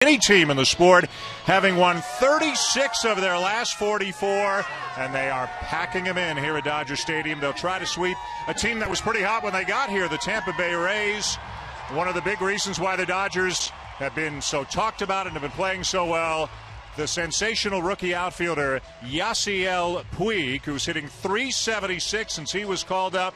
any team in the sport, having won 36 of their last 44, and they are packing them in here at Dodger Stadium. They'll try to sweep a team that was pretty hot when they got here, the Tampa Bay Rays. One of the big reasons why the Dodgers have been so talked about and have been playing so well, the sensational rookie outfielder Yasiel Puig, who's hitting .376 since he was called up.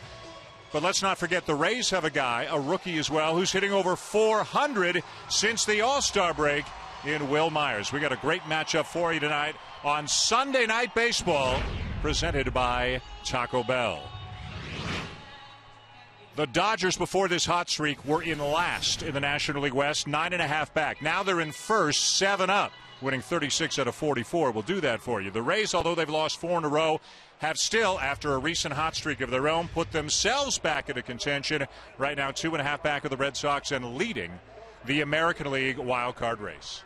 But let's not forget the Rays have a guy, a rookie as well, who's hitting over .400 since the All-Star break in Will Myers. We got a great matchup for you tonight on Sunday Night Baseball, presented by Taco Bell. The Dodgers, before this hot streak, were in last in the National League West, 9.5 back. Now they're in first, 7 up, winning 36 out of 44. We'll do that for you. The Rays, although they've lost 4 in a row, have still, after a recent hot streak of their own, put themselves back into contention. Right now, 2.5 back of the Red Sox and leading the American League wild card race.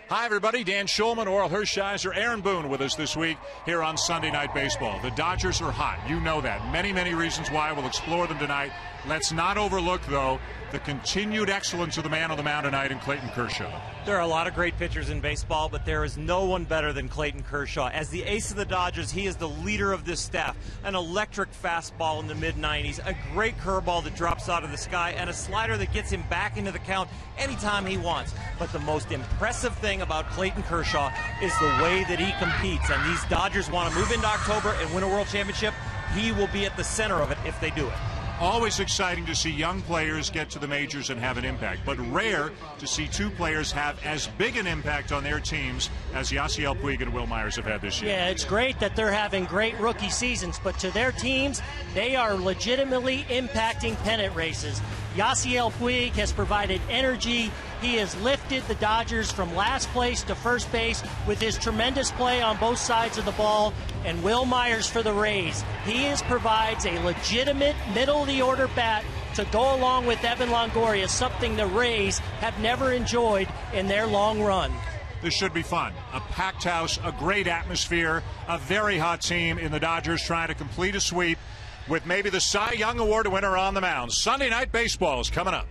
Hi, everybody. Dan Schulman, Oral Hershiser, Aaron Boone with us this week here on Sunday Night Baseball. The Dodgers are hot. You know that. Many, many reasons why. We'll explore them tonight. Let's not overlook, though, the continued excellence of the man on the mound tonight in Clayton Kershaw. There are a lot of great pitchers in baseball, but there is no one better than Clayton Kershaw. As the ace of the Dodgers, he is the leader of this staff. An electric fastball in the mid-90s, a great curveball that drops out of the sky, and a slider that gets him back into the count anytime he wants. But the most impressive thing about Clayton Kershaw is the way that he competes. And these Dodgers want to move into October and win a world championship. He will be at the center of it if they do it. Always exciting to see young players get to the majors and have an impact, but rare to see 2 players have as big an impact on their teams as Yasiel Puig and Will Myers have had this year. Yeah, it's great that they're having great rookie seasons, but to their teams, they are legitimately impacting pennant races. Yasiel Puig has provided energy. He has lifted the Dodgers from last place to first base with his tremendous play on both sides of the ball. And Will Myers for the Rays, he provides a legitimate middle-of-the-order bat to go along with Evan Longoria, something the Rays have never enjoyed in their long run. This should be fun. A packed house, a great atmosphere, a very hot team in the Dodgers trying to complete a sweep with maybe the Cy Young Award winner on the mound. Sunday Night Baseball is coming up.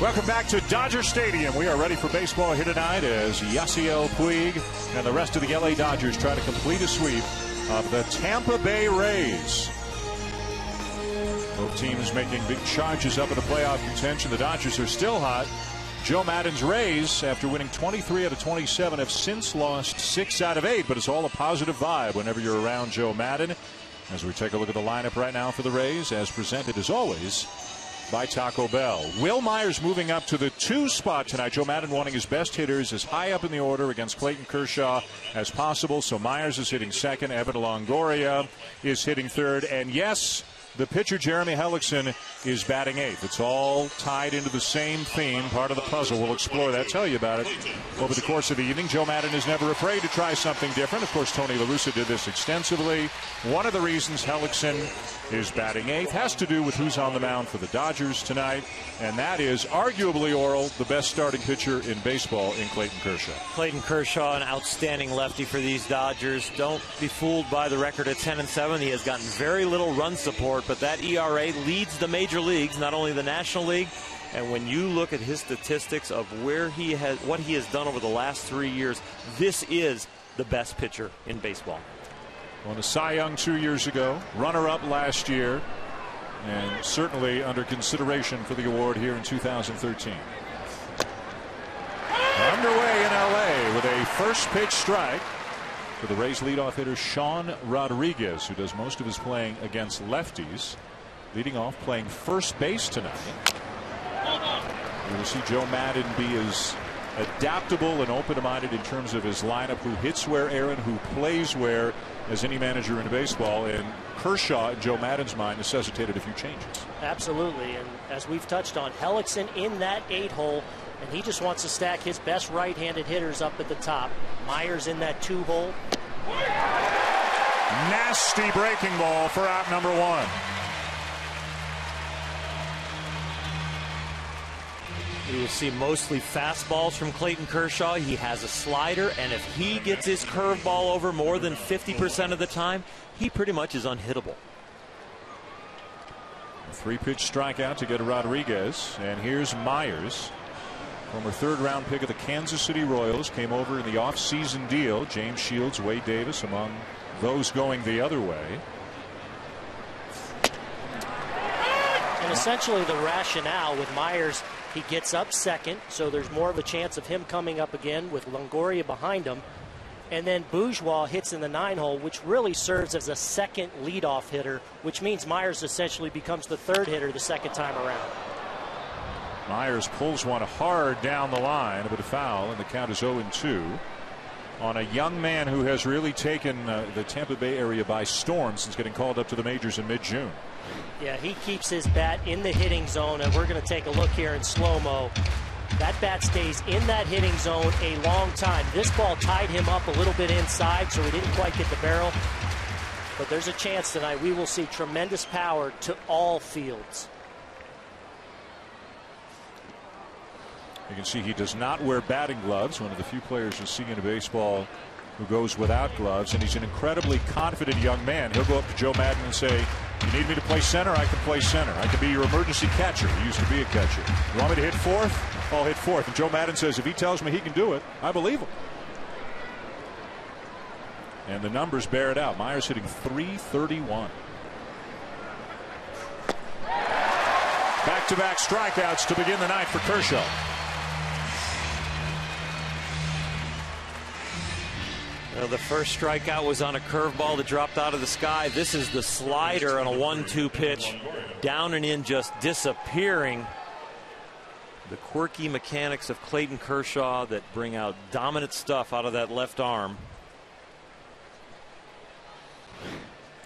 Welcome back to Dodger Stadium. We are ready for baseball here tonight as Yasiel Puig and the rest of the LA Dodgers try to complete a sweep of the Tampa Bay Rays. Both teams making big charges up in the playoff contention. The Dodgers are still hot. Joe Maddon's Rays, after winning 23 out of 27, have since lost 6 out of 8, but it's all a positive vibe whenever you're around Joe Maddon. As we take a look at the lineup right now for the Rays, as presented as always by Taco Bell. Will Myers moving up to the 2 spot tonight. Joe Maddon wanting his best hitters as high up in the order against Clayton Kershaw as possible. So Myers is hitting second. Evan Longoria is hitting third. And yes, the pitcher Jeremy Hellickson is batting 8th. It's all tied into the same theme, part of the puzzle. We'll explore that, tell you about it over the course of the evening. Joe Maddon is never afraid to try something different. Of course, Tony La Russa did this extensively. One of the reasons Hellickson is batting 8th has to do with who's on the mound for the Dodgers tonight, and that is arguably, Oral, the best starting pitcher in baseball in Clayton Kershaw. Clayton Kershaw, an outstanding lefty for these Dodgers. Don't be fooled by the record at 10-7. He has gotten very little run support, but that ERA leads the major leagues, not only the National League. And when you look at his statistics of what he has done over the last 3 years, this is the best pitcher in baseball. Won a Cy Young 2 years ago, runner-up last year, and certainly under consideration for the award here in 2013. Underway in LA with a first pitch strike for the Rays leadoff hitter Sean Rodriguez, who does most of his playing against lefties. Leading off, playing first base tonight. We will see Joe Maddon be as adaptable and open-minded in terms of his lineup, who hits where, Aaron, who plays where, as any manager in baseball. And Kershaw, in Joe Maddon's mind, necessitated a few changes. Absolutely, and as we've touched on, Hellickson in that 8-hole, and he just wants to stack his best right-handed hitters up at the top. Myers in that 2-hole. Nasty breaking ball for out number 1. We will see mostly fastballs from Clayton Kershaw. He has a slider, and if he gets his curveball over more than 50% of the time, he pretty much is unhittable. A 3-pitch strikeout to get to Rodriguez. And here's Myers, former 3rd-round pick of the Kansas City Royals, came over in the off-season deal. James Shields, Wade Davis among those going the other way. And essentially the rationale with Myers, he gets up second, so there's more of a chance of him coming up again with Longoria behind him. And then Bourgeois hits in the 9-hole, which really serves as a second leadoff hitter, which means Myers essentially becomes the 3rd hitter the second time around. Myers pulls one hard down the line, but a foul, and the count is 0-2 on a young man who has really taken the Tampa Bay area by storm since getting called up to the majors in mid-June. Yeah, he keeps his bat in the hitting zone, and we're going to take a look here in slow-mo. That bat stays in that hitting zone a long time. This ball tied him up a little bit inside, so he didn't quite get the barrel. But there's a chance tonight we will see tremendous power to all fields. You can see he does not wear batting gloves, one of the few players you see in baseball who goes without gloves, and he's an incredibly confident young man. He'll go up to Joe Maddon and say, "You need me to play center? I can play center. I can be your emergency catcher." He used to be a catcher. "You want me to hit 4th? I'll hit 4th." And Joe Maddon says, if he tells me he can do it, I believe him. And the numbers bear it out. Myers hitting .331. Back-to-back strikeouts to begin the night for Kershaw. Well, the first strikeout was on a curveball that dropped out of the sky. This is the slider on a 1-2 pitch. Down and in, just disappearing. The quirky mechanics of Clayton Kershaw that bring out dominant stuff out of that left arm.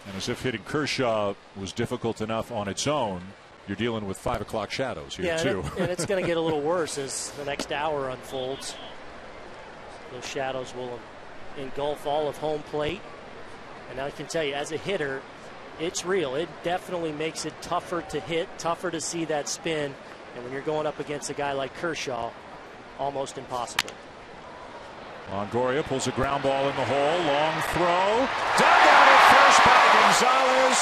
And as if hitting Kershaw was difficult enough on its own, you're dealing with 5 o'clock shadows here, too. And it's going to get a little worse as the next hour unfolds. Those shadows will engulf all of home plate. And I can tell you, as a hitter, it's real. It definitely makes it tougher to hit, tougher to see that spin. And when you're going up against a guy like Kershaw, almost impossible. Longoria pulls a ground ball in the hole. Long throw. Dug out at first by Gonzalez.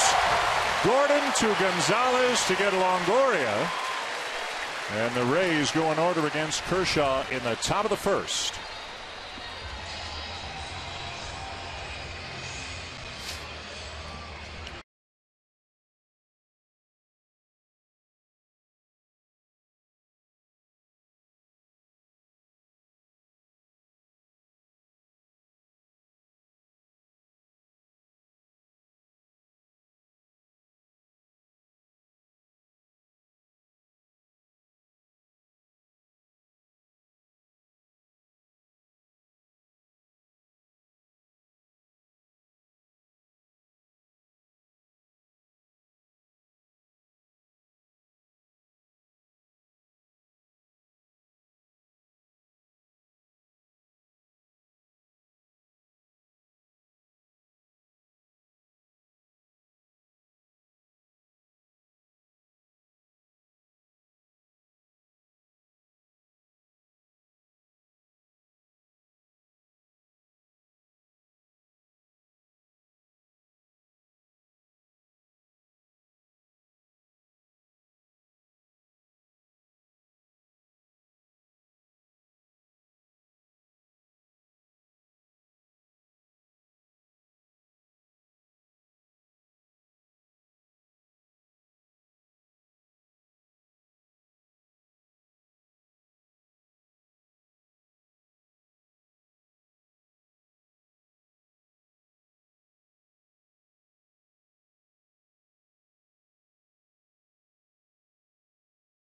Gordon to Gonzalez to get Longoria. And the Rays go in order against Kershaw in the top of the first.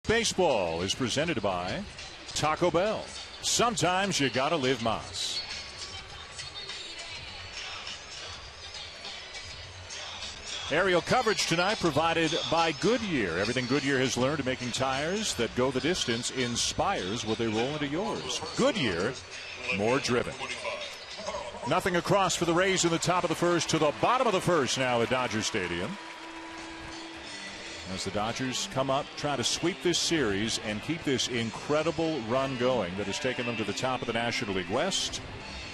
Baseball is presented by Taco Bell. Sometimes you gotta live Mas. Aerial coverage tonight provided by Goodyear. Everything Goodyear has learned in making tires that go the distance inspires what they roll into yours. Goodyear, more driven. Nothing across for the Rays in the top of the first to the bottom of the first now at Dodger Stadium. As the Dodgers come up, try to sweep this series and keep this incredible run going that has taken them to the top of the National League West.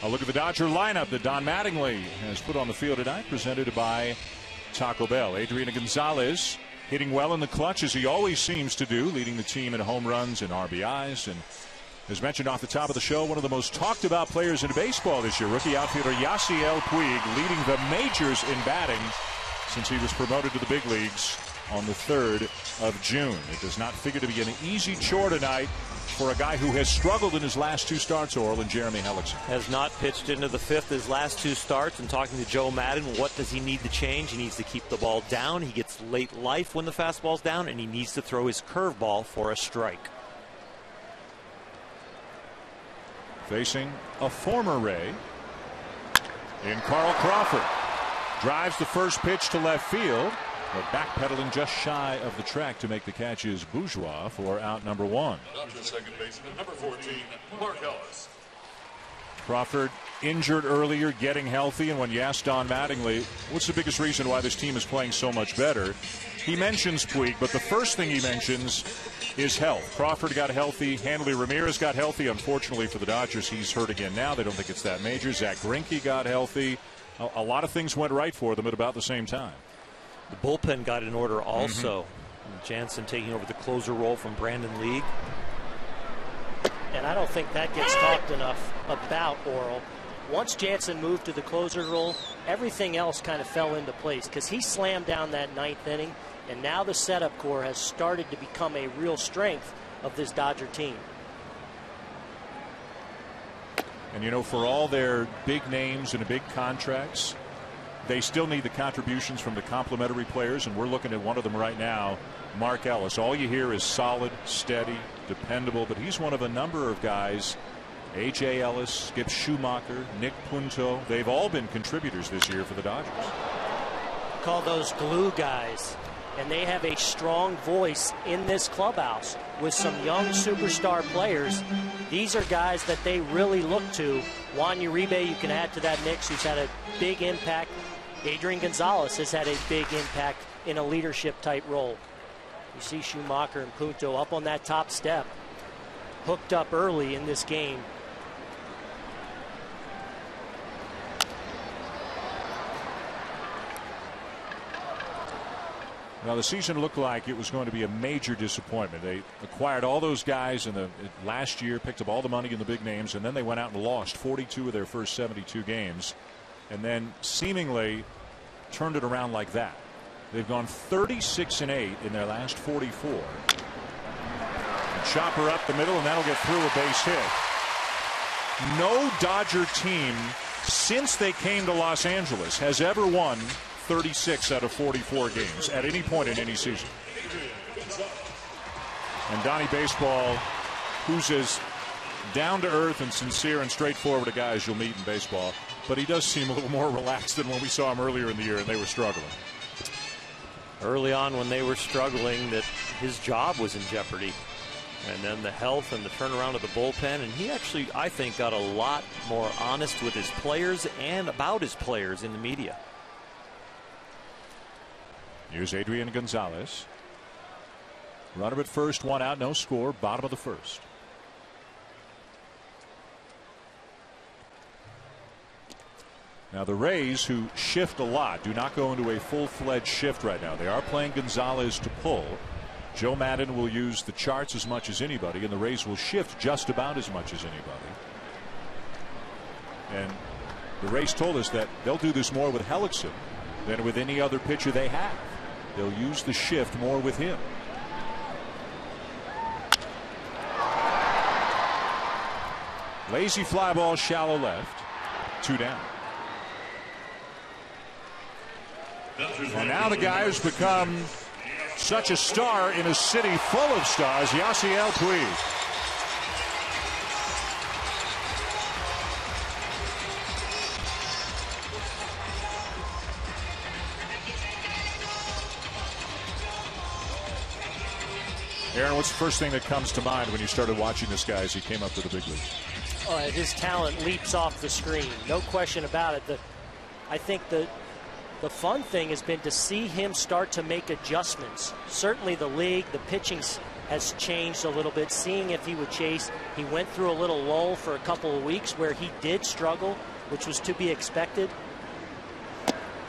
A look at the Dodger lineup that Don Mattingly has put on the field tonight, presented by Taco Bell. Adrian Gonzalez hitting well in the clutch, as he always seems to do, leading the team in home runs and RBIs. And as mentioned off the top of the show, one of the most talked about players in baseball this year, rookie outfielder Yasiel Puig, leading the majors in batting since he was promoted to the big leagues on the 3rd of June. It does not figure to be an easy chore tonight for a guy who has struggled in his last 2 starts, Oral, and Jeremy Hellickson. Has not pitched into the 5th his last 2 starts. And talking to Joe Madden, what does he need to change? He needs to keep the ball down. He gets late life when the fastball's down, and he needs to throw his curveball for a strike. Facing a former Ray in Carl Crawford. Drives the first pitch to left field, but backpedaling just shy of the track to make the catch is Bourgeois for out number 1. Second baseman, number 14, Mark Ellis. Crawford injured earlier, getting healthy, and when you ask Don Mattingly what's the biggest reason why this team is playing so much better, he mentions Puig, but the first thing he mentions is health. Crawford got healthy, Hanley Ramirez got healthy. Unfortunately for the Dodgers, he's hurt again now. They don't think it's that major. Zach Greinke got healthy. A lot of things went right for them at about the same time. The bullpen got in order also. Jansen taking over the closer role from Brandon League. And I don't think that gets talked enough about, Oral. Once Jansen moved to the closer role, everything else kind of fell into place because he slammed down that 9th inning, and now the setup core has started to become a real strength of this Dodger team. And you know, for all their big names and big contracts, they still need the contributions from the complementary players, and we're looking at one of them right now, Mark Ellis. All you hear is solid, steady, dependable, but he's one of a number of guys. A.J. Ellis, Skip Schumacher, Nick Punto, they've all been contributors this year for the Dodgers. Call those glue guys, and they have a strong voice in this clubhouse with some young superstar players. These are guys that they really look to. Juan Uribe, you can add to that mix, who's had a big impact. Adrian Gonzalez has had a big impact in a leadership type role. You see Schumacher and Punto up on that top step, hooked up early in this game. Well, the season looked like it was going to be a major disappointment. They acquired all those guys in the last year, picked up all the money in the big names, and then they went out and lost 42 of their first 72 games, and then seemingly turned it around like that. They've gone 36-8 in their last 44. And chopper up the middle, and that'll get through a base hit. No Dodger team since they came to Los Angeles has ever won 36 out of 44 games at any point in any season. And Donnie Baseball, who's as down to earth and sincere and straightforward a guy as you'll meet in baseball, but he does seem a little more relaxed than when we saw him earlier in the year and they were struggling. Early on when they were struggling, that his job was in jeopardy. And then the health and the turnaround of the bullpen. And he actually, I think, got a lot more honest with his players and about his players in the media. Here's Adrian Gonzalez. Runner at first, one out, no score, bottom of the first. Now the Rays, who shift a lot, do not go into a full-fledged shift right now. They are playing Gonzalez to pull. Joe Madden will use the charts as much as anybody, and the Rays will shift just about as much as anybody. And the Rays told us that they'll do this more with Hellickson than with any other pitcher they have. They'll use the shift more with him. Lazy fly ball, shallow left. 2 down. And now the guy who's become such a star in a city full of stars, Yasiel Puig. Aaron, what's the first thing that comes to mind when you started watching this guy as he came up to the big leagues? His talent leaps off the screen, no question about it. I think the fun thing has been to see him start to make adjustments. Certainly the league, the pitching has changed a little bit, seeing if he would chase. He went through a little lull for a couple of weeks where he did struggle, which was to be expected.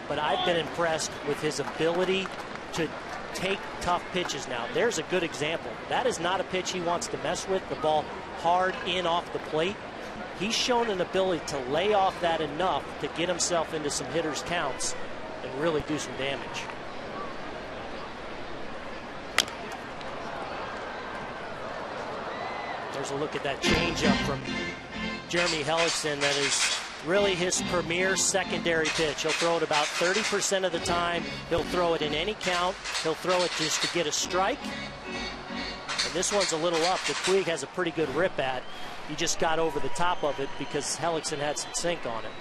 But I've been impressed with his ability to take tough pitches now. There's a good example. That is not a pitch he wants to mess with, the ball hard in off the plate. He's shown an ability to lay off that enough to get himself into some hitters' counts and really do some damage. There's a look at that changeup from Jeremy Hellickson. That is really his premier secondary pitch. He'll throw it about 30% of the time. He'll throw it in any count. He'll throw it just to get a strike. And this one's a little up that Puig has a pretty good rip at. He just got over the top of it because Hellickson had some sink on it.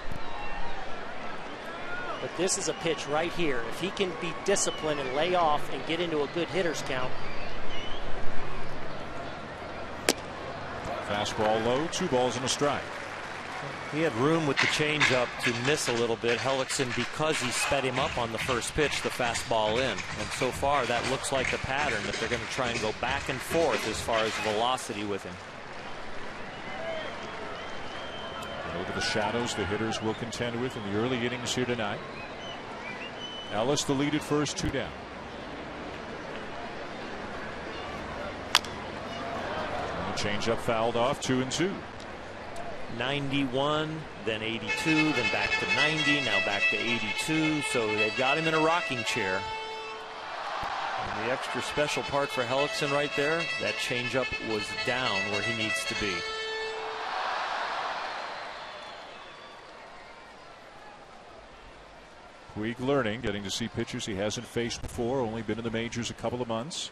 But this is a pitch right here. If he can be disciplined and lay off and get into a good hitter's count. Fastball low, 2 balls and a strike. He had room with the changeup to miss a little bit. Hellickson, because he sped him up on the first pitch, the fastball in. And so far, that looks like the pattern that they're going to try and go back and forth as far as velocity with him. Over the shadows the hitters will contend with in the early innings here tonight. Ellis the lead at first, 2 down. And the changeup fouled off, 2-2. 91, then 82, then back to 90, now back to 82. So they've got him in a rocking chair. And the extra special part for Hellickson right there, that changeup was down where he needs to be. Puig learning, getting to see pitchers he hasn't faced before, only been in the majors a couple of months.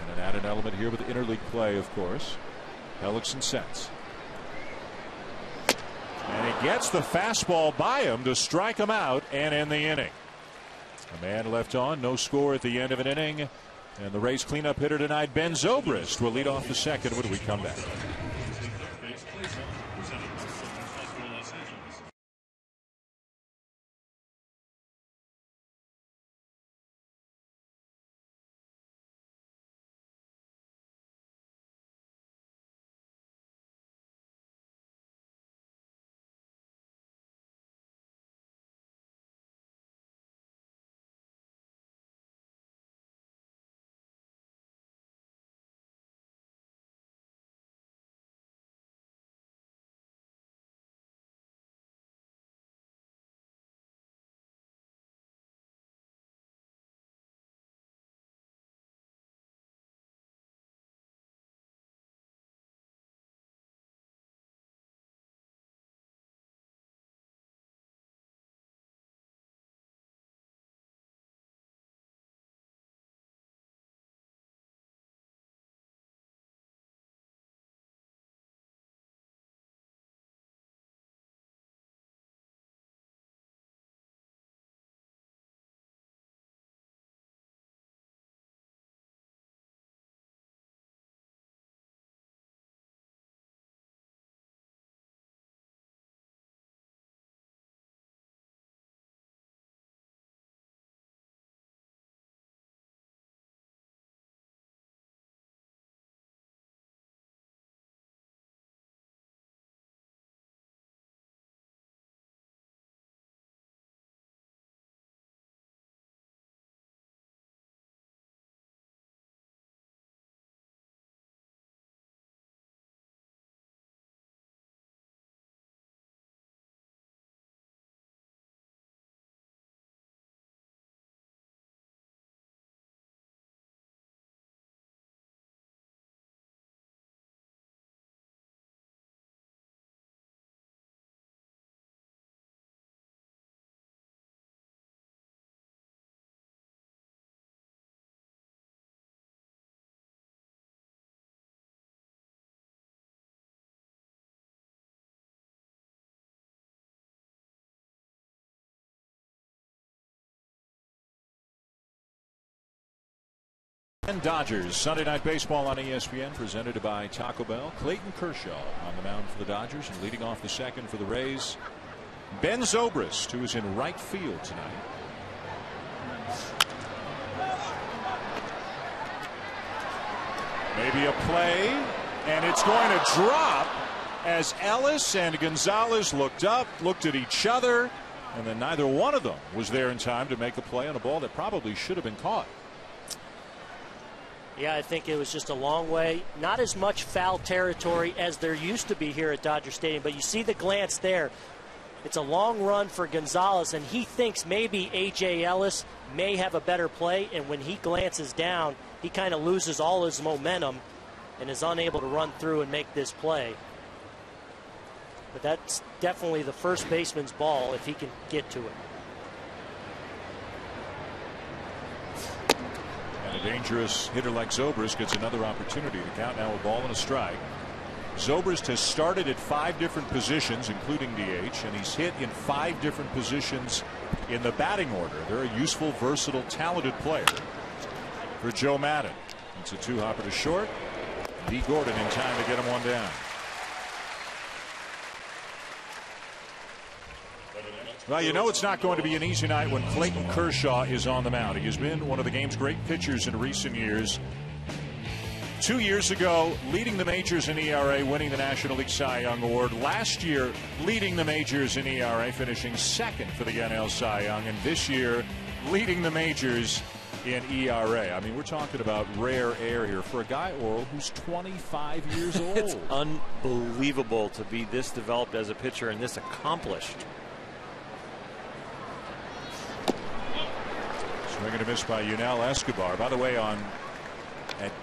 And an added element here with the interleague play, of course. Hellickson sets. And he gets the fastball by him to strike him out and end the inning. A man left on, no score at the end of an inning. And the Rays cleanup hitter tonight, Ben Zobrist, will lead off the second when we come back. And Dodgers Sunday Night Baseball on ESPN, presented by Taco Bell. Clayton Kershaw on the mound for the Dodgers, and leading off the second for the Rays, Ben Zobrist, who is in right field tonight. Maybe a play, and it's going to drop as Ellis and Gonzalez looked up, looked at each other, and then neither one of them was there in time to make the play on a ball that probably should have been caught. Yeah, I think it was just a long way. Not as much foul territory as there used to be here at Dodger Stadium, but you see the glance there. It's a long run for Gonzalez, and he thinks maybe A.J. Ellis may have a better play, and when he glances down, he kind of loses all his momentum and is unable to run through and make this play. But that's definitely the first baseman's ball if he can get to it. And a dangerous hitter like Zobrist gets another opportunity to count now, a ball and a strike. Zobrist has started at 5 different positions, including DH, and he's hit in 5 different positions in the batting order. They're a useful, versatile, talented player for Joe Madden. It's a 2-hopper to short. D. Gordon in time to get him one down. Well, you know it's not going to be an easy night when Clayton Kershaw is on the mound. He has been one of the game's great pitchers in recent years. 2 years ago, leading the majors in ERA, winning the National League Cy Young Award. Last year, leading the majors in ERA, finishing second for the NL Cy Young. And this year, leading the majors in ERA. I mean, we're talking about rare air here for a guy, Oral, who's 25 years old. It's unbelievable to be this developed as a pitcher and this accomplished. Swing and a miss by Yunel Escobar. By the way, at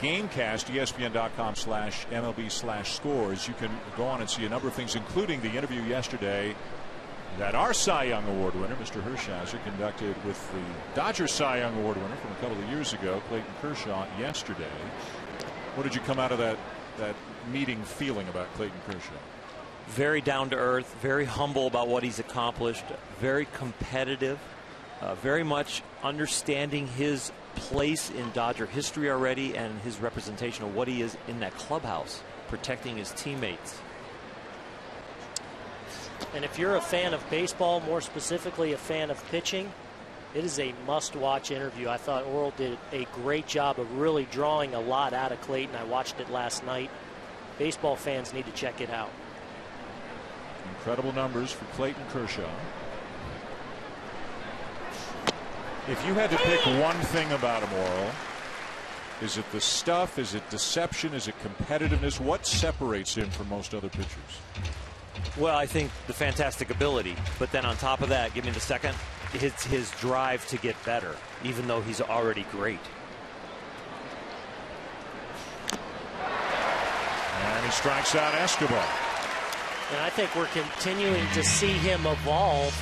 Gamecast, ESPN.com/MLB/scores, you can go on and see a number of things, including the interview yesterday that our Cy Young Award winner, Mr. Hershiser, conducted with the Dodgers Cy Young Award winner from a couple of years ago, Clayton Kershaw, yesterday. What did you come out of that meeting feeling about Clayton Kershaw? Very down to earth, very humble about what he's accomplished, very competitive, very much understanding his place in Dodger history already and his representation of what he is in that clubhouse, protecting his teammates. And if you're a fan of baseball, more specifically a fan of pitching, it is a must-watch interview. I thought Oral did a great job of really drawing a lot out of Clayton. I watched it last night. Baseball fans need to check it out. Incredible numbers for Clayton Kershaw. If you had to pick one thing about him, Oral, is it the stuff? Is it deception? Is it competitiveness? What separates him from most other pitchers? Well, I think the fantastic ability, but then on top of that, give me the second, it's his drive to get better, even though he's already great. And he strikes out Escobar. And I think we're continuing to see him evolve.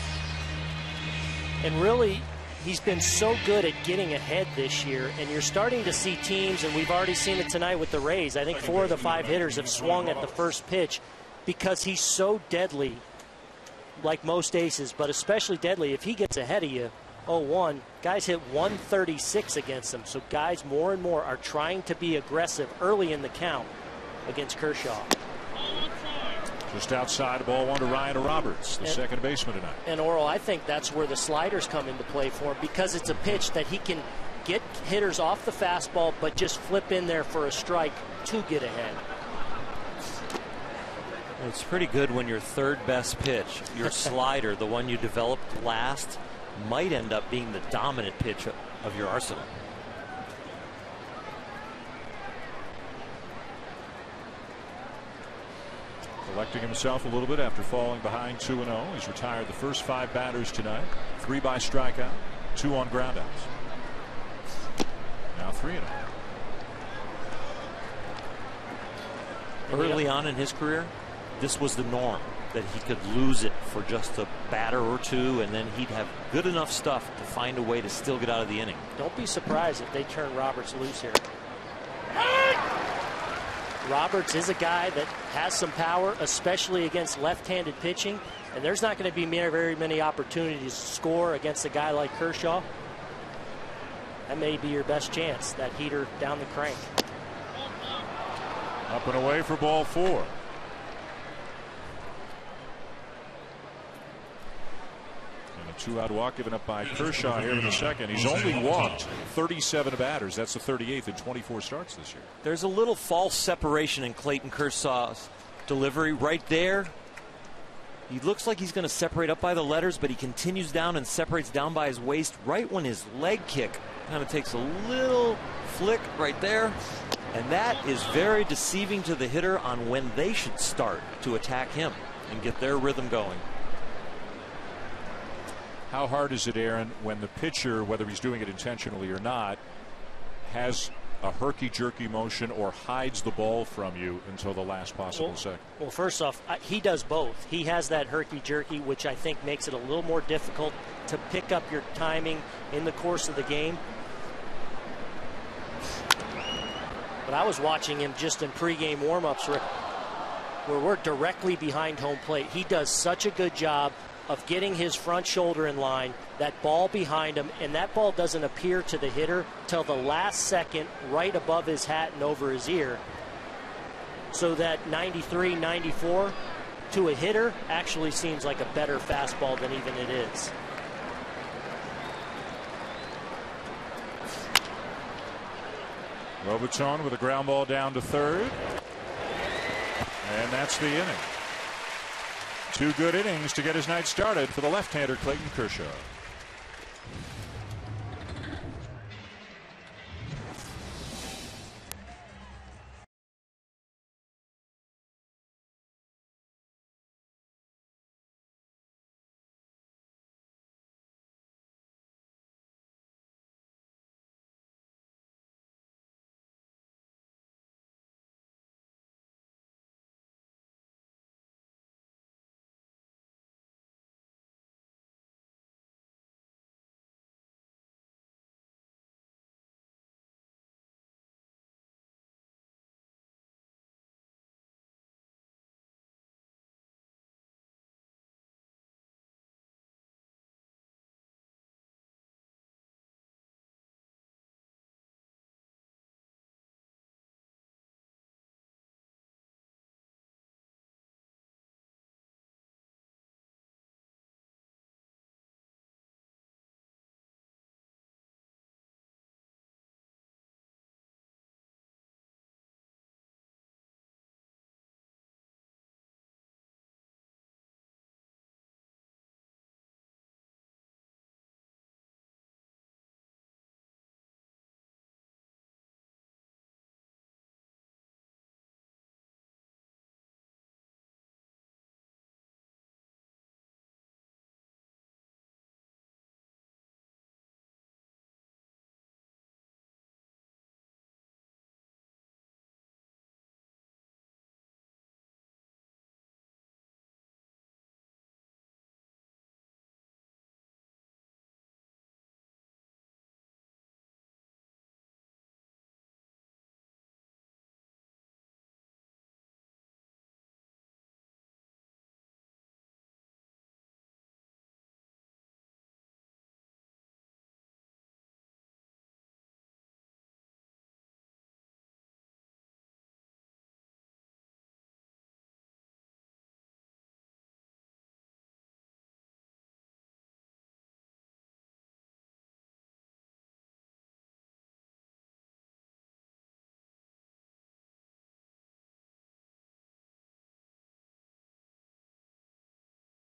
And really, he's been so good at getting ahead this year, and you're starting to see teams, and we've already seen it tonight with the Rays. I think 4 of the 5 hitters have swung at the first pitch because he's so deadly, like most aces, but especially deadly if he gets ahead of you. 0-1, guys hit 136 against him, so guys more and more are trying to be aggressive early in the count against Kershaw. Just outside, ball 1 to Ryan Roberts, the second baseman tonight. And Oral, I think that's where the sliders come into play for him, because it's a pitch that he can get hitters off the fastball, but just flip in there for a strike to get ahead. It's pretty good when your third best pitch, your slider, the one you developed last, might end up being the dominant pitch of your arsenal. Collecting himself a little bit after falling behind 2-0. He's retired the first 5 batters tonight. 3 by strikeout, 2 on groundouts. Now 3-0. Early on in his career, this was the norm, that he could lose it for just a batter or 2, and then he'd have good enough stuff to find a way to still get out of the inning. Don't be surprised if they turn Roberts loose here. Roberts is a guy that has some power, especially against left-handed pitching, and there's not going to be very many opportunities to score against a guy like Kershaw. that may be your best chance, that heater down the crank. Up and away for ball 4. And a 2-out walk given up by Kershaw here in the second. He's only walked 37 batters. That's the 38th in 24 starts this year. There's a little false separation in Clayton Kershaw's delivery right there. He looks like he's going to separate up by the letters, but he continues down and separates down by his waist right when his leg kick kind of takes a little flick right there. And that is very deceiving to the hitter on when they should start to attack him and get their rhythm going. How hard is it, Aaron, when the pitcher, whether he's doing it intentionally or not, has a herky-jerky motion or hides the ball from you until the last possible second? Well, first off, he does both. He has that herky-jerky, which I think makes it a little more difficult to pick up your timing in the course of the game. But I was watching him just in pregame warm-ups where we're directly behind home plate. He does such a good job of getting his front shoulder in line, that ball behind him, and that ball doesn't appear to the hitter till the last second right above his hat and over his ear. So that 93, 94 to a hitter actually seems like a better fastball than even it is. Robertson with a ground ball down to third. And that's the inning. 2 good innings to get his night started for the left-hander Clayton Kershaw.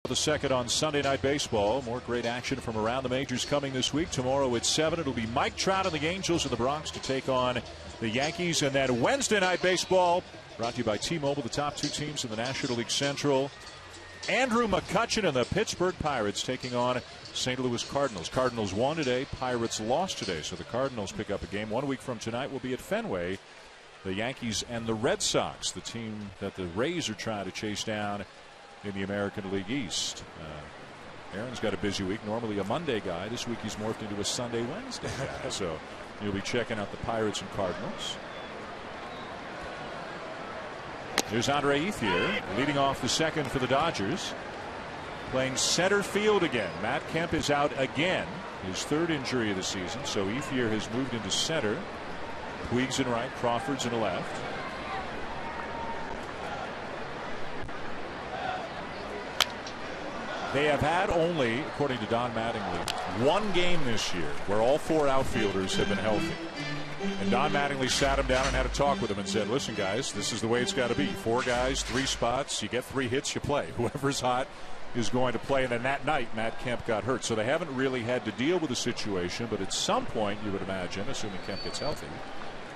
The second on Sunday Night Baseball. More great action from around the majors coming this week. Tomorrow at 7, it'll be Mike Trout and the Angels of the Bronx to take on the Yankees. And then Wednesday Night Baseball, brought to you by T-Mobile, the top 2 teams in the National League Central. Andrew McCutchen and the Pittsburgh Pirates taking on St. Louis Cardinals. Cardinals won today. Pirates lost today. So the Cardinals pick up a game. 1 week from tonight will be at Fenway. The Yankees and the Red Sox, the team that the Rays are trying to chase down in the American League East. Aaron's got a busy week. Normally a Monday guy. This week he's morphed into a Sunday, Wednesday guy. So you'll be checking out the Pirates and Cardinals. Here's Andre Ethier leading off the second for the Dodgers. playing center field again. Matt Kemp is out again, his third injury of the season, so Ethier has moved into center. Puig's in right, Crawford's in left. They have had only, according to Don Mattingly, one game this year where all four outfielders have been healthy. And Don Mattingly sat him down and had a talk with him and said, listen, guys, this is the way it's got to be. 4 guys, 3 spots. You get 3 hits, you play. Whoever's hot is going to play. And then that night, Matt Kemp got hurt. So they haven't really had to deal with the situation. But at some point, you would imagine, assuming Kemp gets healthy,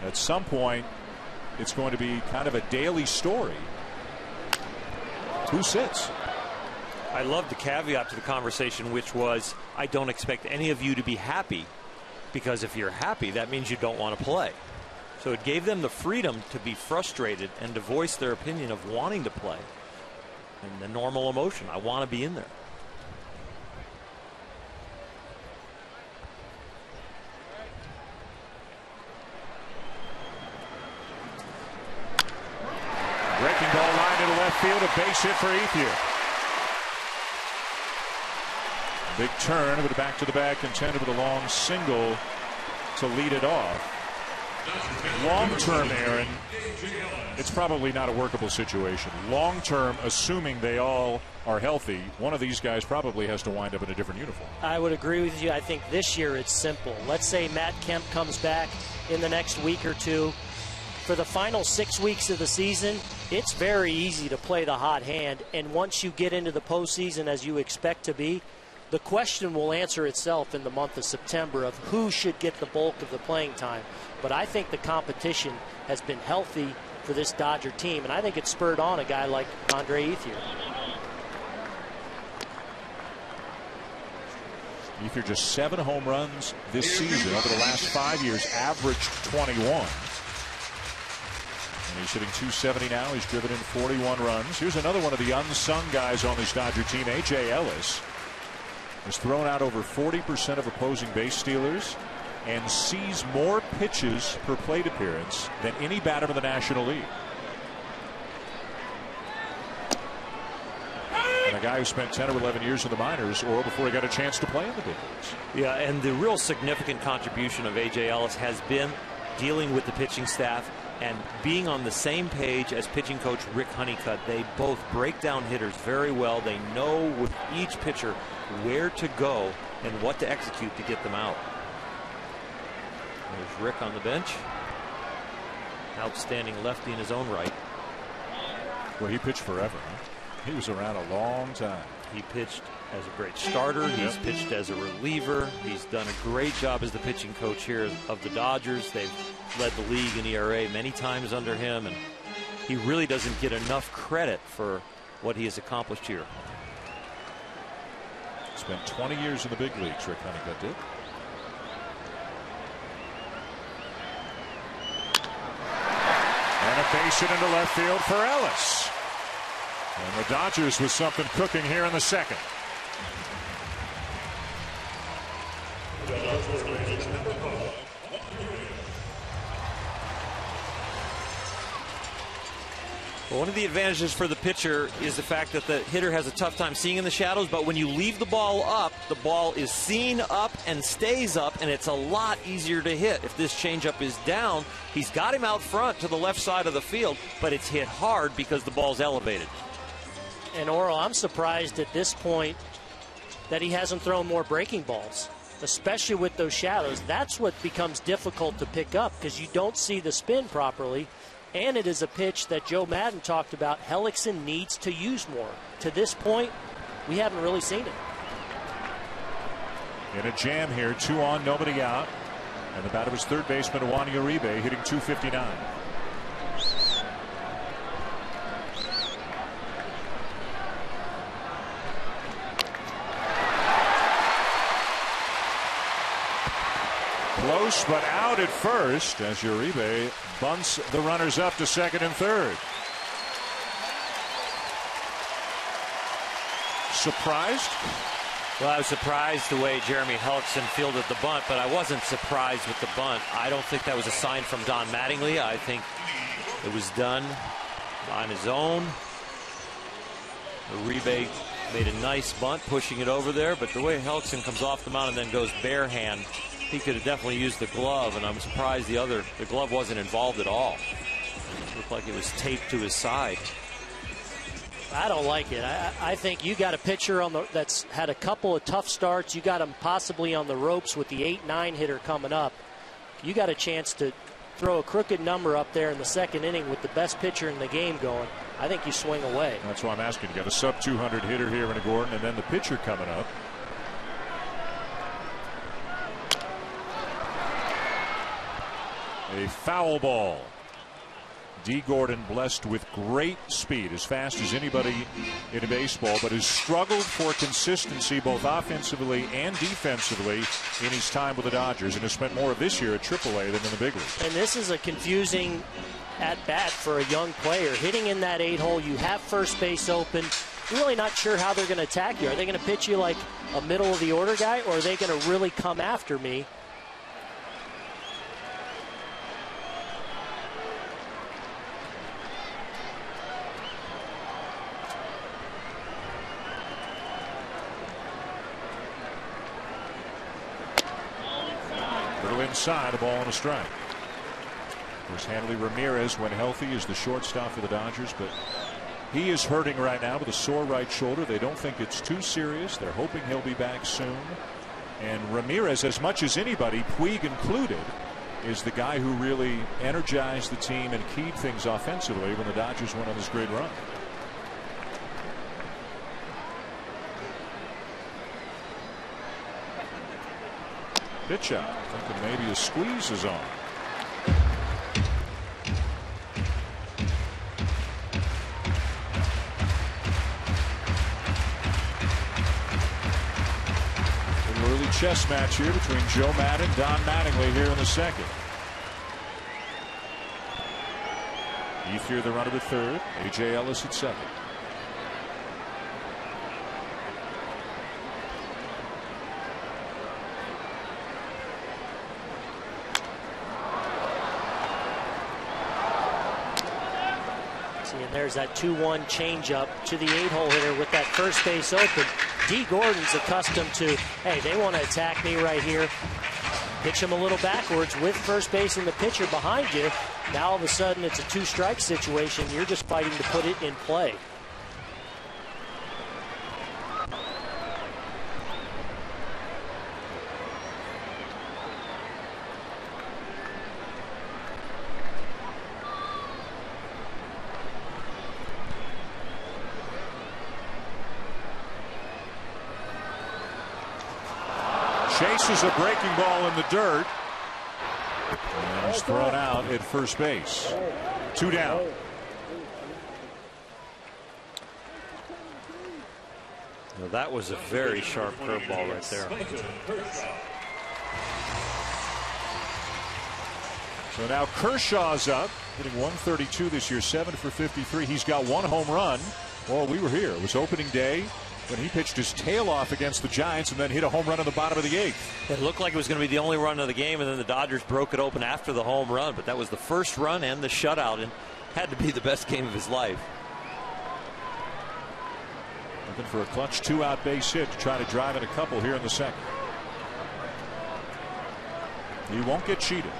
at some point, it's going to be kind of a daily story. Who sits? I love the caveat to the conversation, which was, I don't expect any of you to be happy, because if you're happy, that means you don't want to play. So it gave them the freedom to be frustrated and to voice their opinion of wanting to play. And the normal emotion, I want to be in there. Breaking ball line into left field, a base hit for Ethier. Big turn with a back to the back, intended with a long single to lead it off. Long term, Aaron, it's probably not a workable situation. Long term, assuming they all are healthy, one of these guys probably has to wind up in a different uniform. I would agree with you. I think this year it's simple. Let's say Matt Kemp comes back in the next week or two. For the final 6 weeks of the season, it's very easy to play the hot hand. And once you get into the postseason, as you expect to be, the question will answer itself in the month of September of who should get the bulk of the playing time. But I think the competition has been healthy for this Dodger team, and I think it spurred on a guy like Andre Ethier. Ethier just 7 home runs this season. Over the last 5 years, averaged 21. And he's hitting .270 now. He's driven in 41 runs. Here's another one of the unsung guys on this Dodger team, A.J. Ellis. Has thrown out over 40% of opposing base stealers and sees more pitches per plate appearance than any batter in the National League. And a guy who spent 10 or 11 years in the minors, or before he got a chance to play in the big leagues. Yeah, and the real significant contribution of A.J. Ellis has been dealing with the pitching staff and being on the same page as pitching coach Rick Honeycutt. They both break down hitters very well. They know with each pitcher where to go and what to execute to get them out. There's Rick on the bench. Outstanding lefty in his own right. Well, he pitched forever. Huh? He was around a long time. He pitched as a great starter. He's pitched as a reliever. He's done a great job as the pitching coach here of the Dodgers. They've led the league in ERA many times under him, and he really doesn't get enough credit for what he has accomplished here. Spent 20 years in the big leagues, Rick Honeycutt did. And a base hit into left field for Ellis. And the Dodgers with something cooking here in the second. Well, one of the advantages for the pitcher is the fact that the hitter has a tough time seeing in the shadows, but when you leave the ball up, the ball is seen up and stays up, and it's a lot easier to hit. If this changeup is down, he's got him out front to the left side of the field, but it's hit hard because the ball's elevated. And Oral, I'm surprised at this point that he hasn't thrown more breaking balls, especially with those shadows. That's what becomes difficult to pick up because you don't see the spin properly. And it is a pitch that Joe Madden talked about Hellickson needs to use more. To this point, we haven't really seen it. In a jam here, 2 on, nobody out. And the batter was third baseman Juan Uribe, hitting .259. Close, but out at first as Uribe bunts the runners up to second and third. Surprised? Well, I was surprised the way Jeremy Hellickson fielded the bunt, but I wasn't surprised with the bunt. I don't think that was a sign from Don Mattingly. I think it was done on his own. Uribe Made a nice bunt, pushing it over there, but the way Hellickson comes off the mound and then goes bare hand, he could have definitely used the glove, and I'm surprised the glove wasn't involved at all. It looked like it was taped to his side. I don't like it. I think you got a pitcher that's had a couple of tough starts. You got him possibly on the ropes with the 8-9 hitter coming up. You got a chance to throw a crooked number up there in the second inning with the best pitcher in the game going. I think you swing away. That's why I'm asking. You got a sub-200 hitter here in Gordon, and then the pitcher coming up. A foul ball. D. Gordon blessed with great speed, as fast as anybody in baseball, but has struggled for consistency both offensively and defensively in his time with the Dodgers, and has spent more of this year at AAA than in the big leagues. And this is a confusing at-bat for a young player. Hitting in that 8-hole, you have first base open. Really not sure how they're going to attack you. Are they going to pitch you like a middle-of-the-order guy, or are they going to really come after me? Inside, a ball and a strike. Of course, Hanley Ramirez, when healthy, is the shortstop for the Dodgers, but he is hurting right now with a sore right shoulder. They don't think it's too serious. They're hoping he'll be back soon. And Ramirez, as much as anybody, Puig included, is the guy who really energized the team and keyed things offensively when the Dodgers went on this great run. Pitch out. Thinking maybe a squeeze is on. An early chess match here between Joe Madden and Don Mattingly here in the second. Ethier the runner at third. A.J. Ellis at second. There's that 2-1 changeup to the 8-hole hitter with that first base open. D. Gordon's accustomed to, hey, they want to attack me right here. Pitch him a little backwards with first base and the pitcher behind you. Now all of a sudden it's a 2-strike situation. You're just fighting to put it in play. Chases a breaking ball in the dirt. And it's thrown out at first base. 2 down. Well, that was a very sharp curveball right there. So now Kershaw's up, hitting 132 this year, 7 for 53. He's got 1 home run. Well, we were here. It was opening day when he pitched his tail off against the Giants and then hit a home run in the bottom of the 8th. It looked like it was going to be the only run of the game, and then the Dodgers broke it open after the home run. But that was the first run and the shutout, and had to be the best game of his life. Looking for a clutch 2-out base hit to try to drive in a couple here in the second. He won't get cheated.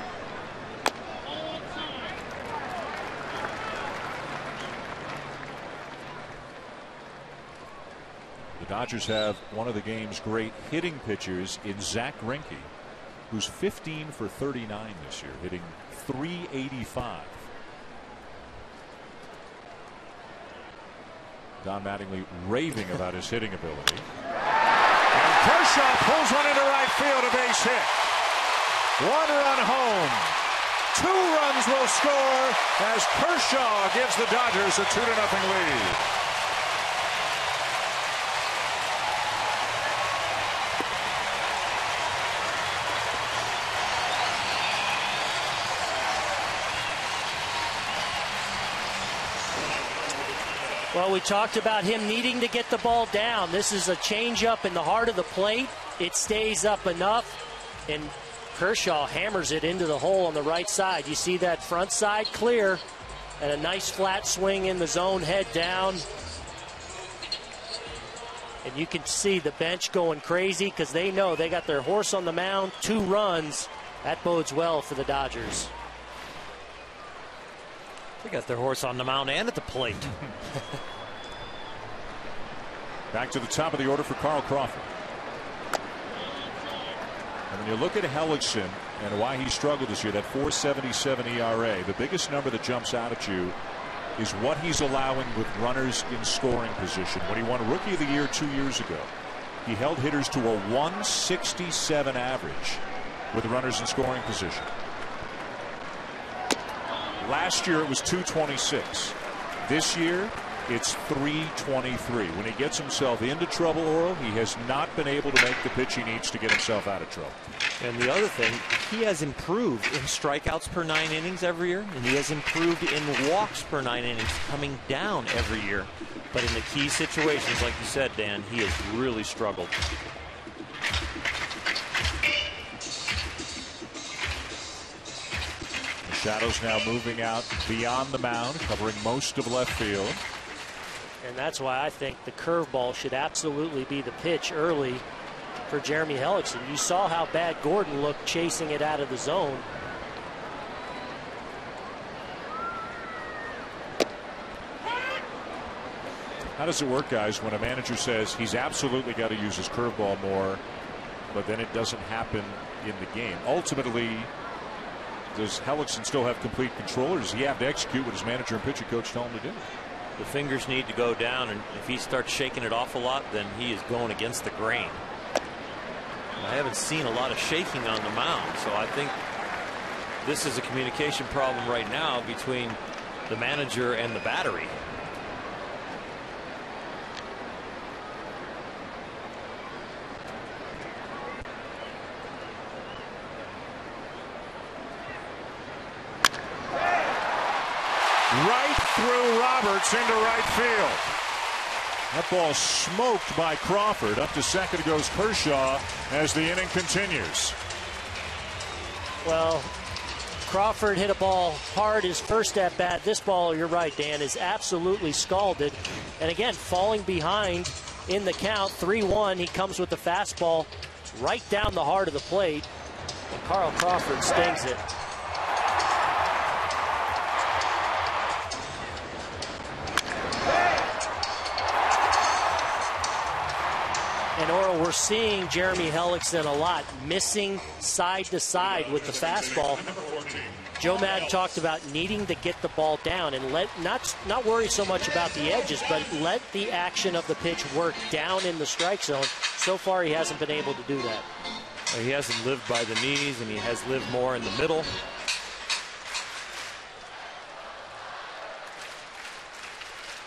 The Dodgers have one of the game's great hitting pitchers in Zach Greinke, who's 15 for 39 this year, hitting .385. Don Mattingly raving about his hitting ability. And Kershaw pulls one into right field, a base hit. 1 run home. 2 runs will score as Kershaw gives the Dodgers a 2-0 lead. Well, we talked about him needing to get the ball down. This is a changeup in the heart of the plate. It stays up enough, and Kershaw hammers it into the hole on the right side. You see that front side clear, and a nice flat swing in the zone, head down. And you can see the bench going crazy because they know they got their horse on the mound, 2 runs. That bodes well for the Dodgers. They got their horse on the mound and at the plate. Back to the top of the order for Carl Crawford. And when you look at Hellickson and why he struggled this year, that 4.77 ERA, the biggest number that jumps out at you is what he's allowing with runners in scoring position. When he won Rookie of the Year 2 years ago, he held hitters to a 167 average with runners in scoring position. Last year it was 226. This year it's 323. When he gets himself into trouble, Oral, he has not been able to make the pitch he needs to get himself out of trouble. And the other thing, he has improved in strikeouts per 9 innings every year, and he has improved in walks per 9 innings, coming down every year. But in the key situations, like you said, Dan, he has really struggled. The shadows now moving out beyond the mound, covering most of left field. And that's why I think the curveball should absolutely be the pitch early for Jeremy Hellickson. You saw how bad Gordon looked chasing it out of the zone. How does it work, guys, when a manager says he's absolutely got to use his curveball more, but then it doesn't happen in the game? Ultimately, does Hellickson still have complete control, or does he have to execute what his manager and pitching coach tell him to do? The fingers need to go down, and if he starts shaking it off a lot, then he is going against the grain. I haven't seen a lot of shaking on the mound, so I think this is a communication problem right now between the manager and the battery. Right through Roberts into right field. That ball smoked by Crawford. Up to second goes Kershaw as the inning continues. Well, Crawford hit a ball hard his first at bat. This ball, you're right, Dan, is absolutely scalded. And again, falling behind in the count, 3-1. He comes with the fastball right down the heart of the plate. And Carl Crawford stings it. And Oral, we're seeing Jeremy Hellickson a lot, missing side to side with the fastball. Joe Madden talked about needing to get the ball down and not worry so much about the edges, but let the action of the pitch work down in the strike zone. So far, he hasn't been able to do that. He hasn't lived by the knees, and he has lived more in the middle.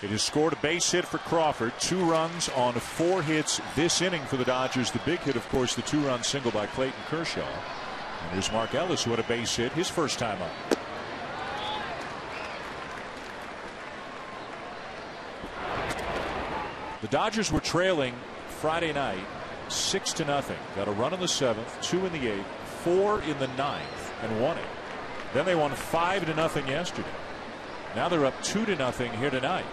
It has scored a base hit for Crawford. 2 runs on 4 hits this inning for the Dodgers. The big hit, of course, the 2-run single by Clayton Kershaw. And here's Mark Ellis, who had a base hit his first time up. The Dodgers were trailing Friday night 6-0. Got a run in the 7th, 2 in the 8th, 4 in the 9th, and won it. Then they won 5-0 yesterday. Now they're up 2-0 here tonight.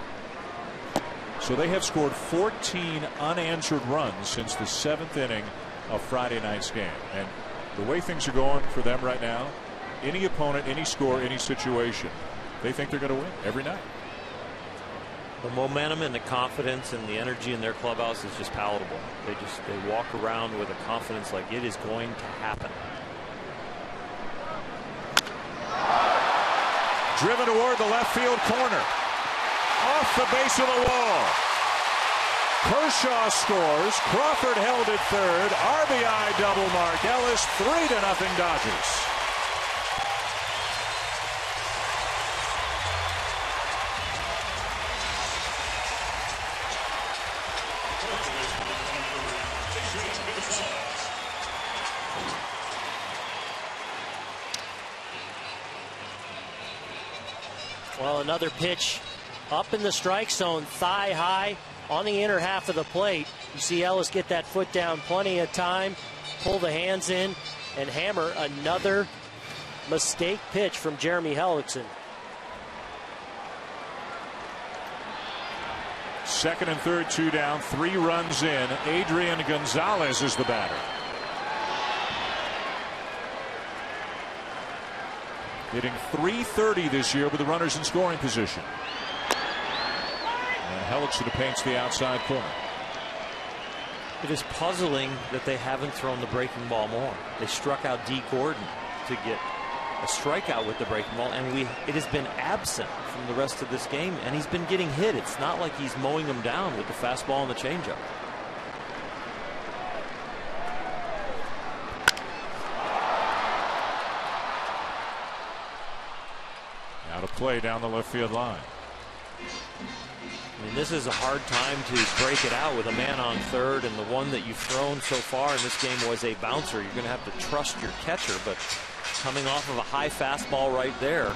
So they have scored 14 unanswered runs since the 7th inning of Friday night's game. And the way things are going for them right now, any opponent, any score, any situation, they think they're going to win every night. The momentum and the confidence and the energy in their clubhouse is just palatable. They walk around with a confidence like it is going to happen. Driven toward the left field corner. Off the base of the wall. Kershaw scores. Crawford held at third. RBI double Mark Ellis. 3-0 Dodgers. Well, another pitch up in the strike zone, thigh high on the inner half of the plate. You see Ellis get that foot down plenty of time, pull the hands in, and hammer another mistake pitch from Jeremy Hellickson. Second and third, 2 down, 3 runs in. Adrian Gonzalez is the batter. Hitting .330 this year with the runners in scoring position. And Hellickson paints the outside corner. It is puzzling that they haven't thrown the breaking ball more. They struck out D. Gordon to get a strikeout with the breaking ball, and it has been absent from the rest of this game, and he's been getting hit. It's not like he's mowing them down with the fastball and the changeup. Out of play down the left field line. I mean, this is a hard time to break it out with a man on third, and the one that you've thrown so far in this game was a bouncer. You're going to have to trust your catcher, but coming off of a high fastball right there,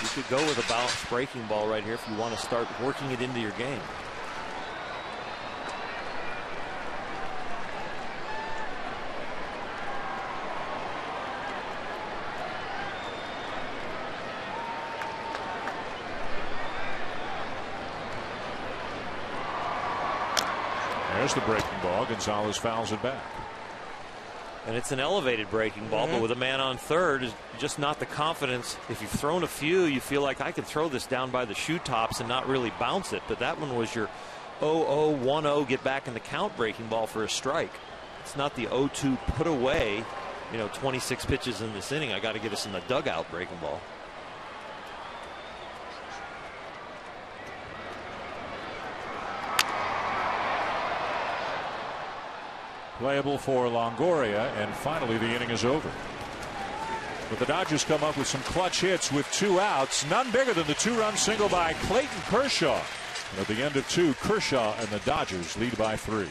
you could go with a balanced breaking ball right here if you want to start working it into your game. There's the breaking ball. Gonzalez fouls it back. And it's an elevated breaking ball, but with a man on third is just not the confidence. If you've thrown a few, you feel like I can throw this down by the shoe tops and not really bounce it. But that one was your 0-0, 1-0, get back in the count breaking ball for a strike. It's not the 0-2 put away, 26 pitches in this inning. I got to get us in the dugout breaking ball. Playable for Longoria, and finally the inning is over. But the Dodgers come up with some clutch hits with 2 outs, none bigger than the 2-run single by Clayton Kershaw. And at the end of 2, Kershaw and the Dodgers lead by 3.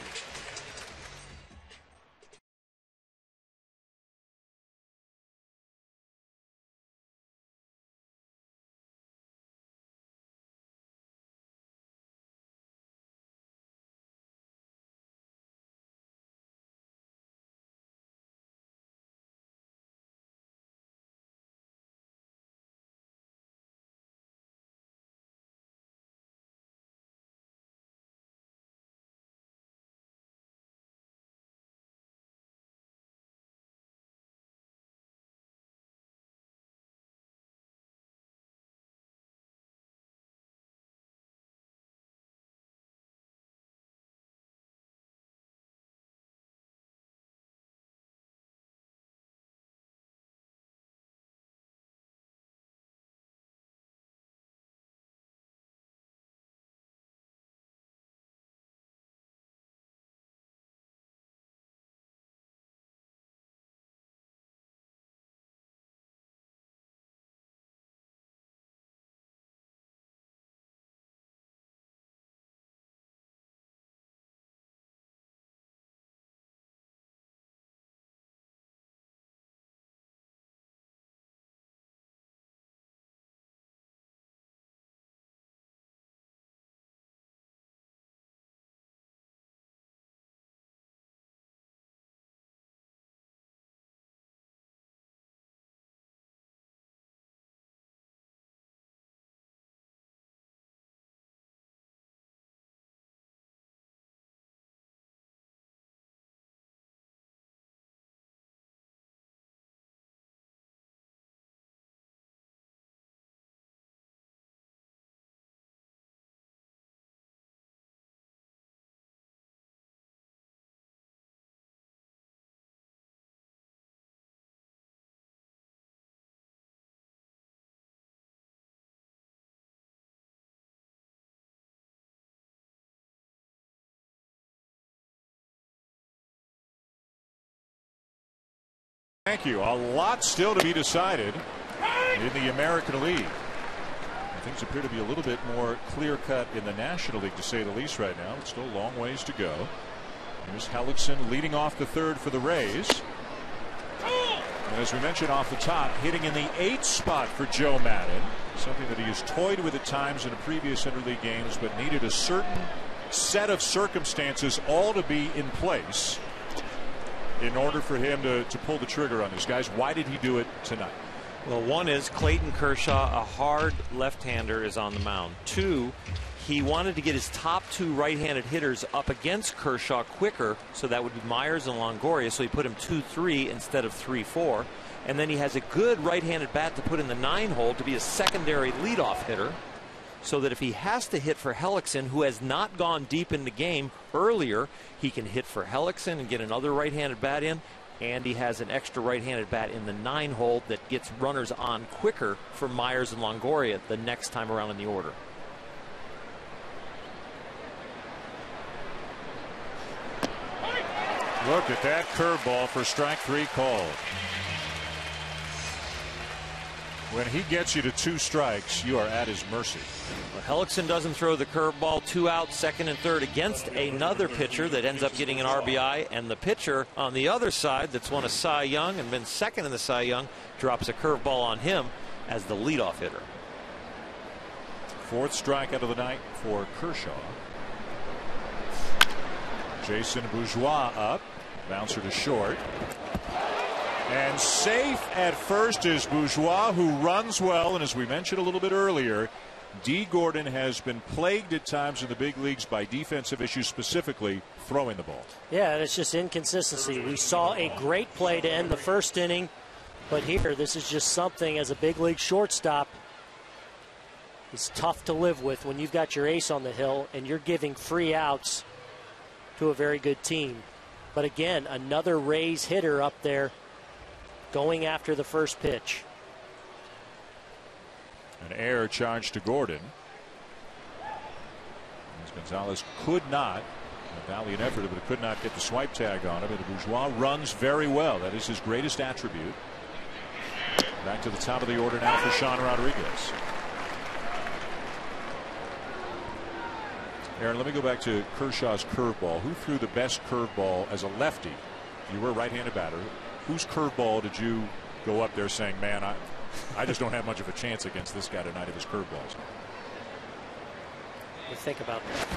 Thank you. A lot still to be decided in the American League. Things appear to be a little bit more clear-cut in the National League, to say the least, right now. It's still a long ways to go. Here's Hellickson leading off the third for the Rays. And as we mentioned off the top, hitting in the 8th spot for Joe Madden. Something that he has toyed with at times in previous interleague games, but needed a certain set of circumstances all to be in place in order for him to pull the trigger on this. Guys, why did he do it tonight? Well, one is Clayton Kershaw, a hard left-hander, is on the mound. 2, he wanted to get his top two right-handed hitters up against Kershaw quicker, so that would be Myers and Longoria, so he put him 2-3 instead of 3-4. And then he has a good right-handed bat to put in the 9-hole to be a secondary leadoff hitter, so that if he has to hit for Hellickson, who has not gone deep in the game earlier, he can hit for Hellickson and get another right-handed bat in. And he has an extra right-handed bat in the 9-hole that gets runners on quicker for Myers and Longoria the next time around in the order. Look at that curveball for strike 3 called. When he gets you to 2 strikes, you are at his mercy. Well, Hellickson doesn't throw the curveball, 2 out, 2nd and 3rd against another pitcher that ends up getting an RBI, and the pitcher on the other side that's won a Cy Young and been 2nd in the Cy Young drops a curveball on him as the leadoff hitter. 4th strikeout of the night for Kershaw. Jason Bourgeois up, bouncer to short. And safe at first is Bourgeois, who runs well. And as we mentioned a little bit earlier, D. Gordon has been plagued at times in the big leagues by defensive issues, specifically throwing the ball. Yeah, and it's just inconsistency. We saw a great play to end the first inning, but here, this is just something as a big league shortstop. It's tough to live with when you've got your ace on the hill and you're giving free outs to a very good team. But again, another Rays hitter up there going after the first pitch. An error charged to Gordon. As Gonzalez could not, a valiant effort, but could not get the swipe tag on him. And Bourgeois runs very well. That is his greatest attribute. Back to the top of the order now for Sean Rodriguez. Aaron, let me go back to Kershaw's curveball. Who threw the best curveball as a lefty? You were a right-handed batter. Whose curveball did you go up there saying, man, I just don't have much of a chance against this guy tonight of his curveballs? Think about that.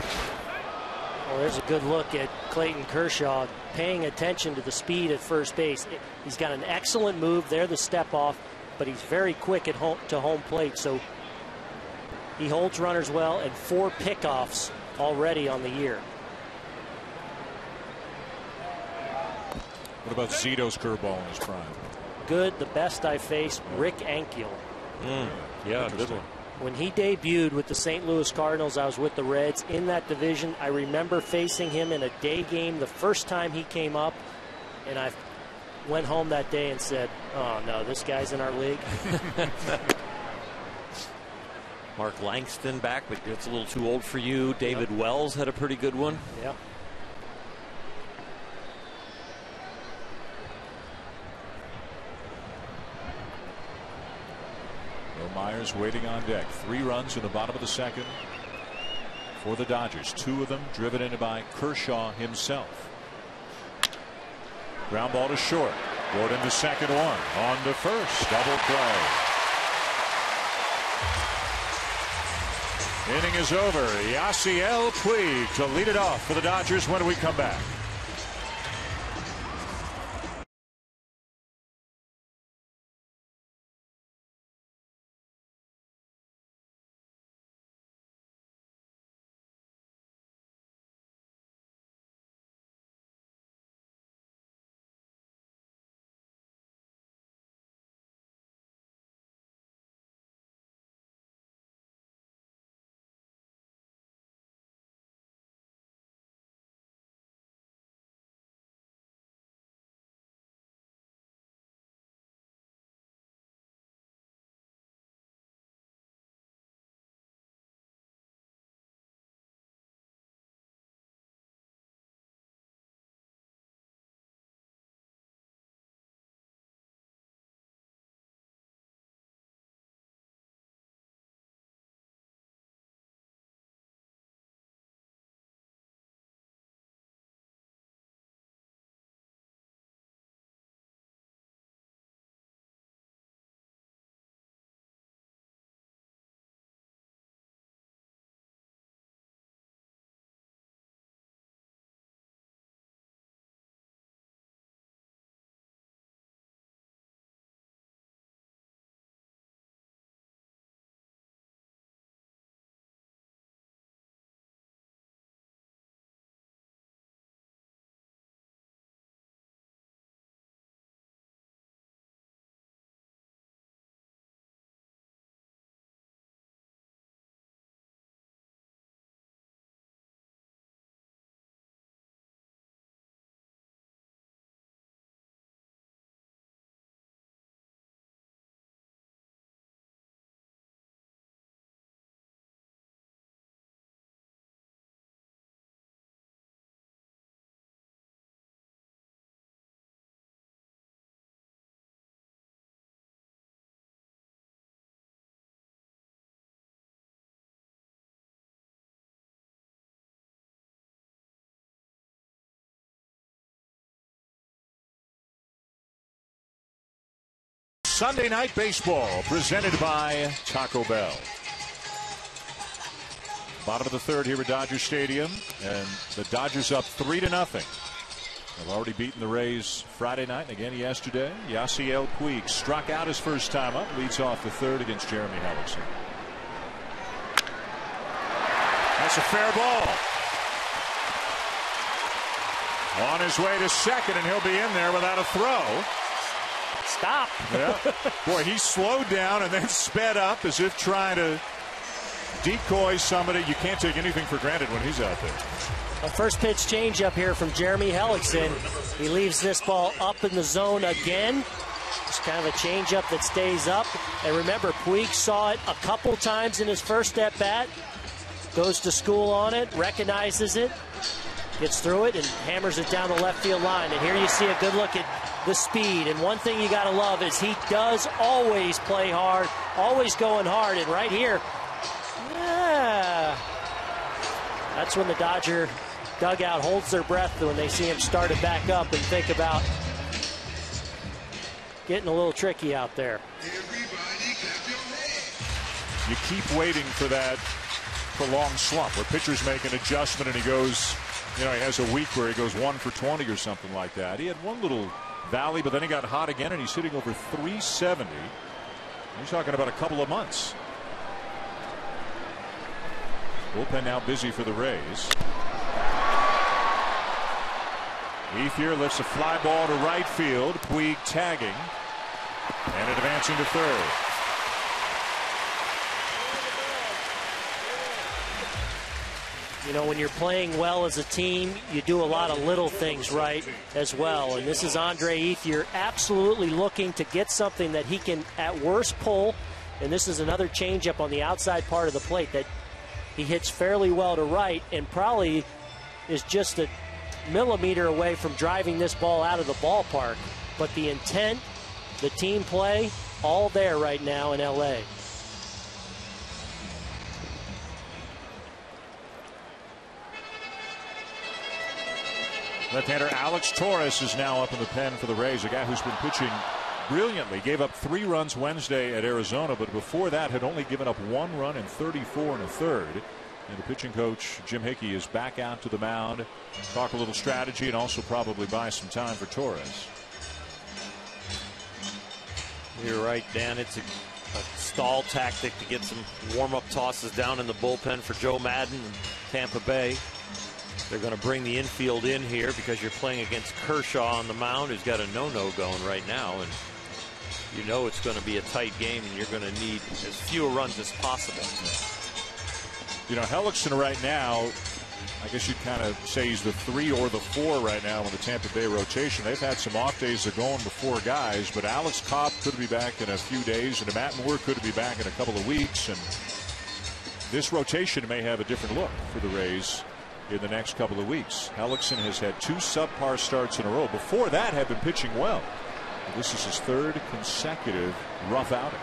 Well, there's a good look at Clayton Kershaw paying attention to the speed at first base. He's got an excellent move there, the step off, but he's very quick at home plate, so he holds runners well, and 4 pickoffs already on the year. What about Zito's curveball in his prime? Good, the best I faced, Rick Ankiel. Yeah, good one. When he debuted with the St. Louis Cardinals, I was with the Reds in that division. I remember facing him in a day game the first time he came up, and I went home that day and said, oh no, this guy's in our league. Mark Langston back, but it's a little too old for you. David Wells had a pretty good one. Yeah. Myers waiting on deck. 3 runs in the bottom of the 2nd for the Dodgers. 2 of them driven in by Kershaw himself. Ground ball to short. Gordon the second one. On to first. Double play. Inning is over. Yasiel Puig to lead it off for the Dodgers when we come back. Sunday Night Baseball presented by Taco Bell. Bottom of the third here at Dodger Stadium, and the Dodgers up 3-0. They've already beaten the Rays Friday night and again yesterday. Yasiel Puig struck out his first time up, leads off the third against Jeremy Hellickson. That's a fair ball. On his way to second, and he'll be in there without a throw. Stop. Yeah. Boy, he slowed down and then sped up as if trying to decoy somebody. You can't take anything for granted when he's out there. A first pitch changeup here from Jeremy Hellickson. He leaves this ball up in the zone again. It's kind of a changeup that stays up. And remember, Puig saw it a couple times in his first at bat. Goes to school on it, recognizes it, gets through it, and hammers it down the left field line. And here you see a good look at the speed. And one thing you got to love is he does always play hard, always going hard. And right here, yeah, that's when the Dodger dugout holds their breath when they see him start it back up and think about getting a little tricky out there. You keep waiting for that prolonged slump where pitchers make an adjustment and he goes, you know, he has a week where he goes 1 for 20 or something like that. He had one little valley, but then he got hot again and he's hitting over 370. You're talking about a couple of months. Bullpen now busy for the Rays. Ethier lifts a fly ball to right field. Puig tagging and advancing to third. You know, when you're playing well as a team, you do a lot of little things right as well. And this is Andre Ethier absolutely looking to get something that he can at worst pull. And this is another changeup on the outside part of the plate that he hits fairly well to right and probably is just a millimeter away from driving this ball out of the ballpark. But the intent, the team play, all there right now in LA. Left-hander Alex Torres is now up in the pen for the Rays, a guy who's been pitching brilliantly. Gave up 3 runs Wednesday at Arizona, but before that had only given up 1 run in 34 1/3. And the pitching coach, Jim Hickey, is back out to the mound. Talk a little strategy and also probably buy some time for Torres. You're right, Dan. It's a stall tactic to get some warm-up tosses down in the bullpen for Joe Madden and Tampa Bay. They're going to bring the infield in here because you're playing against Kershaw on the mound, who's got a no-no going right now. And you know it's going to be a tight game, and you're going to need as few runs as possible. You know, Hellickson right now, I guess you'd kind of say he's the 3 or the 4 right now in the Tampa Bay rotation. They've had some off days. They're going before guys, but Alex Cobb could be back in a few days, and Matt Moore could be back in a couple of weeks. And this rotation may have a different look for the Rays in the next couple of weeks. Hellickson has had 2 subpar starts in a row. Before that, had been pitching well. This is his 3rd consecutive rough outing.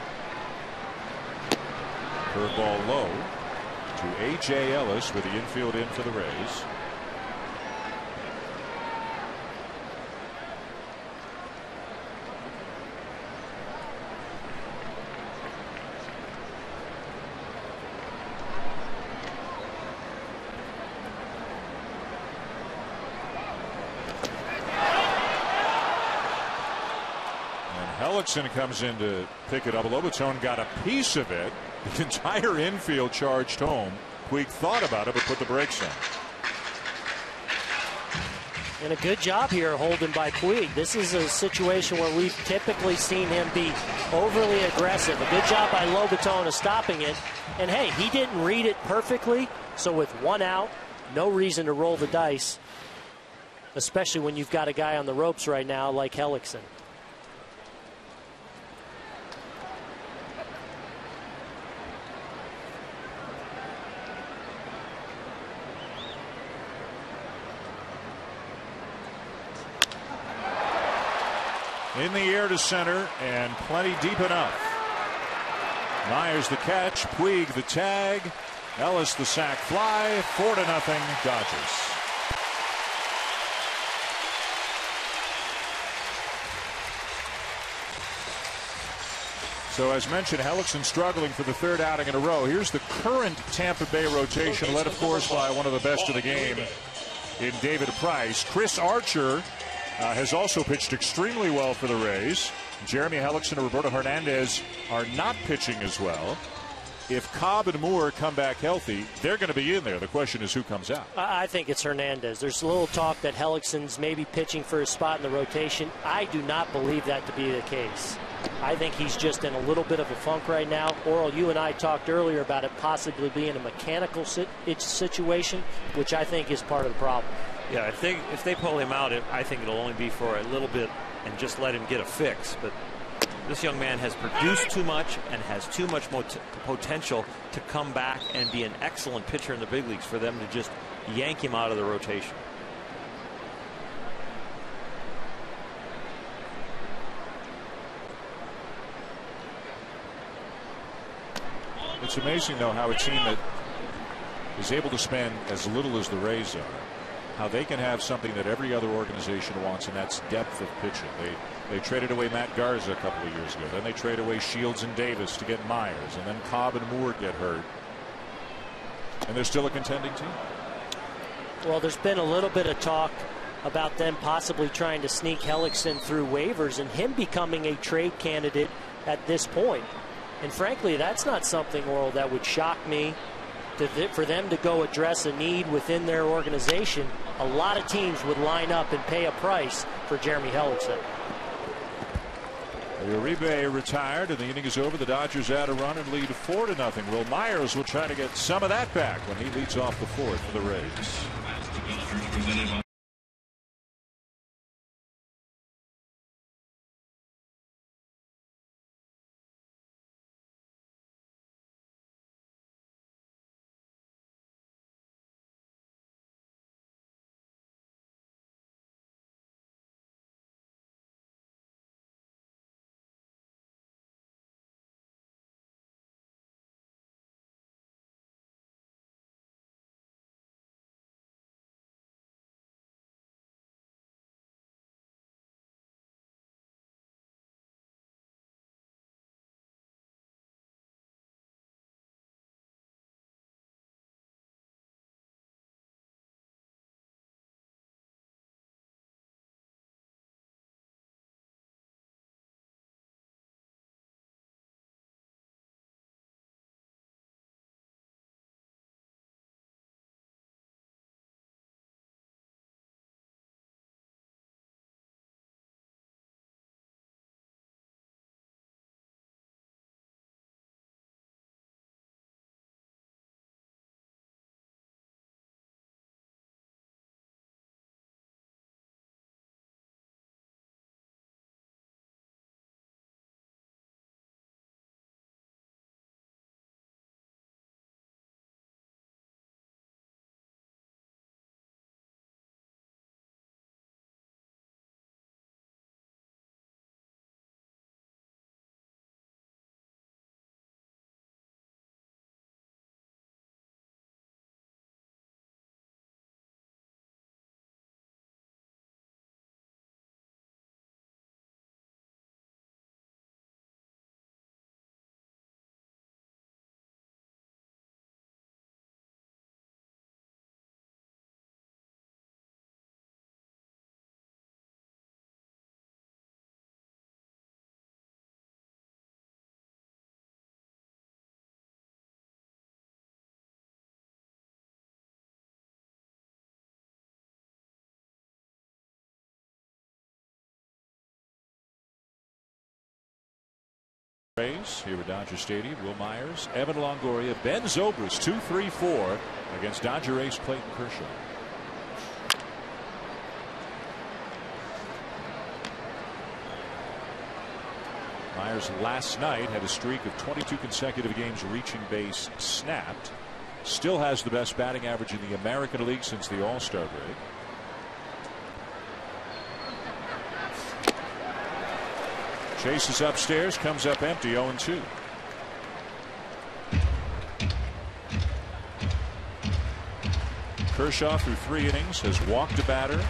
Curveball low to A.J. Ellis with the infield in for the Rays. Hellickson comes in to pick it up. Lobotone got a piece of it. The entire infield charged home. Puig thought about it, but put the brakes on. And a good job here holding by Puig. This is a situation where we've typically seen him be overly aggressive. A good job by Lobotone of stopping it. And hey, he didn't read it perfectly. So with 1 out, no reason to roll the dice, especially when you've got a guy on the ropes right now like Hellickson. In the air to center and plenty deep enough. Myers the catch, Puig the tag, Ellis the sac fly. 4-0 Dodgers. So as mentioned, Hellickson struggling for the third outing in a row. Here's the current Tampa Bay rotation, led of course by one of the best of the game in David Price. Chris Archer has also pitched extremely well for the Rays. Jeremy Hellickson and Roberto Hernandez are not pitching as well. If Cobb and Moore come back healthy, they're going to be in there. The question is who comes out. I think it's Hernandez. There's a little talk that Hellickson's maybe pitching for a spot in the rotation. I do not believe that to be the case. I think he's just in a little bit of a funk right now. Oral, you and I talked earlier about it possibly being a mechanical situation, which I think is part of the problem. Yeah, if they pull him out, I think it'll only be for a little bit and just let him get a fix. But this young man has produced too much and has too much potential to come back and be an excellent pitcher in the big leagues for them to just yank him out of the rotation. It's amazing, though, how a team that is able to spend as little as the Rays are, how they can have something that every other organization wants, and that's depth of pitching. They traded away Matt Garza a couple of years ago. Then they traded away Shields and Davis to get Myers. And then Cobb and Moore get hurt. And they're still a contending team. Well, there's been a little bit of talk about them possibly trying to sneak Hellickson through waivers and him becoming a trade candidate at this point. And frankly, that's not something, Oral, that would shock me. For them to go address a need within their organization, a lot of teams would line up and pay a price for Jeremy Hellickson. Uribe retired, and the inning is over. The Dodgers add a run and lead 4-0. Will Myers will try to get some of that back when he leads off the fourth for the Rays. Here at Dodger Stadium, Will Myers, Evan Longoria, Ben Zobrist, 2-3-4 against Dodger ace Clayton Kershaw. Myers last night had a streak of 22 consecutive games reaching base snapped. Still has the best batting average in the American League since the All-Star break. Chase is upstairs, comes up empty, 0-2. Kershaw through 3 innings has walked a batter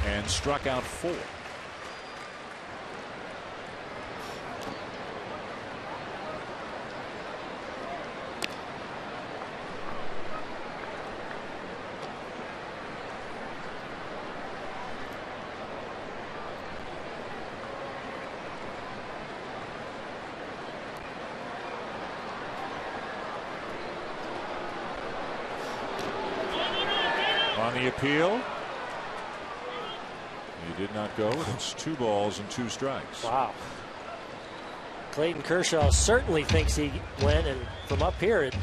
and struck out 4. On the appeal, he did not go. It's 2 balls and 2 strikes. Wow. Clayton Kershaw certainly thinks he went, and from up here it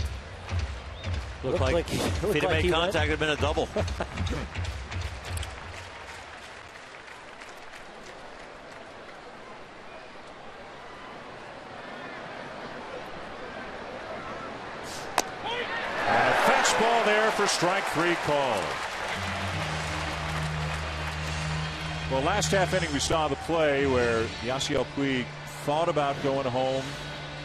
looked like if he'd have made contact, it would have been a double. And a fastball there for strike 3 call. Well, last half inning we saw the play where Yasiel Puig thought about going home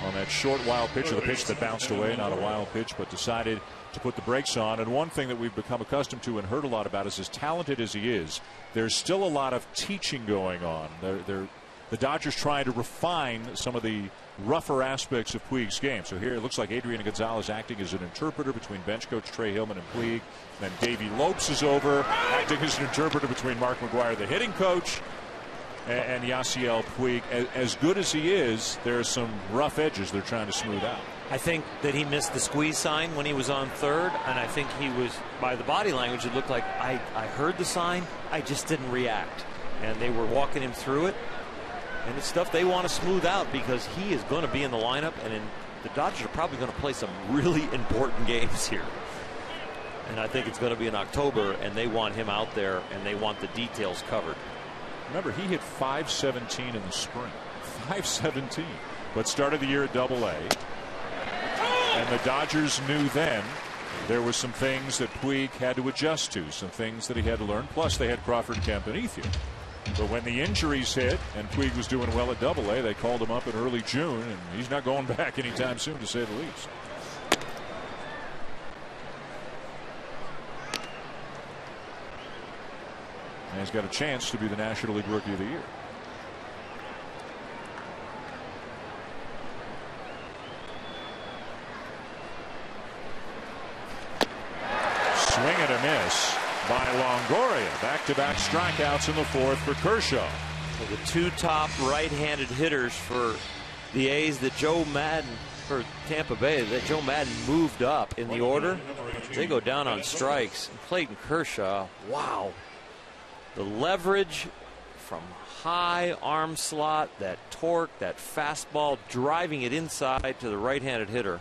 on that short wild pitch, or the pitch that bounced away, not a wild pitch, but decided to put the brakes on. And one thing that we've become accustomed to and heard a lot about is, as talented as he is, there's still a lot of teaching going on. The Dodgers trying to refine some of the rougher aspects of Puig's game. So here it looks like Adrian Gonzalez acting as an interpreter between bench coach Trey Hillman and Puig. Then Davey Lopes is over, acting as an interpreter between Mark McGwire, the hitting coach, and Yasiel Puig. As good as he is, there are some rough edges they're trying to smooth out. I think that he missed the squeeze sign when he was on third, and I think he was, by the body language, it looked like I heard the sign, I just didn't react. And they were walking him through it. And it's stuff they want to smooth out, because he is going to be in the lineup, and the Dodgers are probably going to play some really important games here. And I think it's going to be in October, and they want him out there, and they want the details covered. Remember, he hit .517 in the spring. .517. But started the year at AA. And the Dodgers knew then there were some things that Puig had to adjust to, some things that he had to learn. Plus, they had Crawford Kemp and Ethier. But when the injuries hit and Puig was doing well at AA, they called him up in early June, and he's not going back anytime soon, to say the least. And he's got a chance to be the National League Rookie of the Year. Swing and a miss by Longoria. Back-to-back strikeouts in the 4th for Kershaw. Well, the 2 top right-handed hitters for the A's that Joe Madden, for Tampa Bay, that Joe Madden moved up in the order. They go down on strikes. Clayton Kershaw, wow. The leverage from high arm slot, that torque, that fastball, driving it inside to the right-handed hitter.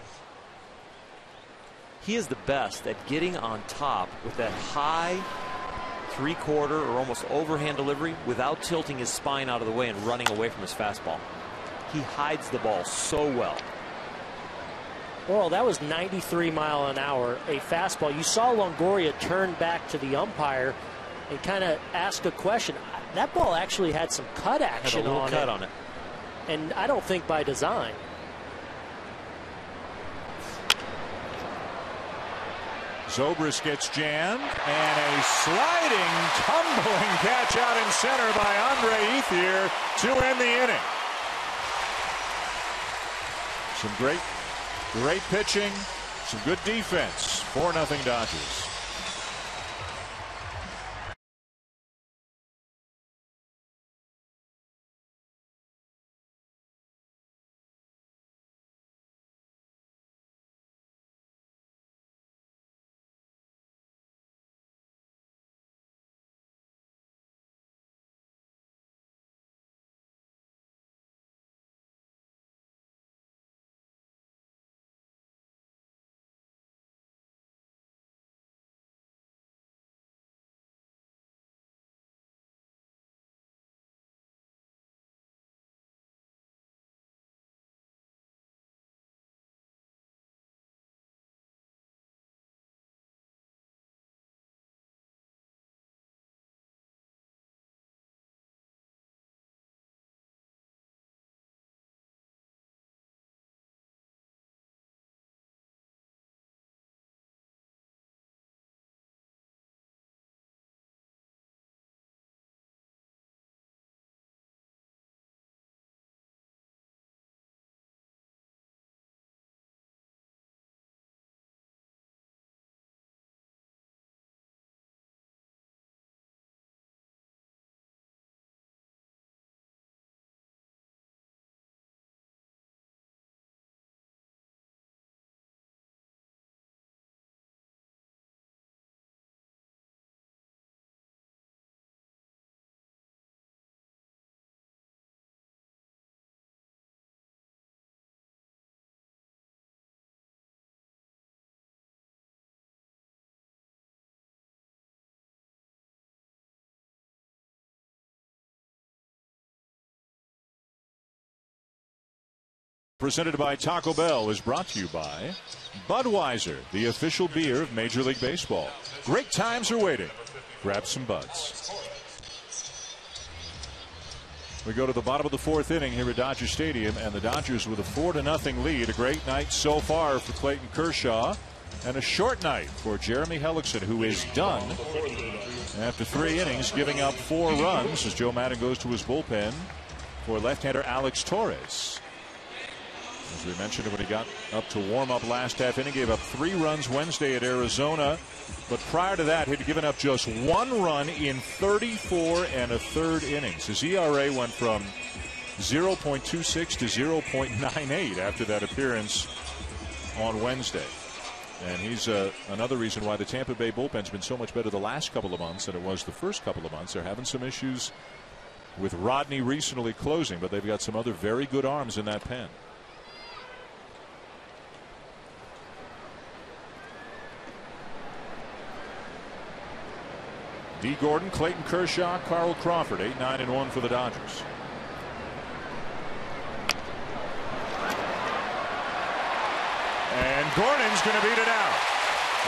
He is the best at getting on top with that high 3/4 or almost overhand delivery without tilting his spine out of the way and running away from his fastball. He hides the ball so well. Well, that was 93 mile an hour, a fastball. You saw Longoria turn back to the umpire and kind of ask a question. That ball actually had some cut action had a little on cut it. on it. And I don't think by design. Zobrist gets jammed, and a sliding, tumbling catch out in center by Andre Ethier to end the inning. Some great pitching, some good defense. 4-0 Dodgers. Presented by Taco Bell is brought to you by Budweiser, the official beer of Major League Baseball. Great times are waiting. Grab some Buds. We go to the bottom of the fourth inning here at Dodger Stadium, and the Dodgers with a 4-0 lead. A great night so far for Clayton Kershaw, and a short night for Jeremy Hellickson, who is done after 3 innings, giving up 4 runs as Joe Maddon goes to his bullpen for left-hander Alex Torres. As we mentioned, when he got up to warm up last half inning, gave up 3 runs Wednesday at Arizona. But prior to that, he'd given up just 1 run in 34 1/3 innings. His ERA went from 0.26 to 0.98 after that appearance on Wednesday. And he's another reason why the Tampa Bay bullpen's been so much better the last couple of months than it was the first couple of months. They're having some issues with Rodney recently closing, but they've got some other very good arms in that pen. D. Gordon, Clayton Kershaw, Carl Crawford, 8-9-1 for the Dodgers. And Gordon's going to beat it out.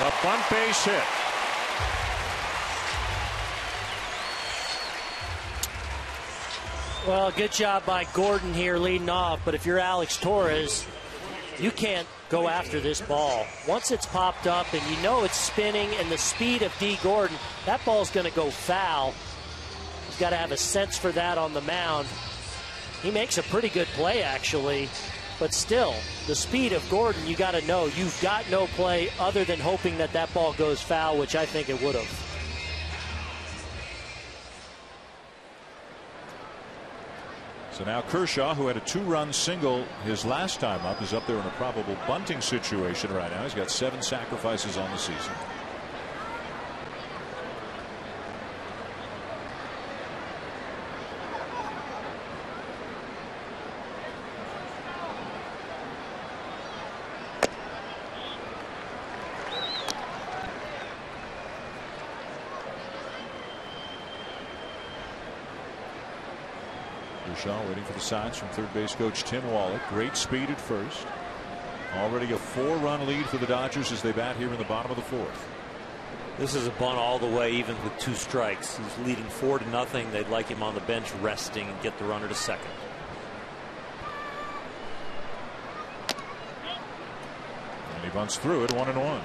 A bunt base hit. Well, good job by Gordon here leading off, but if you're Alex Torres, you can't go after this ball. Once it's popped up and you know it's spinning and the speed of D. Gordon, that ball's going to go foul. He's got to have a sense for that on the mound. He makes a pretty good play, actually, but still, the speed of Gordon, you got to know you've got no play other than hoping that that ball goes foul, which I think it would have. So now Kershaw, who had a 2-run single his last time up, is up there in a probable bunting situation right now. He's got 7 sacrifices on the season. Kershaw waiting for the signs from third base coach Tim Wallach. Great speed at first. Already a 4-run lead for the Dodgers as they bat here in the bottom of the 4th. This is a bunt all the way, even with 2 strikes. He's leading 4-0. They'd like him on the bench resting and get the runner to second. And he bunts through it, 1-1.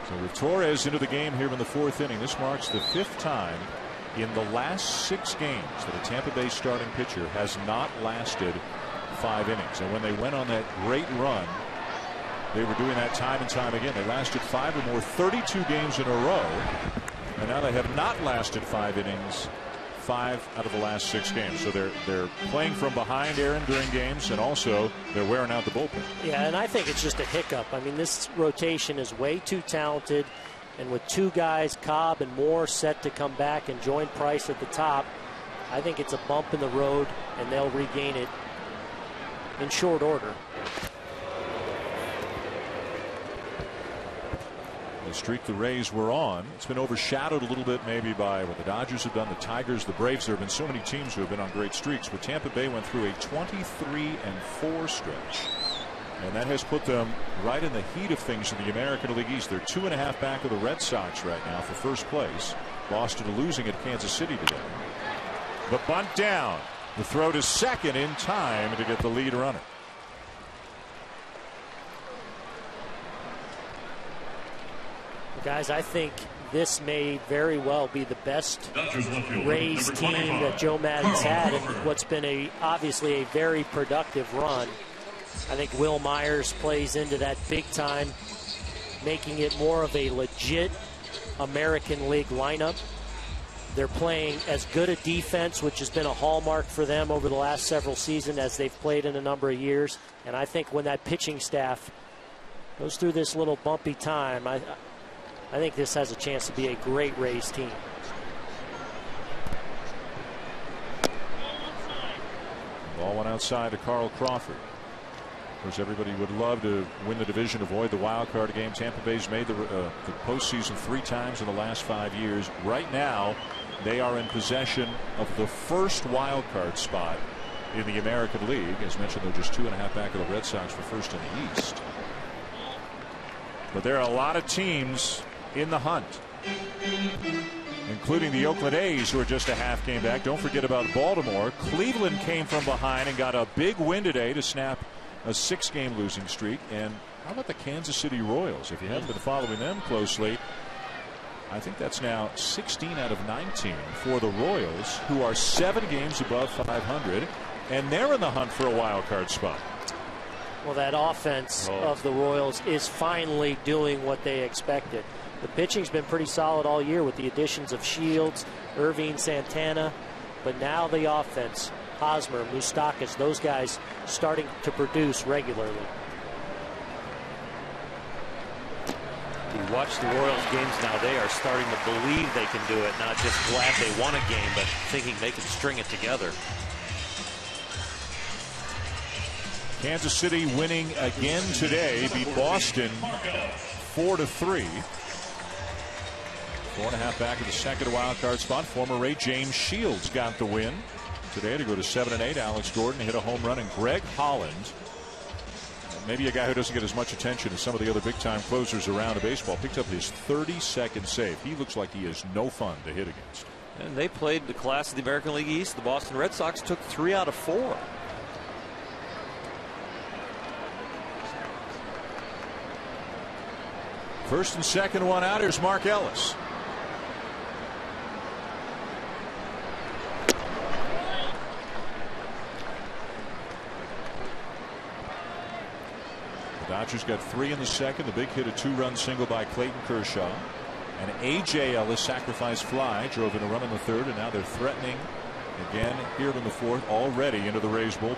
So with Torres into the game here in the 4th inning, this marks the 5th time in the last 6 games that a Tampa Bay starting pitcher has not lasted 5 innings. And when they went on that great run, they were doing that time and time again. They lasted 5 or more 32 games in a row, and now they have not lasted 5 innings 5 out of the last 6 games. So they're playing from behind, Aaron, during games, and also they're wearing out the bullpen. Yeah, and I think it's just a hiccup. I mean, this rotation is way too talented, and with 2 guys, Cobb and Moore, set to come back and join Price at the top, I think it's a bump in the road, and they'll regain it in short order. The streak the Rays were on, it's been overshadowed a little bit maybe by what the Dodgers have done, the Tigers, the Braves. There have been so many teams who have been on great streaks, but Tampa Bay went through a 23-4 stretch, and that has put them right in the heat of things in the American League East. They're 2.5 back of the Red Sox right now for first place. Boston losing at Kansas City today. The bunt down. The throw to second in time to get the lead runner. Guys, I think this may very well be the best Rays team that Joe Maddon's had in what's been obviously a very productive run. I think Will Myers plays into that big time, making it more of a legit American League lineup. They're playing as good a defense, which has been a hallmark for them over the last several seasons as they've played in a number of years. And I think when that pitching staff goes through this little bumpy time, I think this has a chance to be a great Rays team. Ball went outside to Carl Crawford. Of course, everybody would love to win the division, avoid the wild card game. Tampa Bay's made the postseason 3 times in the last 5 years. Right now, they are in possession of the first wild card spot in the American League. As mentioned, they're just 2.5 back of the Red Sox for first in the East. But there are a lot of teams in the hunt, including the Oakland A's, who are just a half game back. Don't forget about Baltimore. Cleveland came from behind and got a big win today to snap a 6-game losing streak. And how about the Kansas City Royals? If you haven't been following them closely, I think that's now 16 out of 19 for the Royals, who are 7 games above 500, and they're in the hunt for a wild card spot. Well, that offense of the Royals is finally doing what they expected. The pitching's been pretty solid all year with the additions of Shields, Irving, Santana, but now the offense, Hosmer, Moustakas, those guys starting to produce regularly. You watch the Royals games now, they are starting to believe they can do it, not just glad they won a game, but thinking they can string it together. Kansas City winning again today, beat Boston 4-3. 4.5 back of the second wild card spot. Former Ray James Shields got the win today to go to 7-8. Alex Gordon hit a home run, and Greg Holland, maybe a guy who doesn't get as much attention as some of the other big time closers around the baseball, picked up his 32nd save. He looks like he is no fun to hit against. And they played the class of the American League East. The Boston Red Sox took 3 out of 4. First and second, one out. Here's Mark Ellis. The Dodgers got 3 in the second. The big hit, a 2-run single by Clayton Kershaw. And A.J. Ellis sacrifice fly drove in a run in the third, and now they're threatening again here in the fourth, already into the Rays bullpen.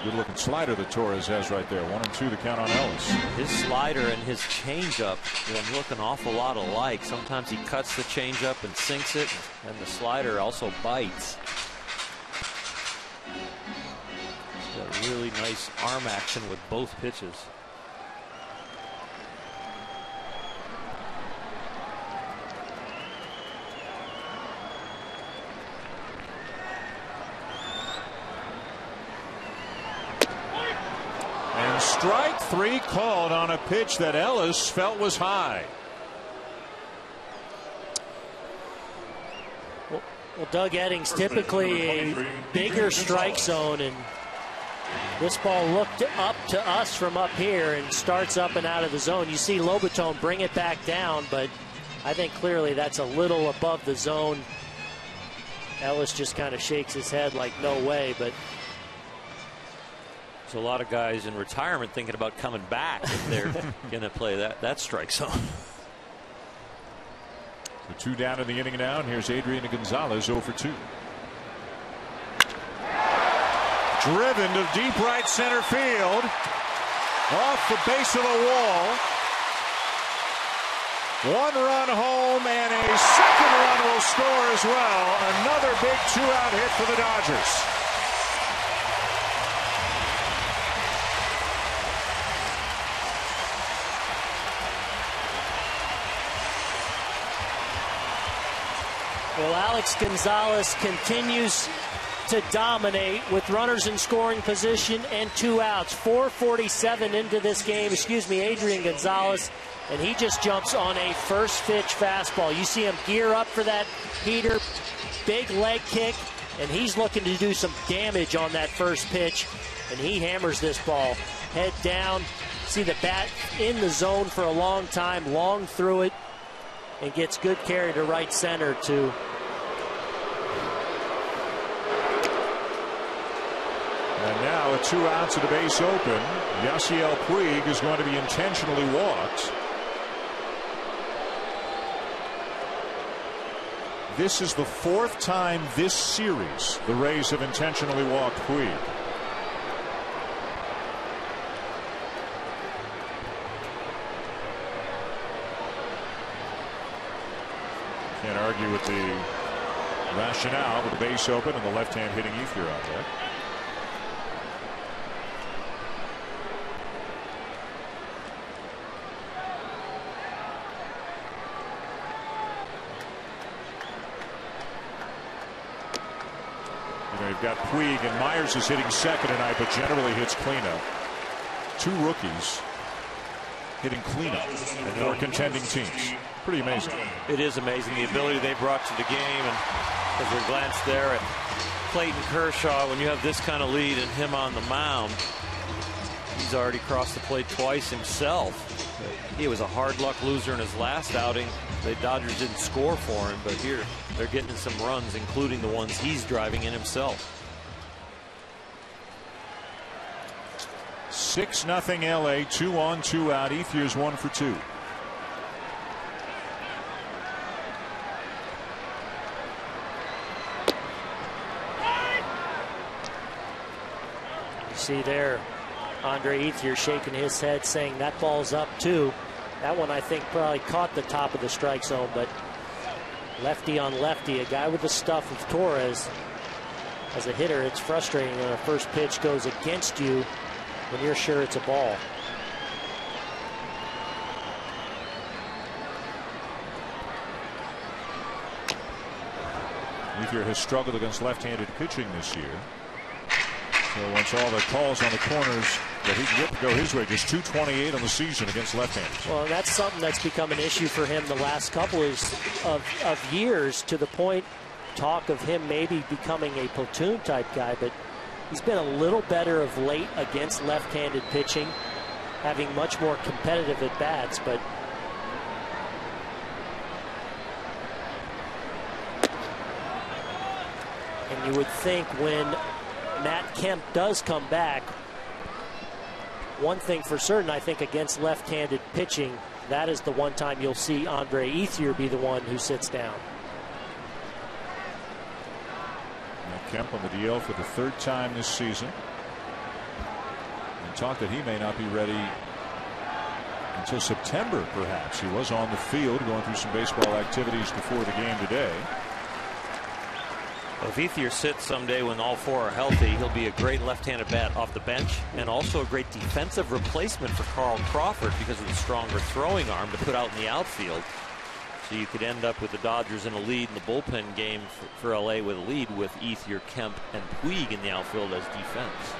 Good looking slider that Torres has right there. 1-2 the count on Ellis. His slider and his changeup look an awful lot alike. Sometimes he cuts the changeup and sinks it, and the slider also bites. He's got really nice arm action with both pitches. Strike 3 called on a pitch that Ellis felt was high. Well, Doug Eddings, typically a bigger strike zone, and this ball looked up to us from up here and starts up and out of the zone. You see Lobaton bring it back down, but I think clearly that's a little above the zone. Ellis just kind of shakes his head like no way, but there's a lot of guys in retirement thinking about coming back if they're going to play that strike zone. The 2 down in the inning now, and here's Adrian Gonzalez 0 for 2. Driven to deep right center field, off the base of the wall. 1 run home, and a second run will score as well. Another big 2-out hit for the Dodgers. Well, Alex Gonzalez continues to dominate with runners in scoring position and 2 outs. 4:47 into this game. Adrian Gonzalez, and he just jumps on a first pitch fastball. You see him gear up for that heater, big leg kick, and he's looking to do some damage on that first pitch, and he hammers this ball head down. See the bat in the zone for a long time, long through it, and gets good carry to right center too. And now with 2 outs at the base open, Yasiel Puig is going to be intentionally walked. This is the 4th time this series the Rays have intentionally walked Puig. Can't argue with the rationale with the base open and the left-hand hitting Ethier out there. You've got Puig, and Myers is hitting second tonight, but generally hits cleanup. 2 rookies hitting cleanup for contending teams. Pretty amazing. It is amazing, the ability they brought to the game. And as we glance there at Clayton Kershaw, when you have this kind of lead and him on the mound, he's already crossed the plate twice himself. He was a hard luck loser in his last outing. The Dodgers didn't score for him, but here they're getting some runs, including the ones he's driving in himself. 6-0 LA, 2 on, 2 out. Ethier's 1 for 2. You see there, Andre Ethier shaking his head, saying that ball's up too. That one I think probably caught the top of the strike zone, but lefty on lefty, a guy with the stuff of Torres. As a hitter, it's frustrating when a first pitch goes against you when you're sure it's a ball. Ethier has struggled against left-handed pitching this year. So once all the calls on the corners that he can get to go his way, just 228 on the season against left-handers. Well, that's something that's become an issue for him the last couple of years, to the point, talk of him maybe becoming a platoon type guy, but he's been a little better of late against left-handed pitching, having much more competitive at bats. But and you would think when Matt Kemp does come back, one thing for certain, I think against left-handed pitching, that is the one time you'll see Andre Ethier be the one who sits down. Matt Kemp on the DL for the 3rd time this season. And talk that he may not be ready until September, perhaps. He was on the field going through some baseball activities before the game today. If Ethier sits someday when all 4 are healthy, he'll be a great left-handed bat off the bench, and also a great defensive replacement for Carl Crawford because of the stronger throwing arm to put out in the outfield. So you could end up with the Dodgers in a lead in the bullpen game for LA with a lead with Ethier, Kemp, and Puig in the outfield as defense.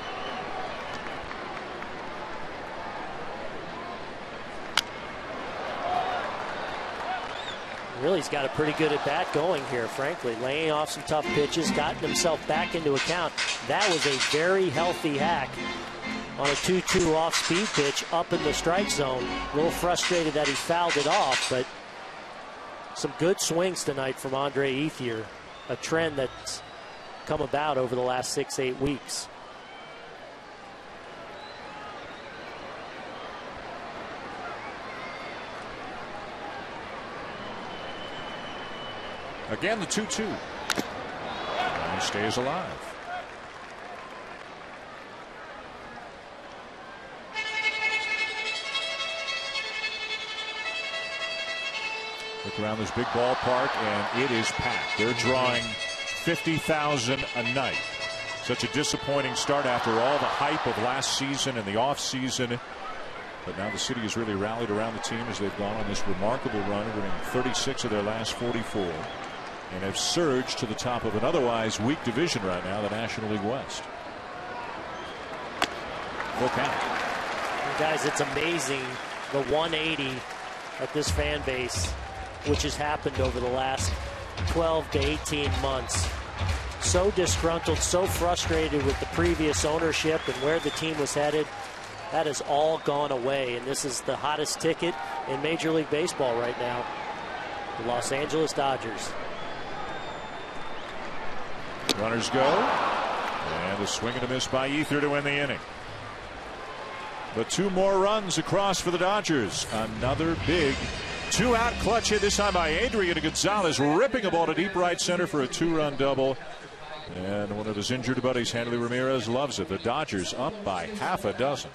Really, he's got a pretty good at-bat going here, frankly. Laying off some tough pitches, gotten himself back into account. That was a very healthy hack on a 2-2 off-speed pitch up in the strike zone. A little frustrated that he fouled it off, but some good swings tonight from Andre Ethier, a trend that's come about over the last 6-8 weeks. Again, the 2-2. And he stays alive. Look around this big ballpark, and it is packed. They're drawing 50,000 a night. Such a disappointing start after all the hype of last season and the off-season. But now the city has really rallied around the team as they've gone on this remarkable run, winning 36 of their last 44. And have surged to the top of an otherwise weak division right now, the National League West. Full count. Guys, it's amazing the 180 at this fan base, which has happened over the last 12 to 18 months. So disgruntled, so frustrated with the previous ownership and where the team was headed. That has all gone away, and this is the hottest ticket in Major League Baseball right now. The Los Angeles Dodgers. Runners go, and a swing and a miss by Ethier to win the inning. But 2 more runs across for the Dodgers. Another big Two out, clutch hit this time by Adrian Gonzalez, ripping a ball to deep right center for a 2-run double. And one of his injured buddies, Hanley Ramirez, loves it. The Dodgers up by half a dozen.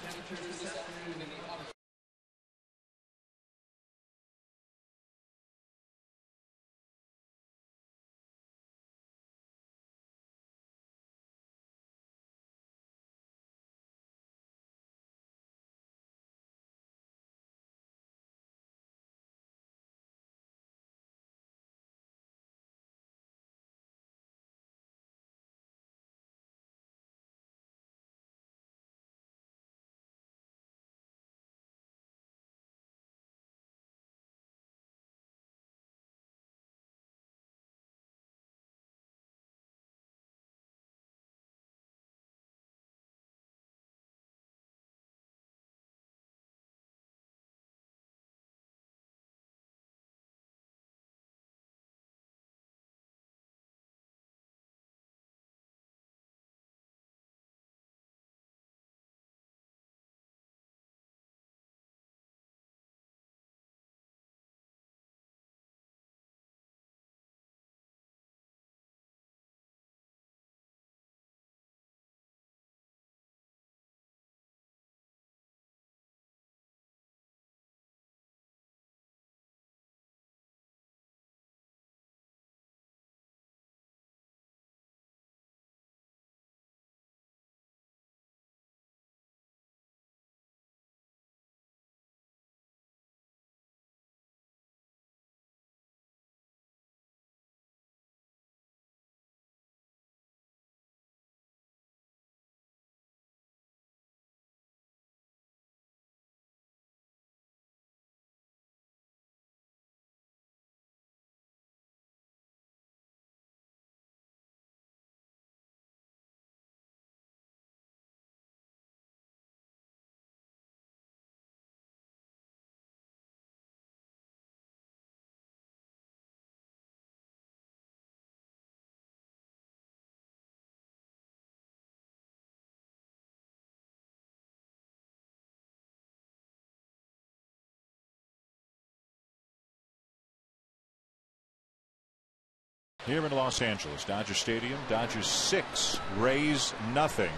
Here in Los Angeles, Dodger Stadium, Dodgers 6, Rays nothing.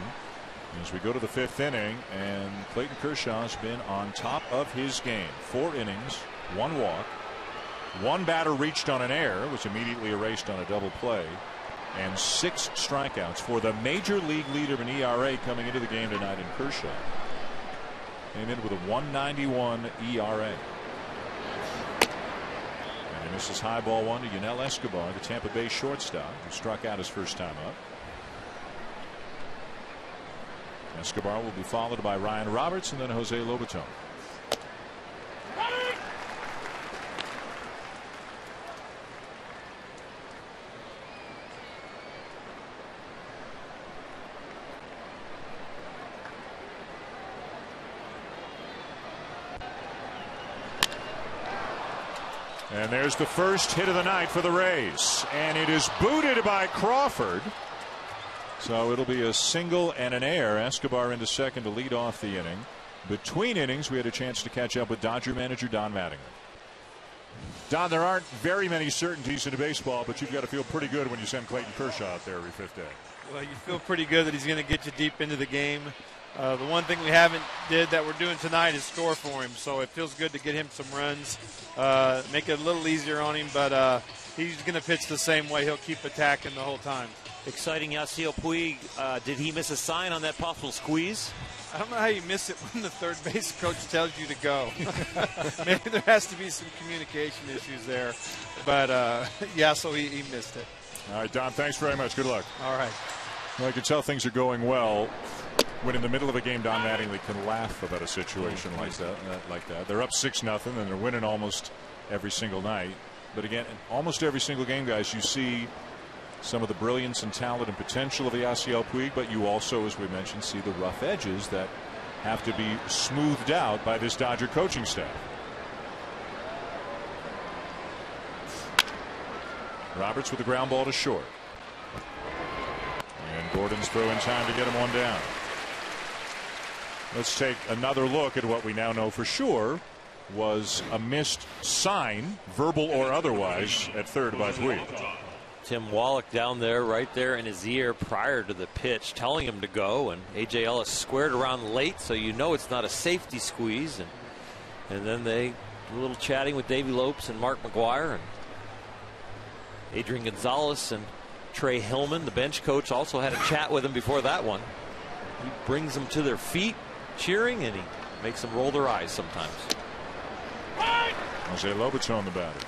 As we go to the 5th inning, and Clayton Kershaw's been on top of his game. 4 innings, 1 walk, 1 batter reached on an error, which immediately erased on a double play, and 6 strikeouts for the major league leader in ERA coming into the game tonight in Kershaw. Came in with a 1.91 ERA. And he misses high ball 1 to Yunel Escobar, the Tampa Bay shortstop, who struck out his first time up. Escobar will be followed by Ryan Roberts and then Jose Lobaton. And there's the first hit of the night for the Rays, and it is booted by Crawford. So it'll be a single and an error. Escobar into second to lead off the inning. Between innings, we had a chance to catch up with Dodger manager Don Mattingly. Don, there aren't very many certainties in baseball, but you've got to feel pretty good when you send Clayton Kershaw out there every 5th day. Well, you feel pretty good that he's going to get you deep into the game. The one thing we haven't did that we're doing tonight is score for him, so it feels good to get him some runs, make it a little easier on him, but he's going to pitch the same way. He'll keep attacking the whole time. Exciting, Yasiel Puig. Did he miss a sign on that possible squeeze? I don't know how you miss it when the third base coach tells you to go. Maybe there has to be some communication issues there, but yeah, so he missed it. All right, Don, thanks very much. Good luck. All right. Well, I can tell things are going well when in the middle of a game Don Mattingly can laugh about a situation like that. They're up 6-0 and they're winning almost every single night. But again, in almost every single game, guys, you see some of the brilliance and talent and potential of Yasiel Puig, but you also, as we mentioned, see the rough edges that have to be smoothed out by this Dodger coaching staff. Roberts with the ground ball to short. And Gordon's throw in time to get him one down. Let's take another look at what we now know for sure was a missed sign, verbal or otherwise, at third by Puig. Tim Wallach down there, right there in his ear prior to the pitch, telling him to go, and A.J. Ellis squared around late, so you know it's not a safety squeeze. And then they a little chatting with Davey Lopes and Mark McGuire, and Adrian Gonzalez and Trey Hillman, the bench coach, also had a chat with him before that one. He brings them to their feet, cheering, and he makes them roll their eyes sometimes. Jose Lobato on the batter.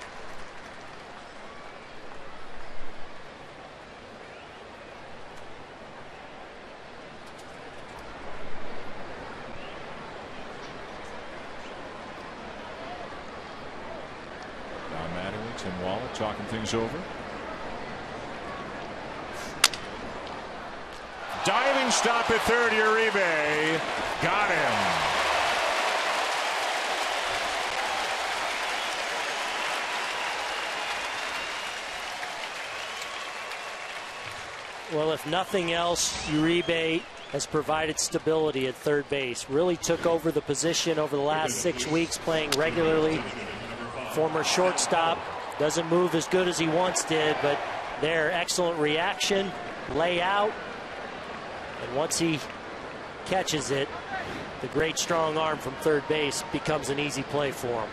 Don Mattingly, Tim Wallach talking things over. Diving stop at third. Uribe got him. Well, if nothing else, Uribe has provided stability at third base. Really took over the position over the last 6 weeks, playing regularly. Former shortstop, doesn't move as good as he once did, but there, excellent reaction, layout, and once he catches it, the great strong arm from third base becomes an easy play for him.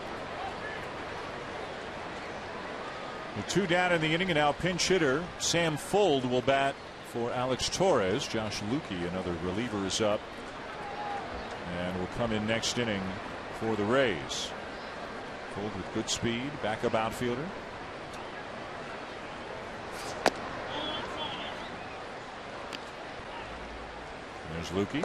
With 2 down in the inning, and now pinch hitter Sam Fuld will bat for Alex Torres. Josh Lukey, another reliever, is up and will come in next inning for the Rays. Fuld with good speed, backup outfielder. There's Lukey.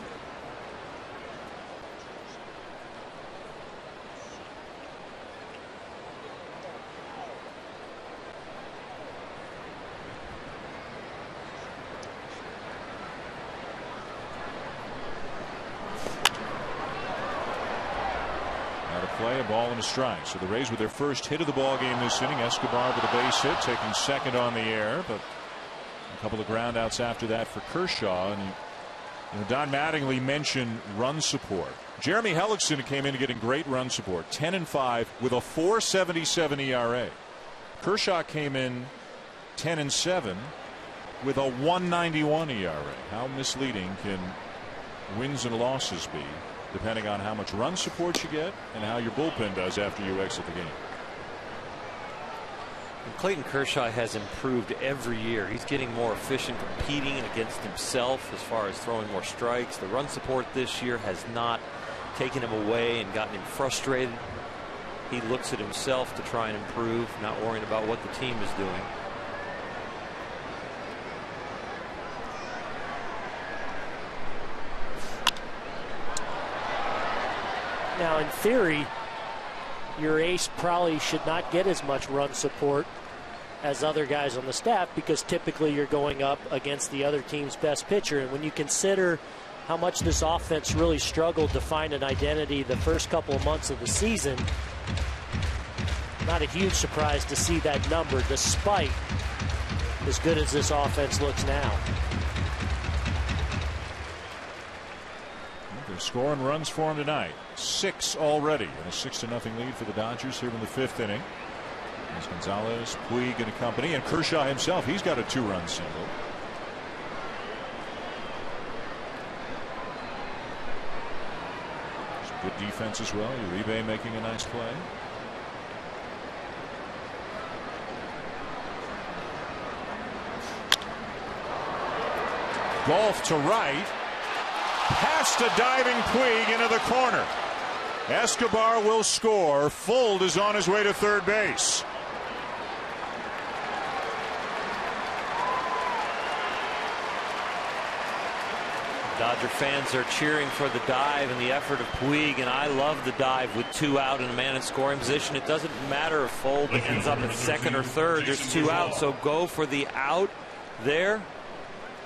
Play, a ball and a strike. So the Rays with their first hit of the ball game this inning. Escobar with a base hit, taking second on the air, but a couple of ground outs after that for Kershaw. And Don Mattingly mentioned run support. Jeremy Hellickson came in getting great run support, 10-5 with a 4.77 ERA. Kershaw came in 10-7 with a 1.91 ERA. How misleading can wins and losses be, depending on how much run support you get and how your bullpen does after you exit the game? And Clayton Kershaw has improved every year. He's getting more efficient, competing against himself as far as throwing more strikes. The run support this year has not taken him away and gotten him frustrated. He looks at himself to try and improve, not worrying about what the team is doing. Now, in theory, your ace probably should not get as much run support as other guys on the staff, because typically you're going up against the other team's best pitcher. And when you consider how much this offense really struggled to find an identity the first couple of months of the season, not a huge surprise to see that number, despite as good as this offense looks now. They're scoring runs for him tonight. 6 already, and a 6-0 lead for the Dodgers here in the 5th inning. There's Gonzalez, Puig and company, and Kershaw himself. He's got a 2-run single. There's good defense as well. Uribe making a nice play. Golf to right. Past a diving Puig into the corner. Escobar will score. Fuld is on his way to third base. Dodger fans are cheering for the dive and the effort of Puig, and I love the dive with 2 out and a man in scoring position. It doesn't matter if Fuld ends up at second or third. There's 2 out, so go for the out there.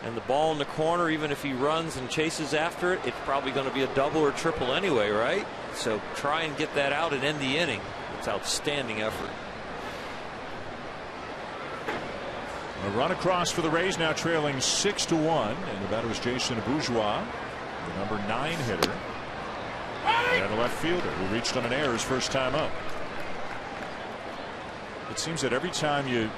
And the ball in the corner, even if he runs and chases after it, it's probably going to be a double or triple anyway, right? So try and get that out and end the inning. It's outstanding effort. A run across for the Rays, now trailing 6-1, and the batter was Jason Bourgeois, the number 9 hitter. And a left fielder who reached on an error his first time up. It seems that every time you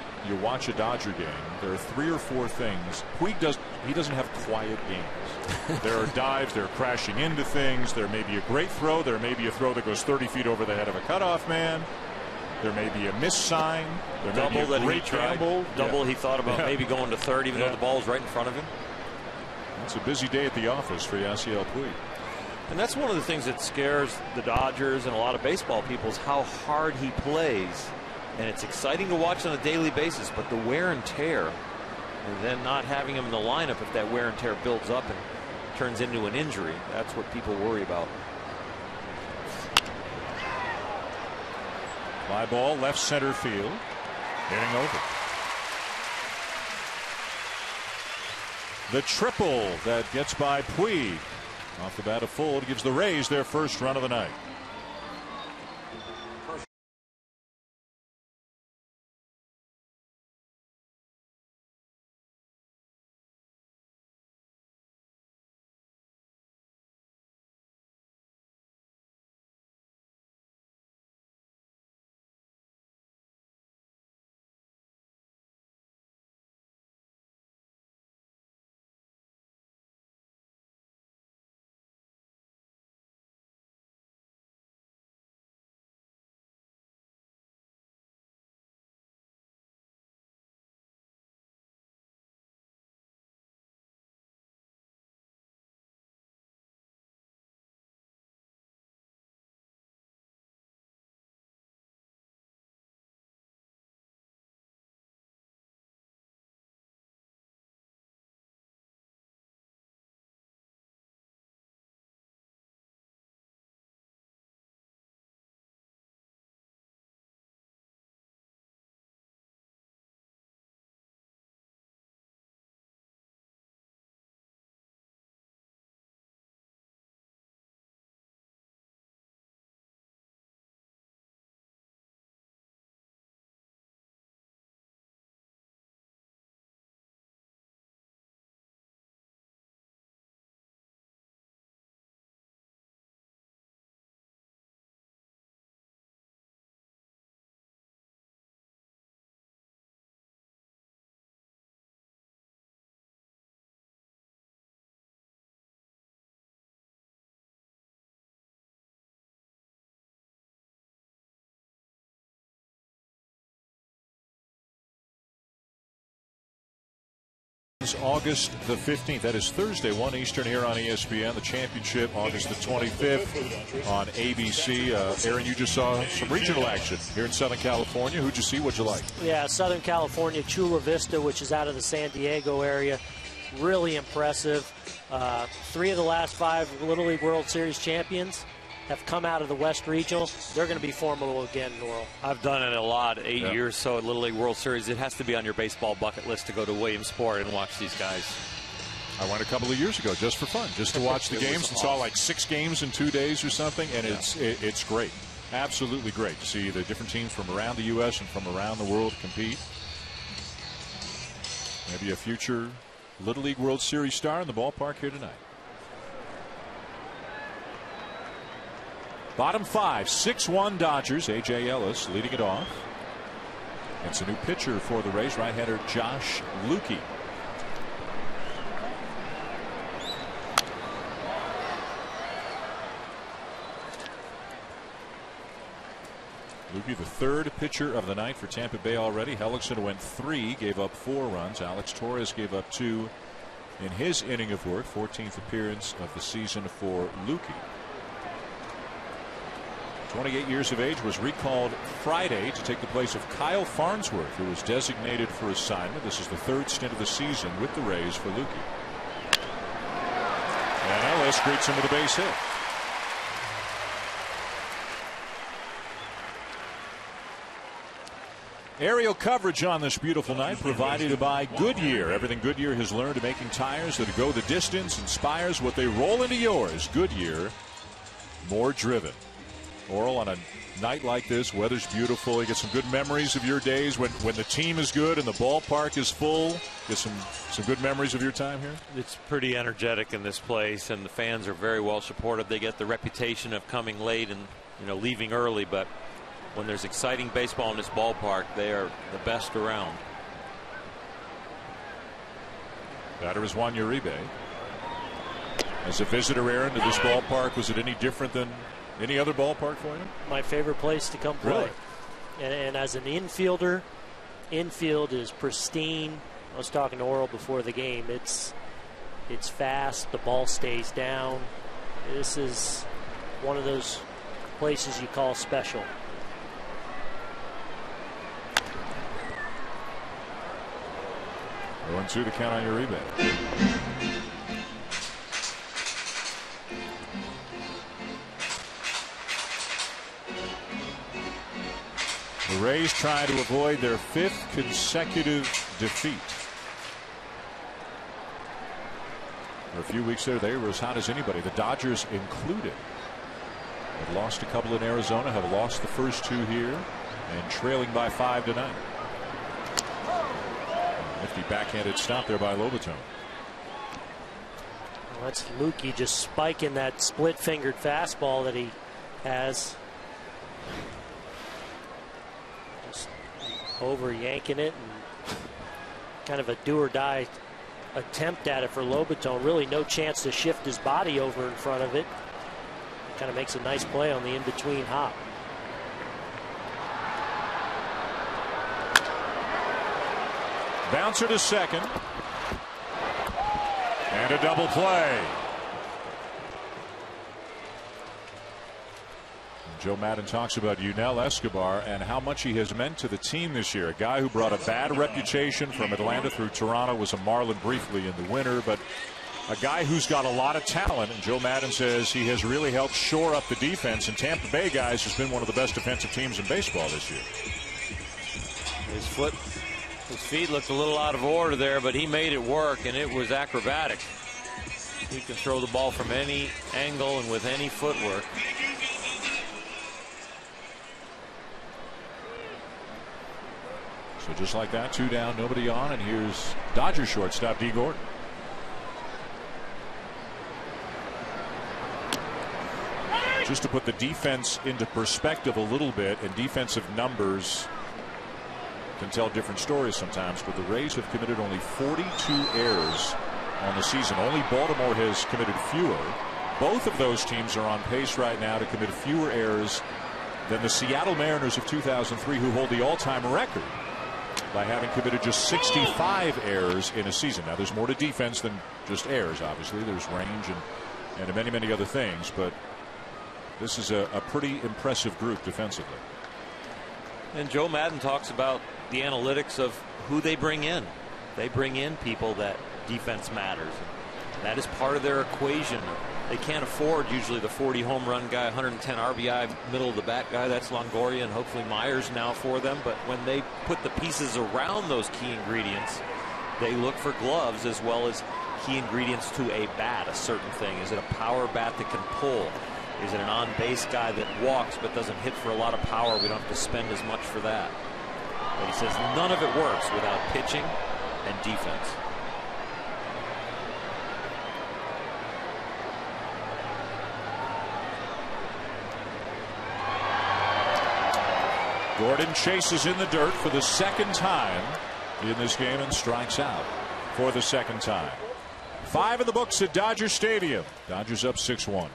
watch a Dodger game, there are 3 or 4 things. He doesn't have quiet games. There are dives, they're crashing into things. There may be a great throw. There may be a throw that goes 30 feet over the head of a cutoff man. There may be a miss sign. There may be a great gamble. Double he thought about maybe going to third, even though the ball was right in front of him. It's a busy day at the office for Yasiel Puig. And that's one of the things that scares the Dodgers and a lot of baseball people is how hard he plays. And it's exciting to watch on a daily basis, but the wear and tear, and then not having him in the lineup, if that wear and tear builds up and turns into an injury, that's what people worry about. Fly ball, left center field, hitting over. The triple that gets by Puig off the bat of Fuld gives the Rays their first run of the night. August the 15th. That is Thursday, 1 Eastern here on ESPN. The championship August the 25th on ABC. Aaron, you just saw some regional action here in Southern California. Who'd you see? What'd you like? Yeah, Southern California, Chula Vista, which is out of the San Diego area. Really impressive. 3 of the last 5 Little League World Series champions have come out of the West Regional. They're going to be formidable again, Norrell. I've done it a lot, 8 years so at Little League World Series. It has to be on your baseball bucket list to go to Williamsport and watch these guys. I went a couple of years ago just for fun, just to watch the games and saw like 6 games in 2 days or something, and it's great. Absolutely great to see the different teams from around the U.S. and from around the world compete. Maybe a future Little League World Series star in the ballpark here tonight. Bottom 5, 6-1 Dodgers. A.J. Ellis leading it off. It's a new pitcher for the Rays, right-hander Josh Lukey. Lukey, the 3rd pitcher of the night for Tampa Bay already. Hellickson went 3, gave up 4 runs. Alex Torres gave up 2 in his inning of work. 14th appearance of the season for Lukey. 28 years of age, was recalled Friday to take the place of Kyle Farnsworth, who was designated for assignment. This is the 3rd stint of the season with the Rays for Lukey. And Ellis greets him with a base hit. Aerial coverage on this beautiful night provided by Goodyear. Everything Goodyear has learned to making tires that go the distance inspires what they roll into yours. Goodyear, more driven. Oral, on a night like this, weather's beautiful. You get some good memories of your days when the team is good and the ballpark is full. Get some good memories of your time here. It's pretty energetic in this place, and the fans are very well supported. They get the reputation of coming late and leaving early, but when there's exciting baseball in this ballpark, they are the best around. Batter is Juan Uribe. As a visitor, Aaron, to this ballpark, was it any different than any other ballpark for you? My favorite place to come play. Really? And as an infielder, infield is pristine. I was talking to Oral before the game. It's fast. The ball stays down. This is one of those places you call special. 0-2 to count on Uribe. The Rays try to avoid their 5th consecutive defeat. For a few weeks there, they were as hot as anybody, the Dodgers included. Have lost a couple in Arizona, have lost the first 2 here, and trailing by 5 tonight. Nifty backhanded stop there by Lobaton. Well, that's Mookie just spiking that split-fingered fastball that he has. Just over yanking it, and kind of a do-or-die attempt at it for Lobaton. Really no chance to shift his body over in front of it. Kind of makes a nice play on the in-between hop. Bouncer to second. And a double play. Joe Maddon talks about Yunel Escobar and how much he has meant to the team this year. A guy who brought a bad reputation from Atlanta through Toronto, was a Marlin briefly in the winter, but a guy who's got a lot of talent. And Joe Maddon says he has really helped shore up the defense. And Tampa Bay, guys, has been one of the best defensive teams in baseball this year. His feet looked a little out of order there, but he made it work, and it was acrobatic. He can throw the ball from any angle and with any footwork. So just like that, 2 down, nobody on, and here's Dodgers shortstop Dee Gordon. Just to put the defense into perspective a little bit, and defensive numbers can tell different stories sometimes, but the Rays have committed only 42 errors on the season. Only Baltimore has committed fewer. Both of those teams are on pace right now to commit fewer errors than the Seattle Mariners of 2003, who hold the all-time record by having committed just 65 errors in a season. Now, there's more to defense than just errors, obviously. There's range and many other things, but this is a pretty impressive group defensively. And Joe Maddon talks about the analytics of who they bring in. They bring in people that defense matters. That is part of their equation. They can't afford usually the 40 home run guy, 110 RBI middle of the bat guy. That's Longoria and hopefully Myers now for them. But when they put the pieces around those key ingredients, they look for gloves as well as key ingredients to a bat, a certain thing. Is it a power bat that can pull? Is it an on-base guy that walks but doesn't hit for a lot of power? We don't have to spend as much for that. But he says none of it works without pitching and defense. Gordon chases in the dirt for the second time in this game and strikes out for the second time. 5 in the books at Dodger Stadium. Dodgers up 6-1.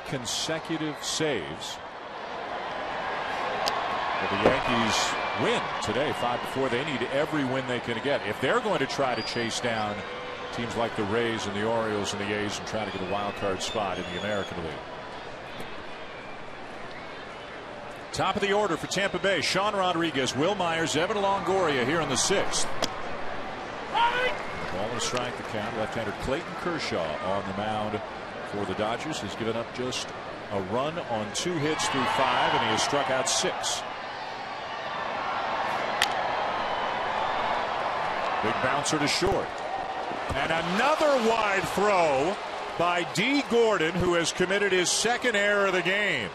consecutive saves. But the Yankees win today 5-4. They need every win they can get if they're going to try to chase down teams like the Rays and the Orioles and the A's and try to get a wild card spot in the American League. Top of the order for Tampa Bay: Sean Rodriguez, Will Myers, Evan Longoria here in the 6th. Ball and a strike to count. Left-hander Clayton Kershaw on the mound for the Dodgers. He's given up just a run on 2 hits through 5, and he has struck out 6. Big bouncer to short. And another wide throw by D. Gordon, who has committed his 2nd error of the game.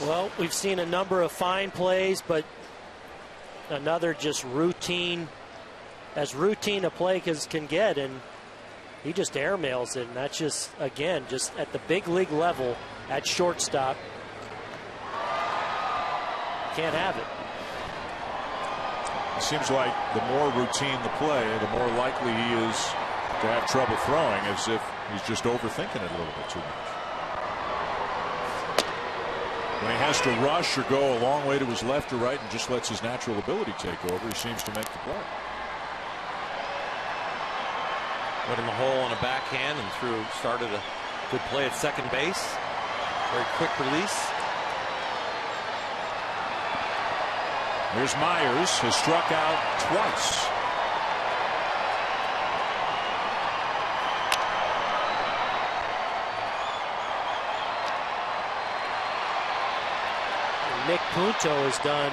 Well, we've seen a number of fine plays, but another just routine, as routine a play can get, and he just airmails it. And that's just, again, just at the big league level at shortstop. Can't have it. It seems like the more routine the play, the more likely he is to have trouble throwing, as if he's just overthinking it a little bit too much. When he has to rush or go a long way to his left or right and just lets his natural ability take over, he seems to make the play. Went in the hole on a backhand and started a good play at second base. Very quick release. Here's Myers, has struck out twice. Nick Punto has done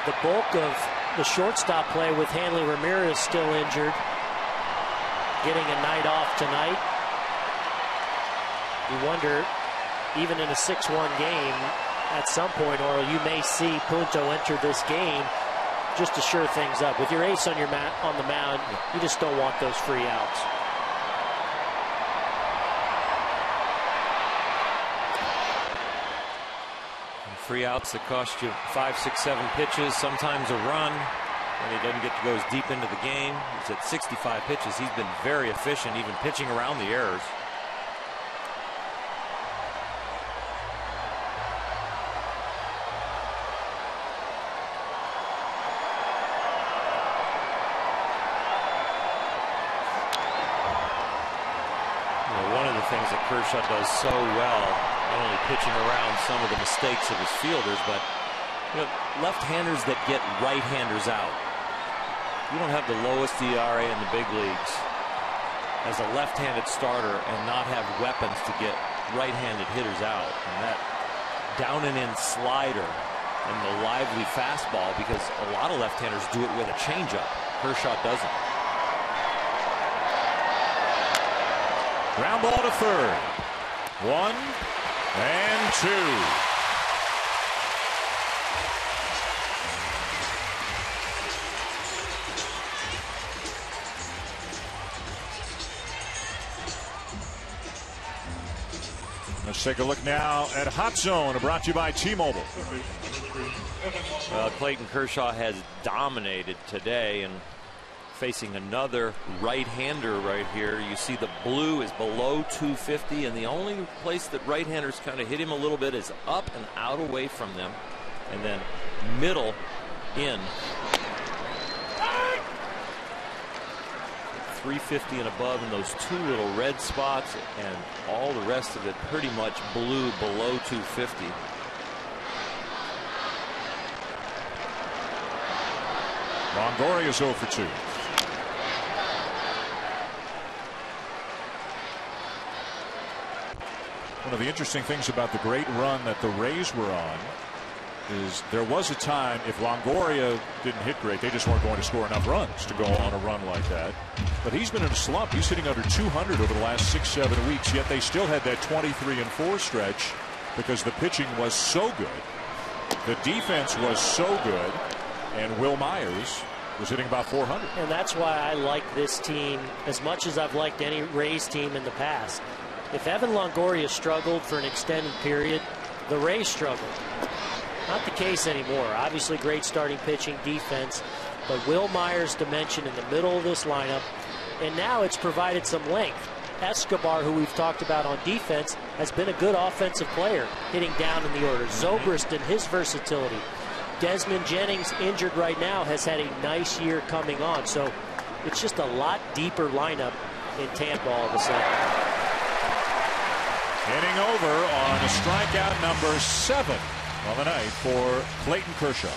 the bulk of the shortstop play with Hanley Ramirez still injured. Getting a night off tonight. You wonder, even in a 6-1 game, at some point, Orel, you may see Punto enter this game just to shore things up. With your ace on the mound, you just don't want those free outs. Free outs that cost you 5, 6, 7 pitches, sometimes a run, and he doesn't get to go as deep into the game. He's at 65 pitches. He's been very efficient, even pitching around the errors. One of the things that Kershaw does so well, not only pitching around some of the mistakes of his fielders, but left-handers that get right-handers out. You don't have the lowest ERA in the big leagues as a left-handed starter and not have weapons to get right-handed hitters out. And that down and in slider and the lively fastball, because a lot of left-handers do it with a changeup. Kershaw doesn't. Ground ball to third. 1 and 2. Let's take a look now at Hot Zone, brought to you by T-Mobile. Clayton Kershaw has dominated today, and facing another right-hander right here. You see the blue is below 250, and the only place that right-handers kind of hit him a little bit is up and out away from them, and then middle in. 350 and above in those 2 little red spots, and all the rest of it pretty much blue below 250. Longoria is 0 for 2. One of the interesting things about the great run that the Rays were on is there was a time, if Longoria didn't hit great, they just weren't going to score enough runs to go on a run like that. But he's been in a slump. He's hitting under 200 over the last 6-7 weeks, yet they still had that 23-4 stretch because the pitching was so good, the defense was so good, and Will Myers was hitting about 400. And that's why I like this team as much as I've liked any Rays team in the past. If Evan Longoria struggled for an extended period, the Rays struggled. Not the case anymore. Obviously great starting pitching, defense, but Will Myers' dimension in the middle of this lineup, and now it's provided some length. Escobar, who we've talked about on defense, has been a good offensive player, hitting down in the order. Zobrist and his versatility. Desmond Jennings, injured right now, has had a nice year coming on. So it's just a lot deeper lineup in Tampa all of a sudden. Inning over on a strikeout number 7 on the night for Clayton Kershaw.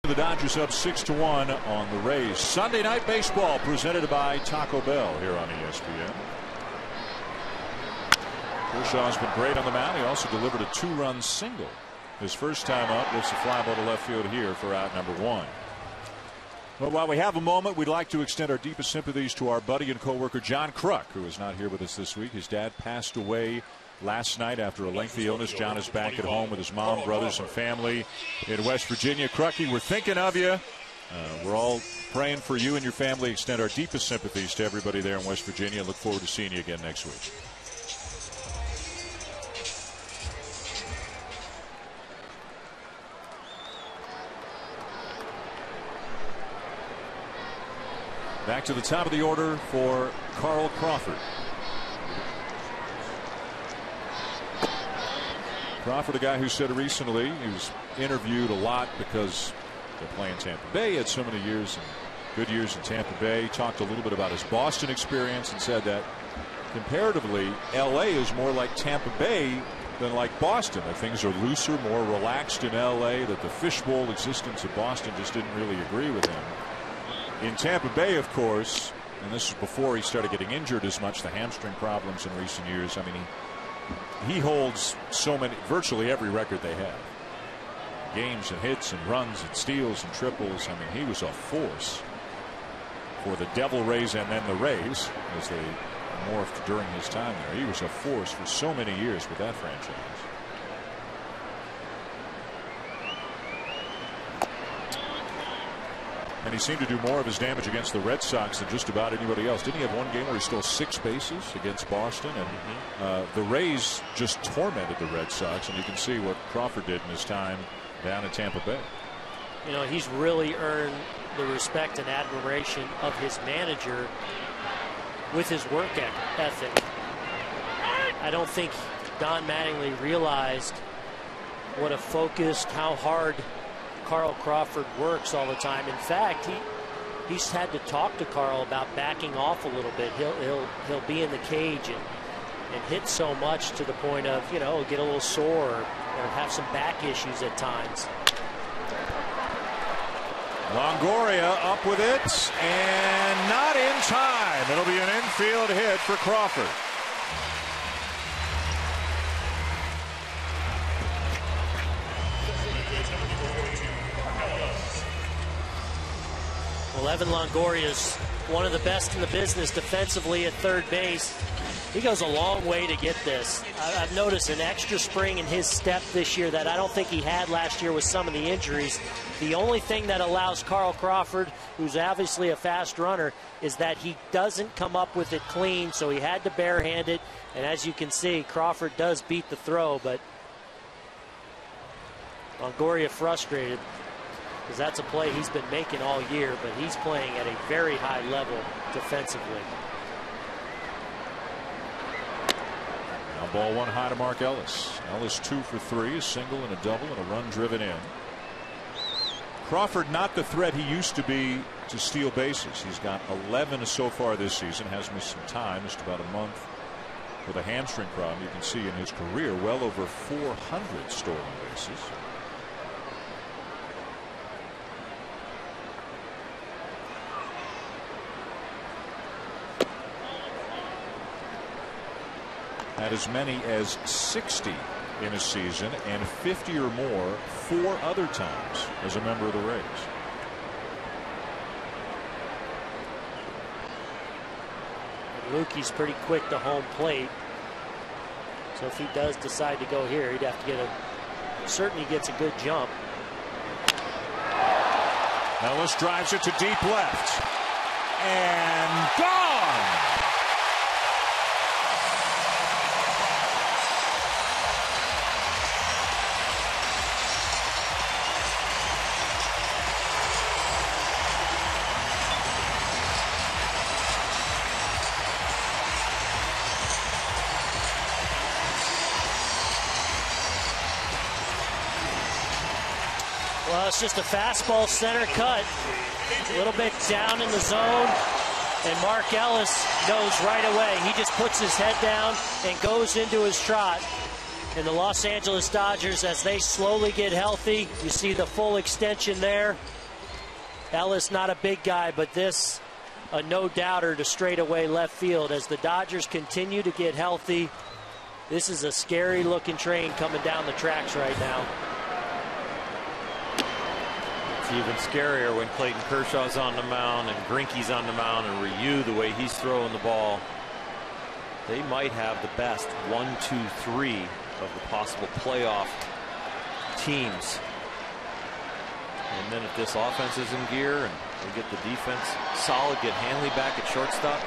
The Dodgers up 6-1 on the Rays. Sunday Night Baseball presented by Taco Bell here on ESPN. Kershaw's been great on the mound. He also delivered a 2-run single his first time up. Lifts a fly ball to left field here for out number 1. But while we have a moment, we'd like to extend our deepest sympathies to our buddy and co-worker John Kruk, who is not here with us this week. His dad passed away last night after a lengthy illness. John is back at home with his mom, brothers, and family in West Virginia. Krucky, we're thinking of you. We're all praying for you and your family. Extend our deepest sympathies to everybody there in West Virginia. Look forward to seeing you again next week. Back to the top of the order for Carl Crawford. Crawford, a guy who said recently, he was interviewed a lot because they're playing Tampa Bay. He had so many years, and good years in Tampa Bay. Talked a little bit about his Boston experience and said that comparatively, LA is more like Tampa Bay than like Boston. That things are looser, more relaxed in LA, that the fishbowl existence of Boston just didn't really agree with him. In Tampa Bay, of course, and this is before he started getting injured as much, the hamstring problems in recent years. I mean, he holds so many, virtually every record they have. Games and hits and runs and steals and triples. I mean, he was a force for the Devil Rays and then the Rays as they morphed during his time there. He was a force for so many years with that franchise. And he seemed to do more of his damage against the Red Sox than just about anybody else. Didn't he have one game where he stole 6 bases against Boston? And the Rays just tormented the Red Sox, and you can see what Crawford did in his time down in Tampa Bay. You know, he's really earned the respect and admiration of his manager with his work ethic. I don't think Don Mattingly realized what a focused, how hard Carl Crawford works all the time. In fact, he's had to talk to Carl about backing off a little bit. He'll be in the cage and hit so much to the point of, you know, get a little sore or have some back issues at times. Longoria up with it, and not in time. It'll be an infield hit for Crawford. Well, Evan Longoria is one of the best in the business defensively at third base. He goes a long way to get this. I've noticed an extra spring in his step this year that I don't think he had last year with some of the injuries. The only thing that allows Carl Crawford, who's obviously a fast runner, is that he doesn't come up with it clean, so he had to barehand it. And as you can see, Crawford does beat the throw, but Longoria frustrated because that's a play he's been making all year, but he's playing at a very high level defensively. Now ball one high to Mark Ellis. Ellis 2 for 3, a single and a double and a run driven in. Crawford not the threat he used to be to steal bases. He's got 11 so far this season, has missed some time, just about a month with a hamstring problem. You can see in his career well over 400 stolen bases. Had as many as 60 in a season and 50 or more 4 other times as a member of the Rays. And Lukey's pretty quick to home plate, so if he does decide to go here, he'd have to get certainly gets a good jump. Ellis drives it to deep left and gone. Well, it's just a fastball center cut, a little bit down in the zone, and Mark Ellis knows right away. He just puts his head down and goes into his trot. And the Los Angeles Dodgers, as they slowly get healthy, you see the full extension there. Ellis not a big guy, but this a no-doubter to straightaway left field. As the Dodgers continue to get healthy, this is a scary-looking train coming down the tracks right now. Even scarier when Clayton Kershaw's on the mound and Greinke's on the mound and Ryu, the way he's throwing the ball. They might have the best 1, 2, 3 of the possible playoff teams. And then if this offense is in gear and we get the defense solid, get Hanley back at shortstop.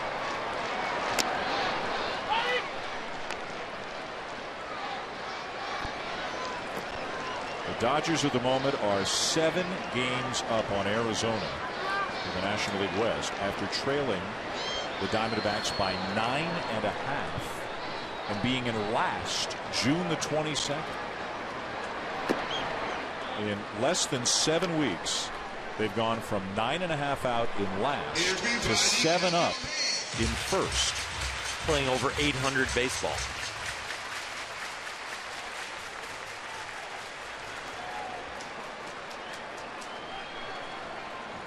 The Dodgers at the moment are 7 games up on Arizona in the National League West after trailing the Diamondbacks by 9.5 and being in last June the 22nd. In less than 7 weeks, they've gone from 9.5 out in last to 7 up in first. Playing over 800 baseball.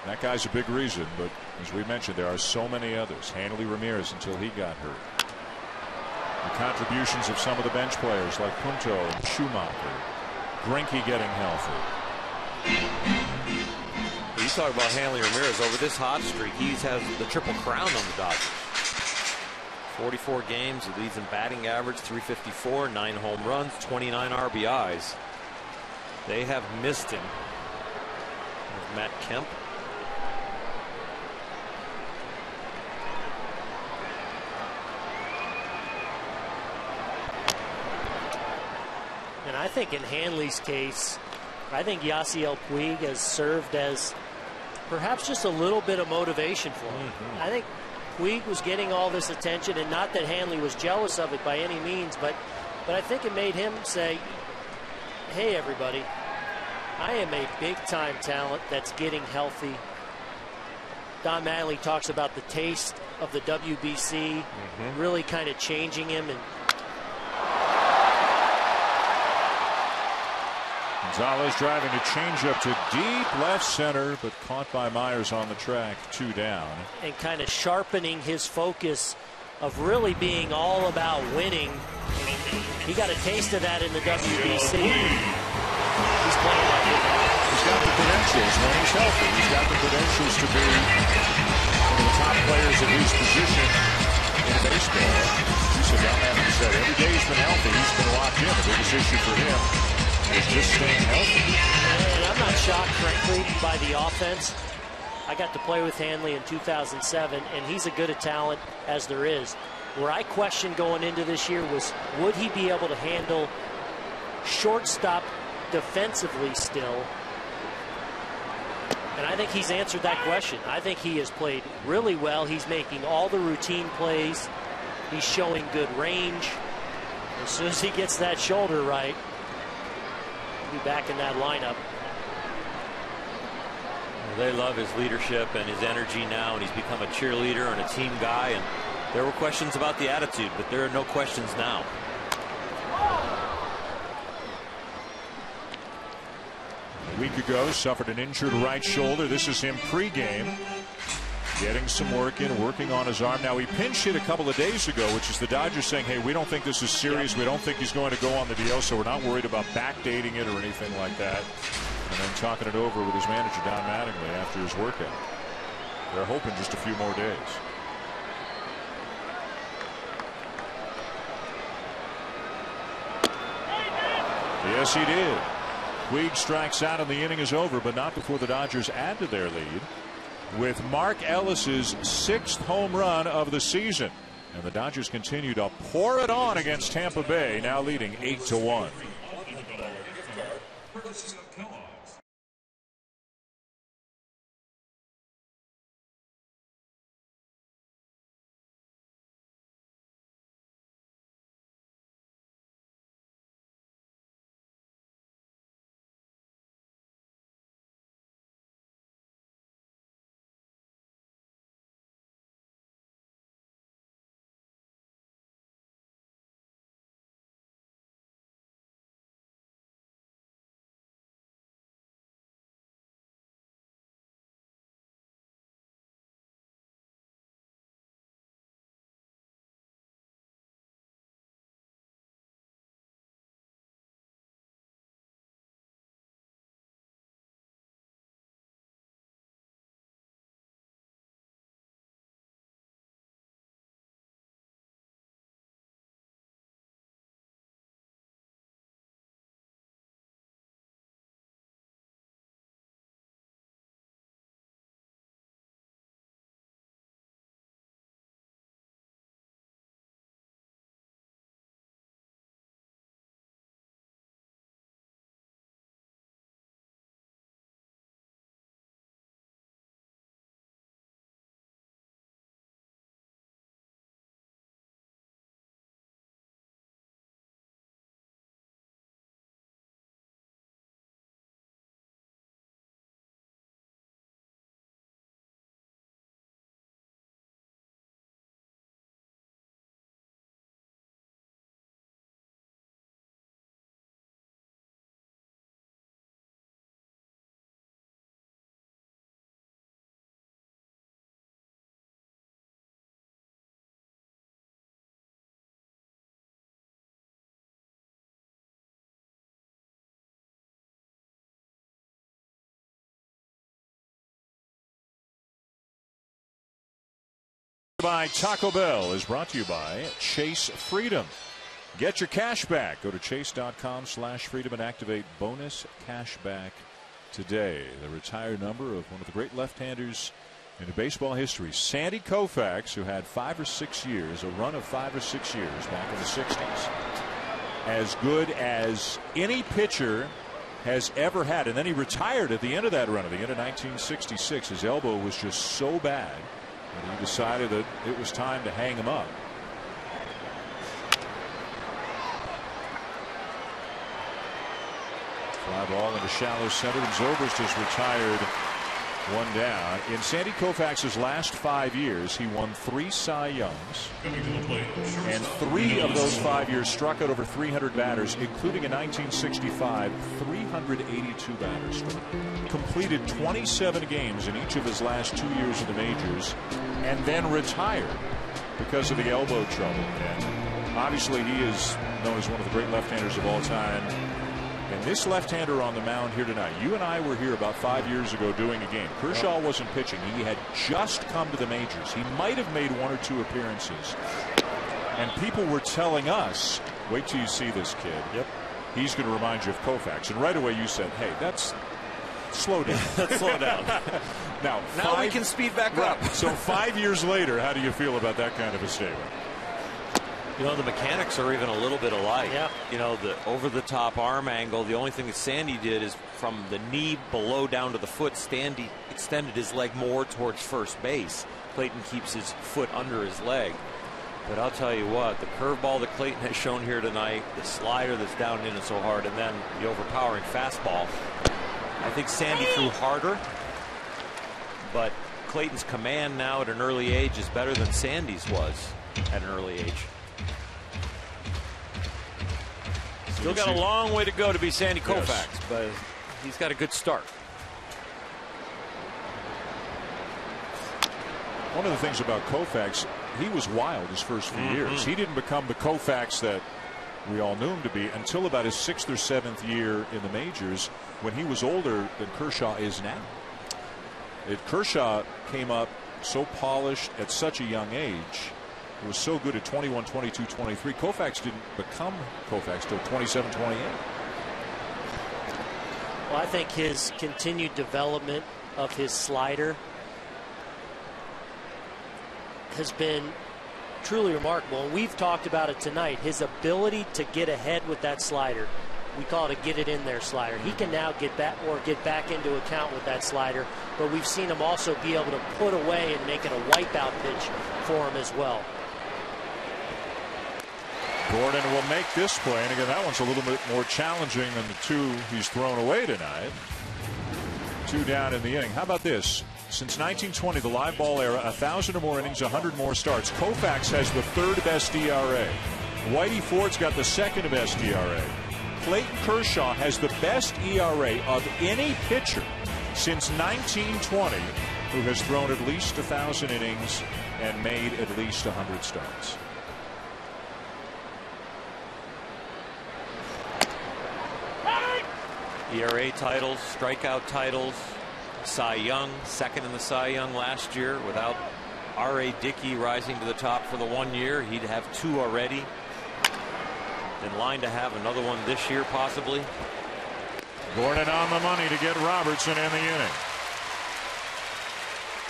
That guy's a big reason, but as we mentioned, there are so many others. Hanley Ramirez until he got hurt. The contributions of some of the bench players like Punto and Schumacher. Greinke getting healthy. You talk about Hanley Ramirez over this hot streak. He has the triple crown on the Dodgers. 44 games, he leads in batting average, 354, 9 home runs, 29 RBIs. They have missed him. There's Matt Kemp. And I think in Hanley's case, I think Yasiel Puig has served as perhaps just a little bit of motivation for him. I think Puig was getting all this attention, and not that Hanley was jealous of it by any means, but I think it made him say, hey, everybody, I am a big-time talent that's getting healthy. Don Mattingly talks about the taste of the WBC really kind of changing him. And Gonzalez driving a changeup to deep left center, but caught by Myers on the track, 2 down. And kind of sharpening his focus of really being all about winning. He got a taste of that in the WBC. He's playing like it. He's got the credentials when he's healthy. He's got the credentials to be one of the top players at his position in baseball. He said every day he's been healthy, he's been locked in. The biggest issue for him is just staying healthy. And I'm not shocked, frankly, by the offense. I got to play with Hanley in 2007, and he's as good a talent as there is. Where I questioned going into this year was, would he be able to handle shortstop defensively still? And I think he's answered that question. I think he has played really well. He's making all the routine plays. He's showing good range. As soon as he gets that shoulder right, he'll be back in that lineup. They love his leadership and his energy now, and he's become a cheerleader and a team guy. And there were questions about the attitude, but there are no questions now. A week ago, suffered an injured right shoulder. This is him pregame, getting some work in, working on his arm. Now, he pinch hit a couple of days ago, which is the Dodgers saying, hey, we don't think this is serious. We don't think he's going to go on the DL, so we're not worried about backdating it or anything like that. And then talking it over with his manager, Don Mattingly, after his workout. They're hoping just a few more days. Yes, he did. Puig strikes out and the inning is over, but not before the Dodgers add to their lead with Mark Ellis's 6th home run of the season. And the Dodgers continue to pour it on against Tampa Bay, now leading 8-1. By Taco Bell is brought to you by Chase Freedom. Get your cash back. Go to chase.com/freedom and activate bonus cash back today. The retired number of one of the great left-handers in baseball history, Sandy Koufax, who had 5 or 6 years, a run of 5 or 6 years back in the 60s. As good as any pitcher has ever had. And then he retired at the end of that run, at the end of 1966. His elbow was just so bad that he decided that it was time to hang him up. Fly ball into shallow center, and Zobrist has retired one down. In Sandy Koufax's last 5 years, he won 3 Cy Youngs, and 3 of those 5 years struck out over 300 batters, including in 1965, 382 batters. Completed 27 games in each of his last 2 years of the majors, and then retired because of the elbow trouble. And obviously, he is known as one of the great left-handers of all time. And this left-hander on the mound here tonight, you and I were here about 5 years ago doing a game. Kershaw wasn't pitching. He had just come to the majors. He might have made 1 or 2 appearances. And people were telling us, wait till you see this kid. Yep. He's going to remind you of Koufax. And right away you said, hey, that's slow down. Slow down. Now we can speed back up. So 5 years later, how do you feel about that kind of a statement? You know, the mechanics are even a little bit alike. Yeah. You know, the over-the-top arm angle, the only thing that Sandy did is from the knee below down to the foot, Sandy extended his leg more towards first base. Clayton keeps his foot under his leg. But I'll tell you what, the curveball that Clayton has shown here tonight, the slider that's down in it so hard, and then the overpowering fastball. I think Sandy threw harder, but Clayton's command now at an early age is better than Sandy's was at an early age. Still got a long way to go to be Sandy Koufax, Yes. but he's got a good start. One of the things about Koufax, he was wild his first few years. He didn't become the Koufax that we all knew him to be until about his 6th or 7th year in the majors, when he was older than Kershaw is now. Kershaw came up so polished at such a young age. He was so good at 21, 22, 23. Koufax didn't become Koufax till 27, 28. Well, I think his continued development of his slider has been truly remarkable. And we've talked about it tonight. His ability to get ahead with that slider. We call it a get it in there slider. He can now get back into account with that slider, but we've seen him also be able to put away and make it a wipeout pitch for him as well. Gordon will make this play, and again, that one's a little bit more challenging than the 2 he's thrown away tonight. 2 down in the inning. How about this? Since 1920, the live ball era, 1,000 or more innings, 100 more starts. Koufax has the 3rd best ERA. Whitey Ford's got the 2nd best ERA. Clayton Kershaw has the best ERA of any pitcher since 1920 who has thrown at least 1,000 innings and made at least 100 starts. ERA titles, strikeout titles, Cy Young, 2nd in the Cy Young last year. Without R.A. Dickey rising to the top for the 1 year, he'd have 2 already. In line to have another one this year, possibly. Gordon on the money to get Robertson in the inning.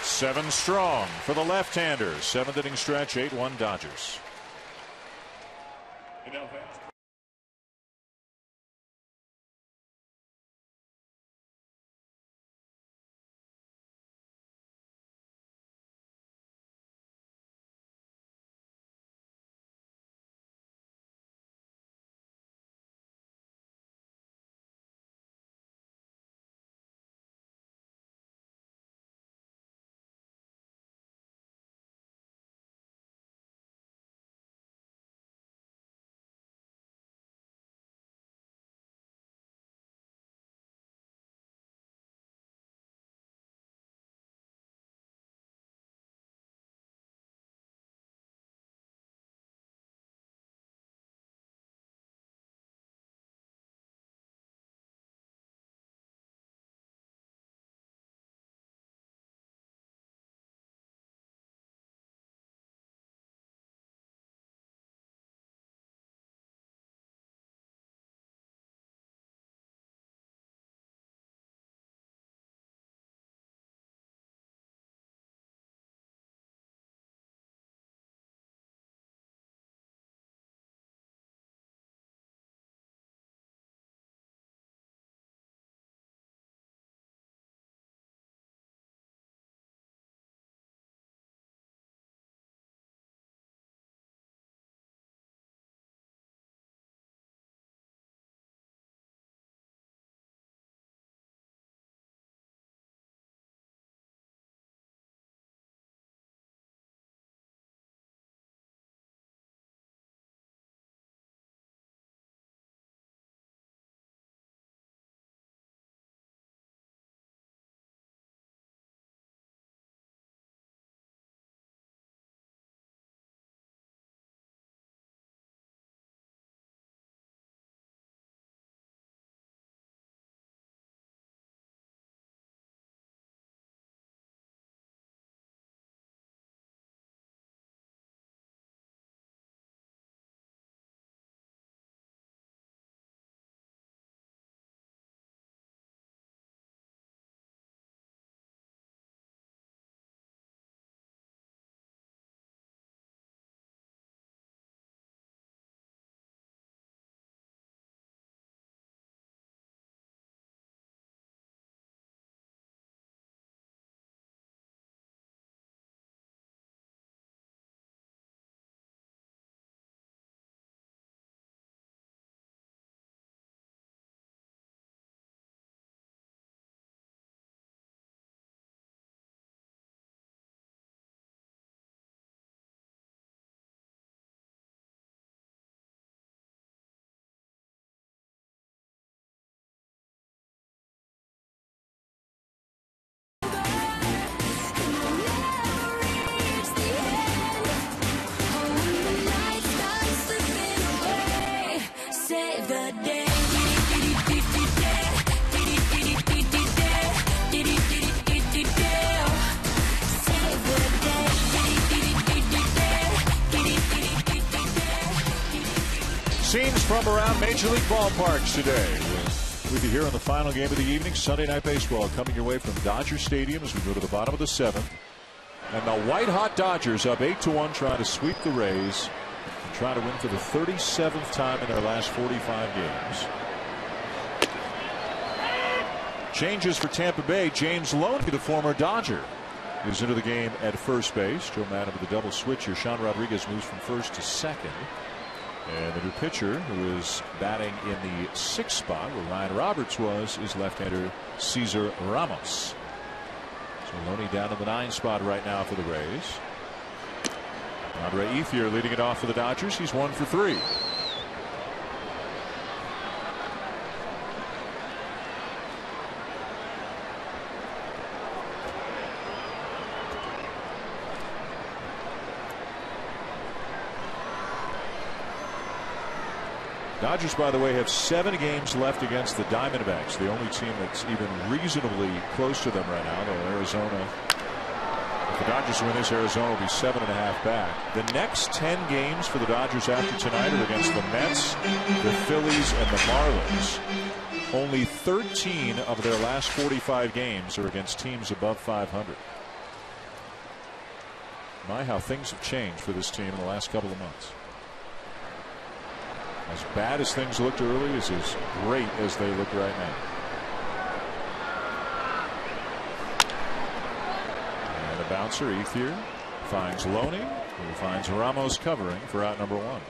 7 strong for the left-hander. 7th inning stretch, 8-1 Dodgers. from around Major League ballparks today. We'll be here on the final game of the evening. Sunday Night Baseball coming your way from Dodger Stadium as we go to the bottom of the 7th. And the white-hot Dodgers up 8-1, trying to sweep the Rays and try to win for the 37th time in their last 45 games. Changes for Tampa Bay. James Loney, the former Dodger, is into the game at first base. Joe Madden with a double switch here. Sean Rodriguez moves from first to second. And the new pitcher, who is batting in the 6th spot where Ryan Roberts was, is left-hander Cesar Ramos. So Loney down in the 9 spot right now for the Rays. Andre Ethier leading it off for the Dodgers. He's 1 for 3. Dodgers, by the way, have 7 games left against the Diamondbacks, the only team that's even reasonably close to them right now. Though Arizona, if the Dodgers win this, Arizona will be 7.5 back. The next 10 games for the Dodgers after tonight are against the Mets, the Phillies, and the Marlins. Only 13 of their last 45 games are against teams above 500. My, how things have changed for this team in the last couple of months. As bad as things looked early is as great as they look right now. And a bouncer, Ethier, finds Loney, who finds Ramos covering for out number 1.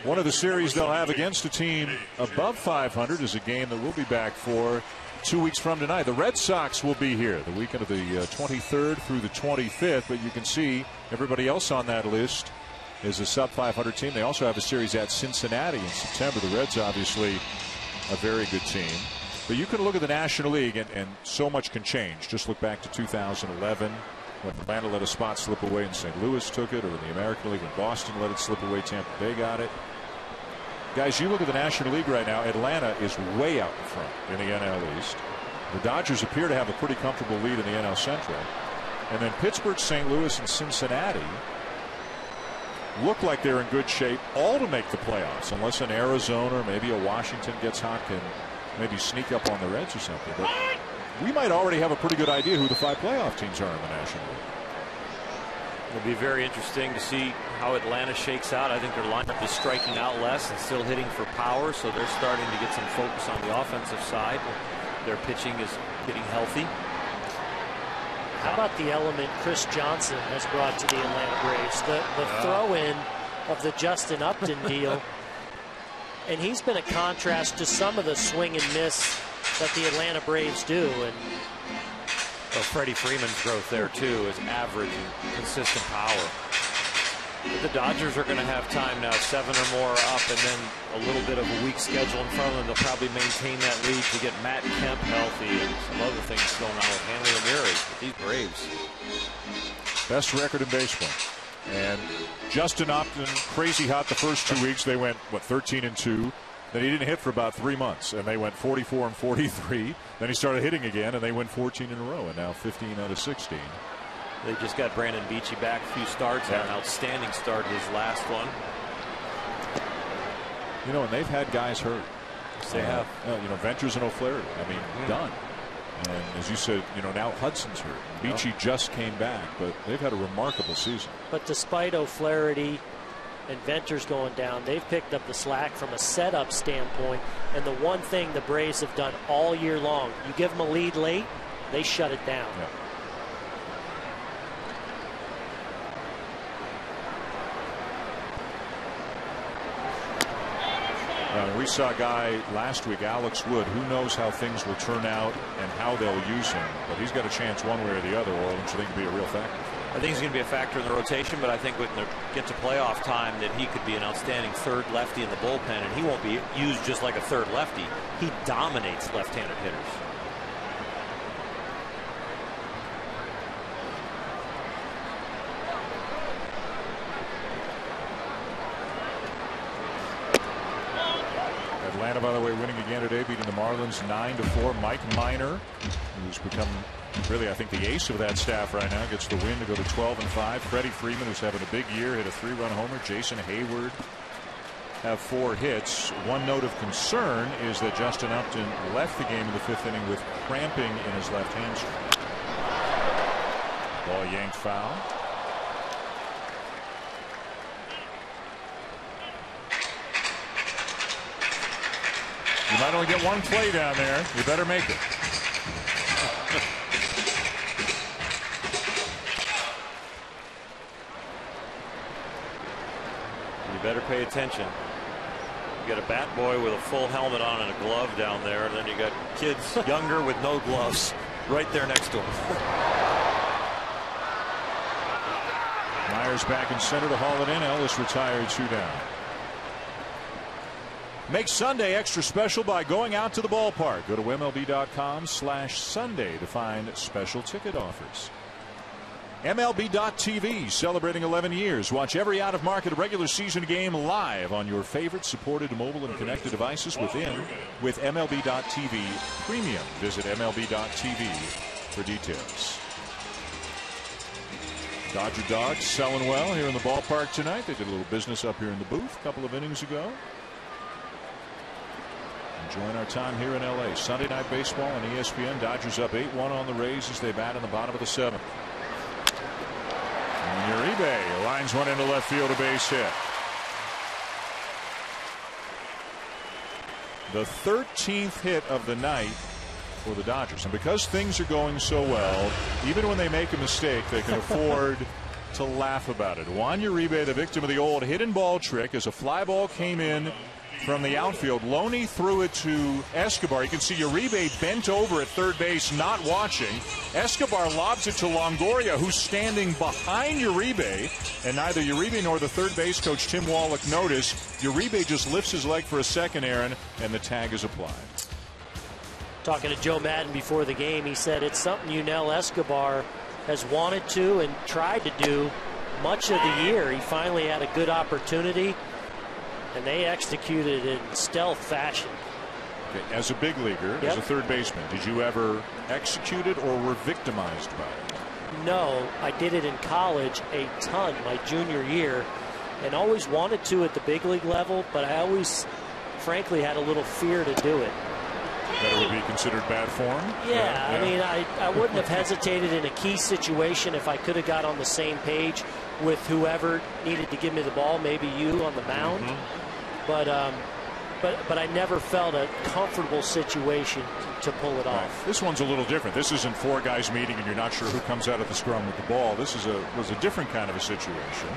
One of the series they'll have against a team above 500 is a game that we'll be back for 2 weeks from tonight. The Red Sox will be here the weekend of the 23rd through the 25th, but you can see everybody else on that list is a sub 500 team. They also have a series at Cincinnati in September. The Reds obviously a very good team, but you can look at the National League and so much can change. Just look back to 2011 when Atlanta let a spot slip away and St. Louis took it, or in the American League when Boston let it slip away, Tampa Bay got it. Guys, you look at the National League right now, Atlanta is way out in front in the NL East. The Dodgers appear to have a pretty comfortable lead in the NL Central. And then Pittsburgh, St. Louis, and Cincinnati look like they're in good shape, all to make the playoffs, unless an Arizona or maybe a Washington gets hot, can maybe sneak up on the Reds or something. But we might already have a pretty good idea who the 5 playoff teams are in the National League. It'll be very interesting to see how Atlanta shakes out. I think their lineup is striking out less and still hitting for power, so they're starting to get some focus on the offensive side. Their pitching is getting healthy. How about the element Chris Johnson has brought to the Atlanta Braves? The throw-in of the Justin Upton deal. And he's been a contrast to some of the swing and miss that the Atlanta Braves do. And well, Freddie Freeman's growth there too is average and consistent power. But the Dodgers are going to have time now, 7 or more up, and then a little bit of a weak schedule in front of them. They'll probably maintain that lead to get Matt Kemp healthy and some other things going on with Hanley Ramirez. But these Braves, best record in baseball. And Justin Upton, crazy hot the first 2 weeks. They went, what, 13-2. Then he didn't hit for about 3 months, and they went 44 and 43. Then he started hitting again, and they went 14 in a row, and now 15 out of 16. They just got Brandon Beachy back, a few starts, had an outstanding start his last one. You know, and they've had guys hurt. Yes, they have. You know, Venters and O'Flaherty. I mean, done. And as you said, you know, now Hudson's hurt. Beachy just came back, but they've had a remarkable season. But despite O'Flaherty and Venters going down, they've picked up the slack from a setup standpoint. And the one thing the Braves have done all year long, you give them a lead late, they shut it down. Yeah. We saw a guy last week, Alex Wood. Who knows how things will turn out and how they'll use him, but he's got a chance one way or the other, or which I think could be a real factor. I think he's going to be a factor in the rotation, but I think when they get to playoff time that he could be an outstanding third lefty in the bullpen, and he won't be used just like a third lefty. He dominates left-handed hitters. Atlanta, by the way, winning again today, beating the Marlins 9-4. Mike Minor, who's become Really, I think the ace of that staff right now gets the win to go to 12-5. Freddie Freeman, who's having a big year, hit a 3-run homer. Jason Hayward have 4 hits. One note of concern is that Justin Upton left the game in the 5th inning with cramping in his left hamstring. Ball yanked foul. You might only get one play down there. You better make it. You better pay attention. You got a bat boy with a full helmet on and a glove down there, and then you got kids younger with no gloves right there next to him. Myers back in center to haul it in. Ellis retired, 2 down. Make Sunday extra special by going out to the ballpark. Go to MLB.com/Sunday to find special ticket offers. MLB.TV celebrating 11 years. Watch every out-of-market regular season game live on your favorite supported mobile and connected devices with MLB.TV Premium. Visit MLB.TV for details. Dodger Dogs selling well here in the ballpark tonight. They did a little business up here in the booth a couple of innings ago. Enjoying our time here in LA. Sunday Night Baseball on ESPN. Dodgers up 8-1 on the Rays as they bat in the bottom of the 7th. And Uribe lines one into left field, a base hit. The 13th hit of the night for the Dodgers. And because things are going so well, even when they make a mistake, they can afford to laugh about it. Juan Uribe, the victim of the old hit and ball trick, as a fly ball came in from the outfield. Loney threw it to Escobar. You can see Uribe bent over at third base, not watching. Escobar lobs it to Longoria, who's standing behind Uribe, and neither Uribe nor the third base coach Tim Wallach notice. Uribe just lifts his leg for a second, Aaron, and the tag is applied. Talking to Joe Madden before the game, he said it's something Yunel Escobar has wanted to and tried to do much of the year. He finally had a good opportunity, and they executed it in stealth fashion. Okay, as a big leaguer, as a third baseman, did you ever execute it or were victimized by it? No, I did it in college a ton my junior year, and always wanted to at the big league level, but I always, frankly, had a little fear to do it. That it would be considered bad form? Yeah, I mean, I wouldn't have hesitated in a key situation if I could have got on the same page with whoever needed to give me the ball, maybe you on the mound. But I never felt a comfortable situation to pull it off. This one's a little different. This isn't 4 guys meeting and you're not sure who comes out of the scrum with the ball. This was a different kind of a situation.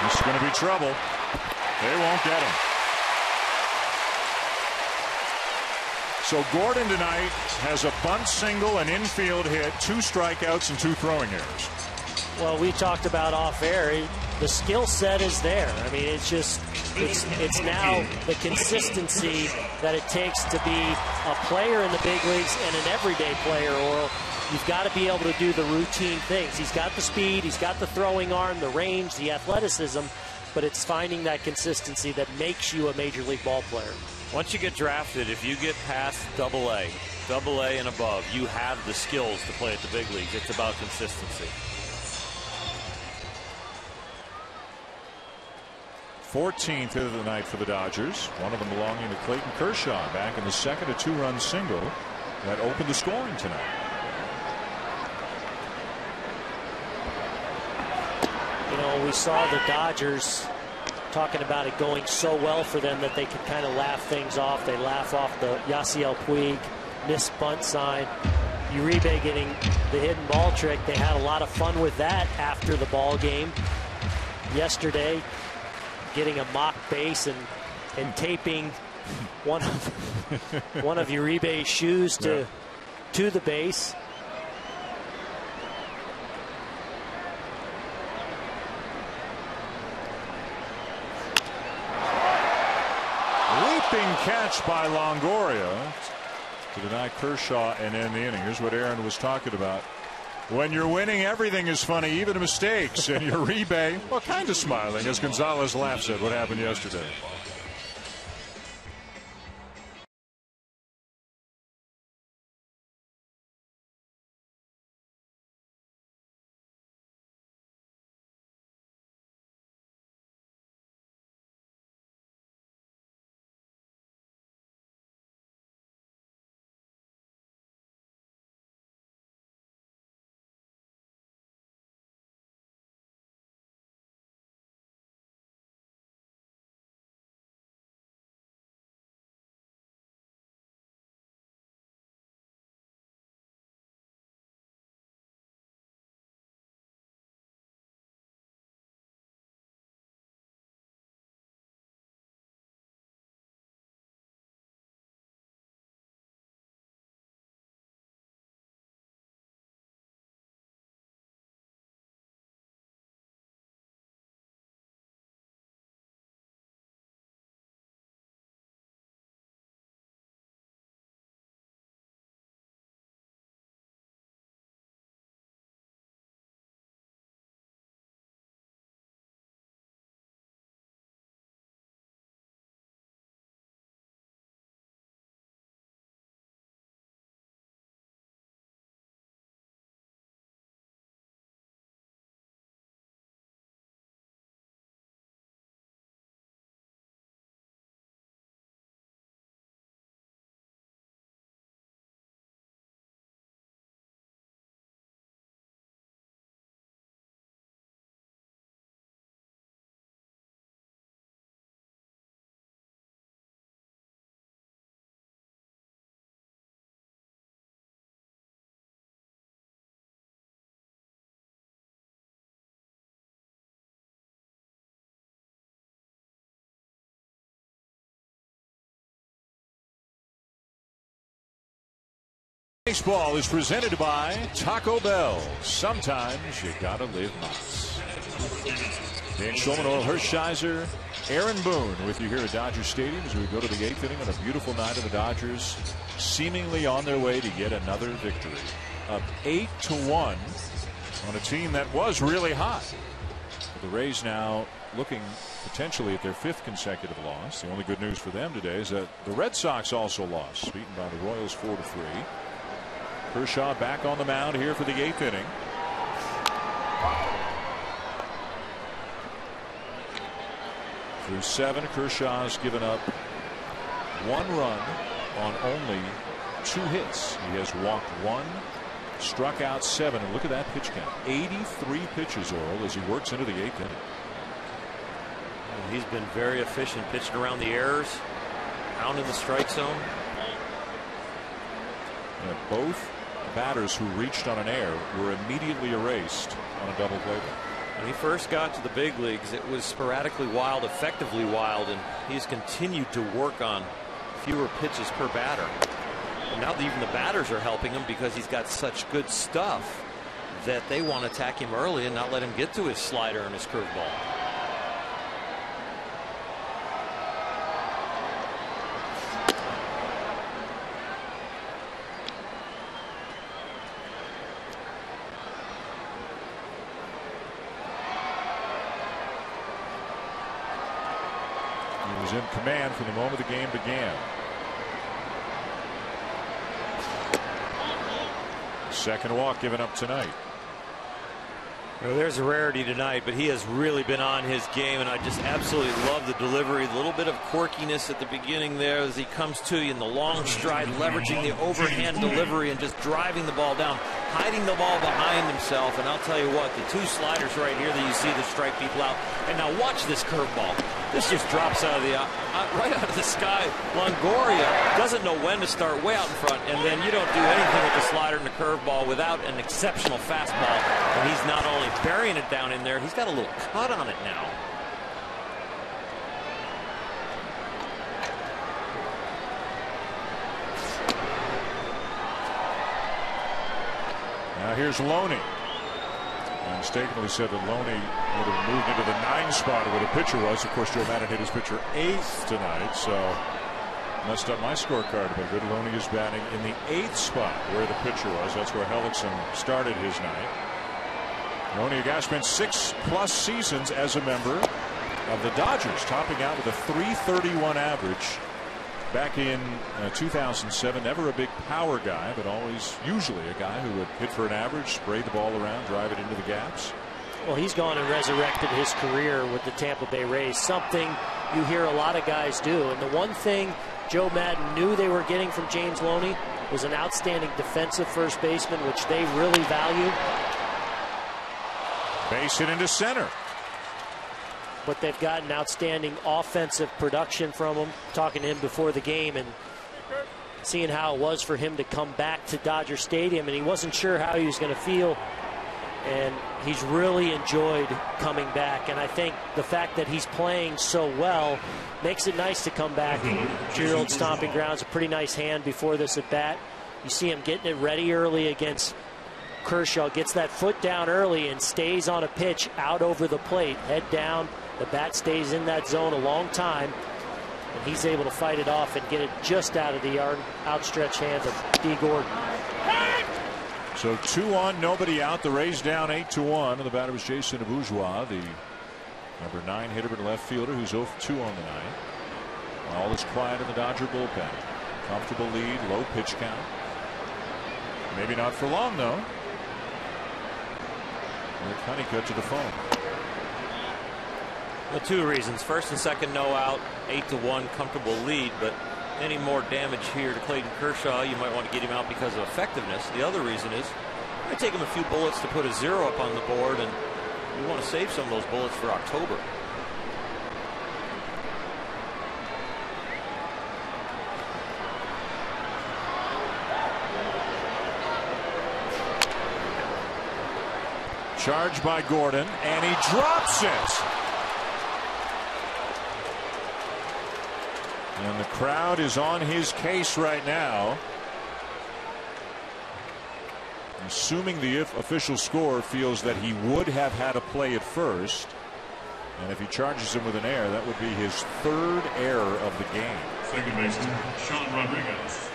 This is going to be trouble. They won't get him. So Gordon tonight has a bunt single, an infield hit, 2 strikeouts, and 2 throwing errors. Well, we talked about off air. The skill set is there. I mean, it's now the consistency that it takes to be a player in the big leagues and an everyday player, Oral. You've got to be able to do the routine things. He's got the speed, he's got the throwing arm, the range, the athleticism, but it's finding that consistency that makes you a major league ball player. Once you get drafted, if you get past AA and above, you have the skills to play at the big leagues. It's about consistency. 14th hit of the night for the Dodgers. One of them belonging to Clayton Kershaw back in the 2nd, a 2-run single that opened the scoring tonight. You know, we saw the Dodgers talking about it going so well for them that they could kind of laugh things off. They laugh off the Yasiel Puig missed bunt sign. Uribe getting the hidden ball trick. They had a lot of fun with that after the ball game yesterday, getting a mock base and taping one of Uribe's shoes to the base. Catch by Longoria to deny Kershaw and end the inning. Here's what Aaron was talking about. When you're winning, everything is funny, even mistakes. And Uribe, well, kind of smiling as Gonzalez laughs at what happened yesterday. Baseball is presented by Taco Bell. Sometimes you gotta live nice. Dan Shulman, Oral Hershiser, Aaron Boone with you here at Dodger Stadium as we go to the 8th inning on a beautiful night of the Dodgers seemingly on their way to yet another victory. Up 8-1 on a team that was really hot. The Rays now looking potentially at their 5th consecutive loss. The only good news for them today is that the Red Sox also lost, beaten by the Royals 4-3. Kershaw back on the mound here for the 8th inning. Through 7, Kershaw's given up 1 run on only 2 hits. He has walked 1, struck out 7, and look at that pitch count. 83 pitches, Oral, as he works into the 8th inning. He's been very efficient pitching around the errors, down in the strike zone. Yeah, both batters who reached on an error were immediately erased on a double play. When he first got to the big leagues, it was sporadically wild, effectively wild, and he's continued to work on fewer pitches per batter. And now even the batters are helping him because he's got such good stuff that they want to attack him early and not let him get to his slider and his curveball. He was in command from the moment the game began. Second walk given up tonight. Well, there's a rarity tonight, but he has really been on his game, and I just absolutely love the delivery. A little bit of quirkiness at the beginning there as he comes to you in the long stride, leveraging the overhand delivery and just driving the ball down, hiding the ball behind himself. And I'll tell you what, the 2 sliders right here that you see that strike people out. And now watch this curveball. This just drops out of the right out of the sky. Longoria doesn't know when to start, way out in front, and then you don't do anything with the slider and the curveball without an exceptional fastball. And he's not only burying it down in there, he's got a little cut on it now. Now here's Loney. I mistakenly said that Loney would have moved into the 9 spot where the pitcher was. Of course, Joe Madden hit his pitcher 8th tonight, so messed up my scorecard. But good, Loney is batting in the 8th spot where the pitcher was. That's where Hellickson started his night. Loney, a guy spent 6+ seasons as a member of the Dodgers, topping out with a .331 average. Back in 2007, never a big power guy, but always usually a guy who would hit for an average, spray the ball around, drive it into the gaps. Well, he's gone and resurrected his career with the Tampa Bay Rays, something you hear a lot of guys do. And the one thing Joe Madden knew they were getting from James Loney was an outstanding defensive first baseman, which they really value. Base hit into center. But they've gotten outstanding offensive production from him. Talking to him before the game and seeing how it was for him to come back to Dodger Stadium, and he wasn't sure how he was going to feel, and he's really enjoyed coming back. And I think the fact that he's playing so well makes it nice to come back to your old stomping grounds. A pretty nice hand before this at bat. You see him getting it ready early against Kershaw, gets that foot down early and stays on a pitch out over the plate, head down. The bat stays in that zone a long time, and he's able to fight it off and get it just out of the outstretched hands of D. Gordon. So 2 on, nobody out. The Rays down 8-1, and the batter was Jason Bourgeois, the number 9 hitter and left fielder, who's 0 for 2 on the night. All is quiet in the Dodger bullpen. Comfortable lead, low pitch count. Maybe not for long, though. Rick Honeycutt to the phone. Well, 2 reasons. First and second, no out, 8-1, comfortable lead. But any more damage here to Clayton Kershaw, you might want to get him out because of effectiveness. The other reason is it might take him a few bullets to put a 0 up on the board, and we want to save some of those bullets for October. Charged by Gordon, and he drops it. And the crowd is on his case right now. assuming the official score feels that he would have had a play at first. And if he charges him with an error, that would be his third error of the game. Second baseman, Sean Rodriguez.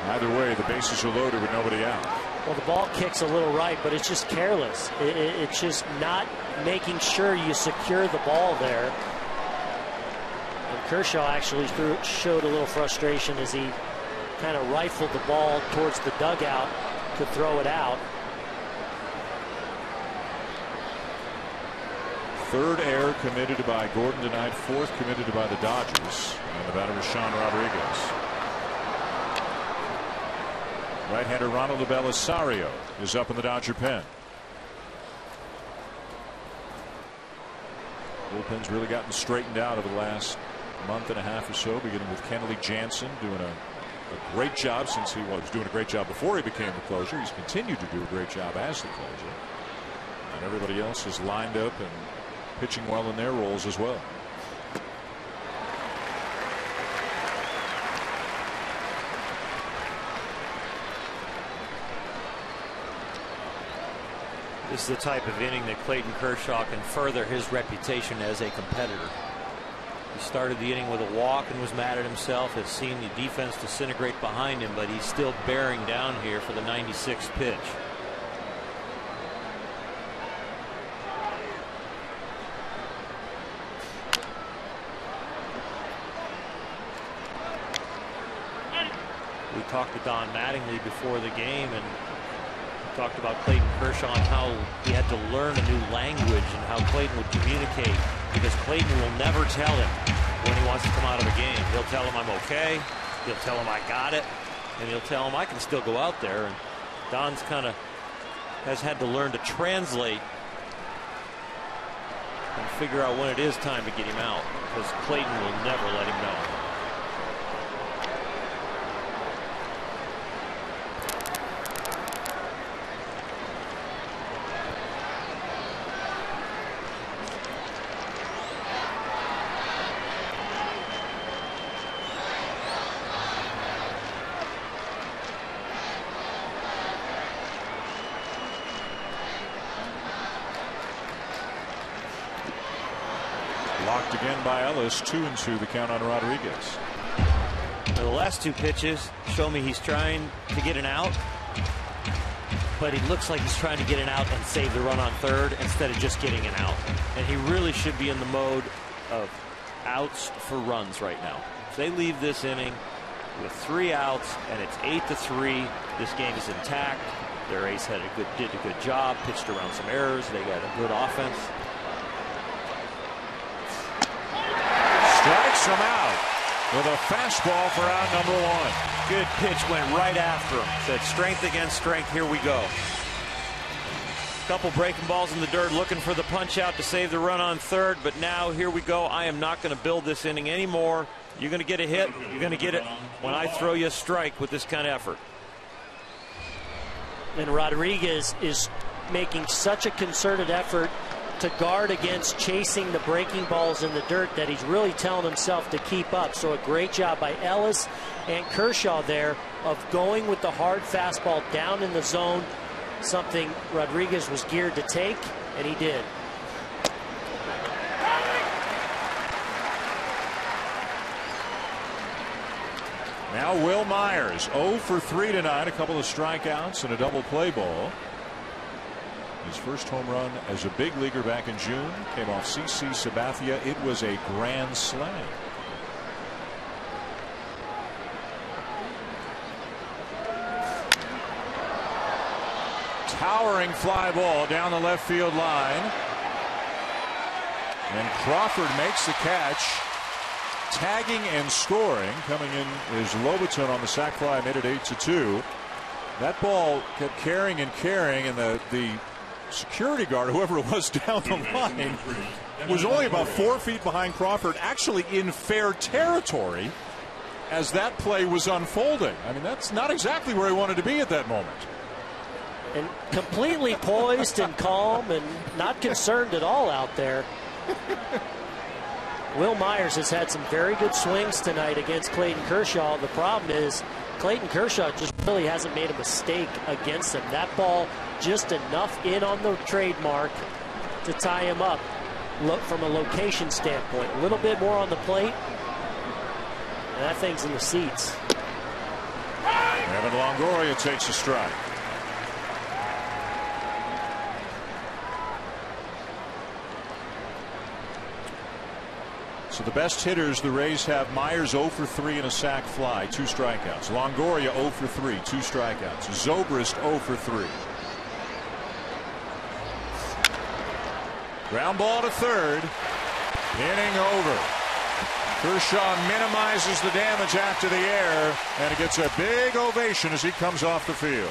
Either way, the bases are loaded with nobody out. Well, the ball kicks a little right, but it's just careless. It's just not making sure you secure the ball there. And Kershaw actually showed a little frustration as he kind of rifled the ball towards the dugout to throw it out. Third error committed by Gordon tonight, fourth committed by the Dodgers. And the batter is Sean Rodriguez. Right-hander Ronald Belisario is up in the Dodger pen. Bullpen's really gotten straightened out over the last month and a half or so, beginning with Kenley Jansen doing a great job since he was doing a great job before he became the closer. He's continued to do a great job as the closer. And everybody else is lined up and pitching well in their roles as well. This is the type of inning that Clayton Kershaw can further his reputation as a competitor. He started the inning with a walk and was mad at himself, has seen the defense disintegrate behind him, but he's still bearing down here for the 96th pitch. We talked to Don Mattingly before the game and talked about Clayton Kershaw and how he had to learn a new language and how Clayton would communicate, because Clayton will never tell him when he wants to come out of a game. He'll tell him I'm okay, he'll tell him I got it, and he'll tell him I can still go out there. And Don's kind of has had to learn to translate and figure out when it is time to get him out, because Clayton will never let him know. Blocked again by Ellis. 2-2 the count on Rodriguez. The last two pitches show me he's trying to get an out, but he looks like he's trying to get an out and save the run on third instead of just getting an out. And he really should be in the mode of outs for runs right now. If they leave this inning with 3 outs and it's 8-3, this game is intact. Their ace did a good job, pitched around some errors. They got a good offense. Strikes him out with a fastball for out number 1. Good pitch, went right after him. Said strength against strength, here we go. Couple breaking balls in the dirt, looking for the punch out to save the run on third, but now here we go. I am not going to build this inning anymore. You're going to get a hit, you're going to get it when I throw you a strike with this kind of effort. And Rodriguez is making such a concerted effort to guard against chasing the breaking balls in the dirt that he's really telling himself to keep up. So a great job by Ellis and Kershaw there of going with the hard fastball down in the zone, something Rodriguez was geared to take, and he did. Now Will Myers, 0 for 3 tonight, a couple of strikeouts and a double play ball. His first home run as a big leaguer back in June came off CC Sabathia. It was a grand slam. Towering fly ball down the left field line. And Crawford makes the catch. Tagging and scoring. Coming in is Lobaton on the sac fly, made it 8-2. That ball kept carrying and carrying, and the security guard, whoever it was down the line, was only about 4 feet behind Crawford, actually in fair territory as that play was unfolding. I mean, that's not exactly where he wanted to be at that moment. And completely poised and calm and not concerned at all out there. Will Myers has had some very good swings tonight against Clayton Kershaw. The problem is Clayton Kershaw just really hasn't made a mistake against him. That ball just enough in on the trademark to tie him up. Look, from a location standpoint, a little bit more on the plate, and that thing's in the seats. Evan Longoria takes a strike. So the best hitters the Rays have: Myers 0 for 3 and a sac fly, 2 strikeouts. Longoria 0 for 3, 2 strikeouts. Zobrist 0 for 3. Ground ball to third. Inning over. Kershaw minimizes the damage after the error, and it gets a big ovation as he comes off the field.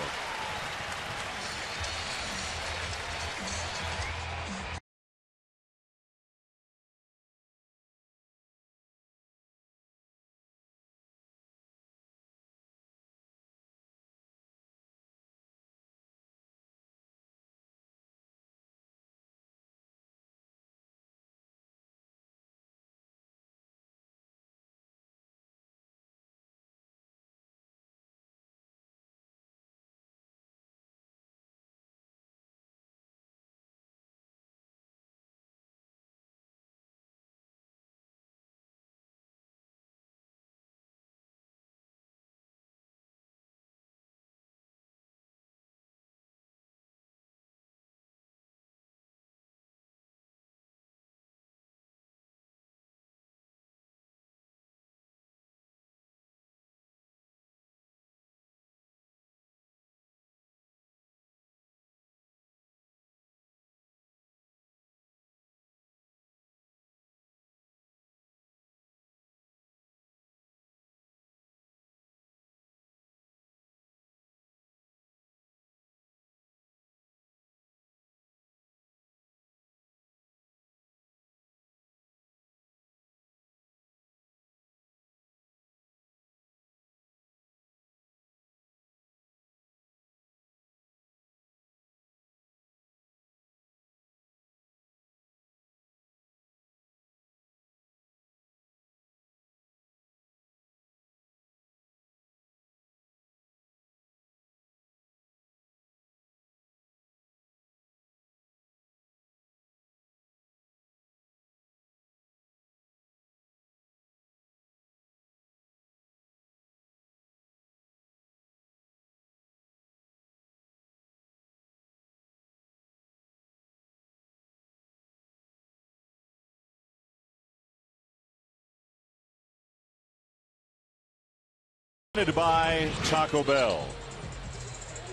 By Taco Bell.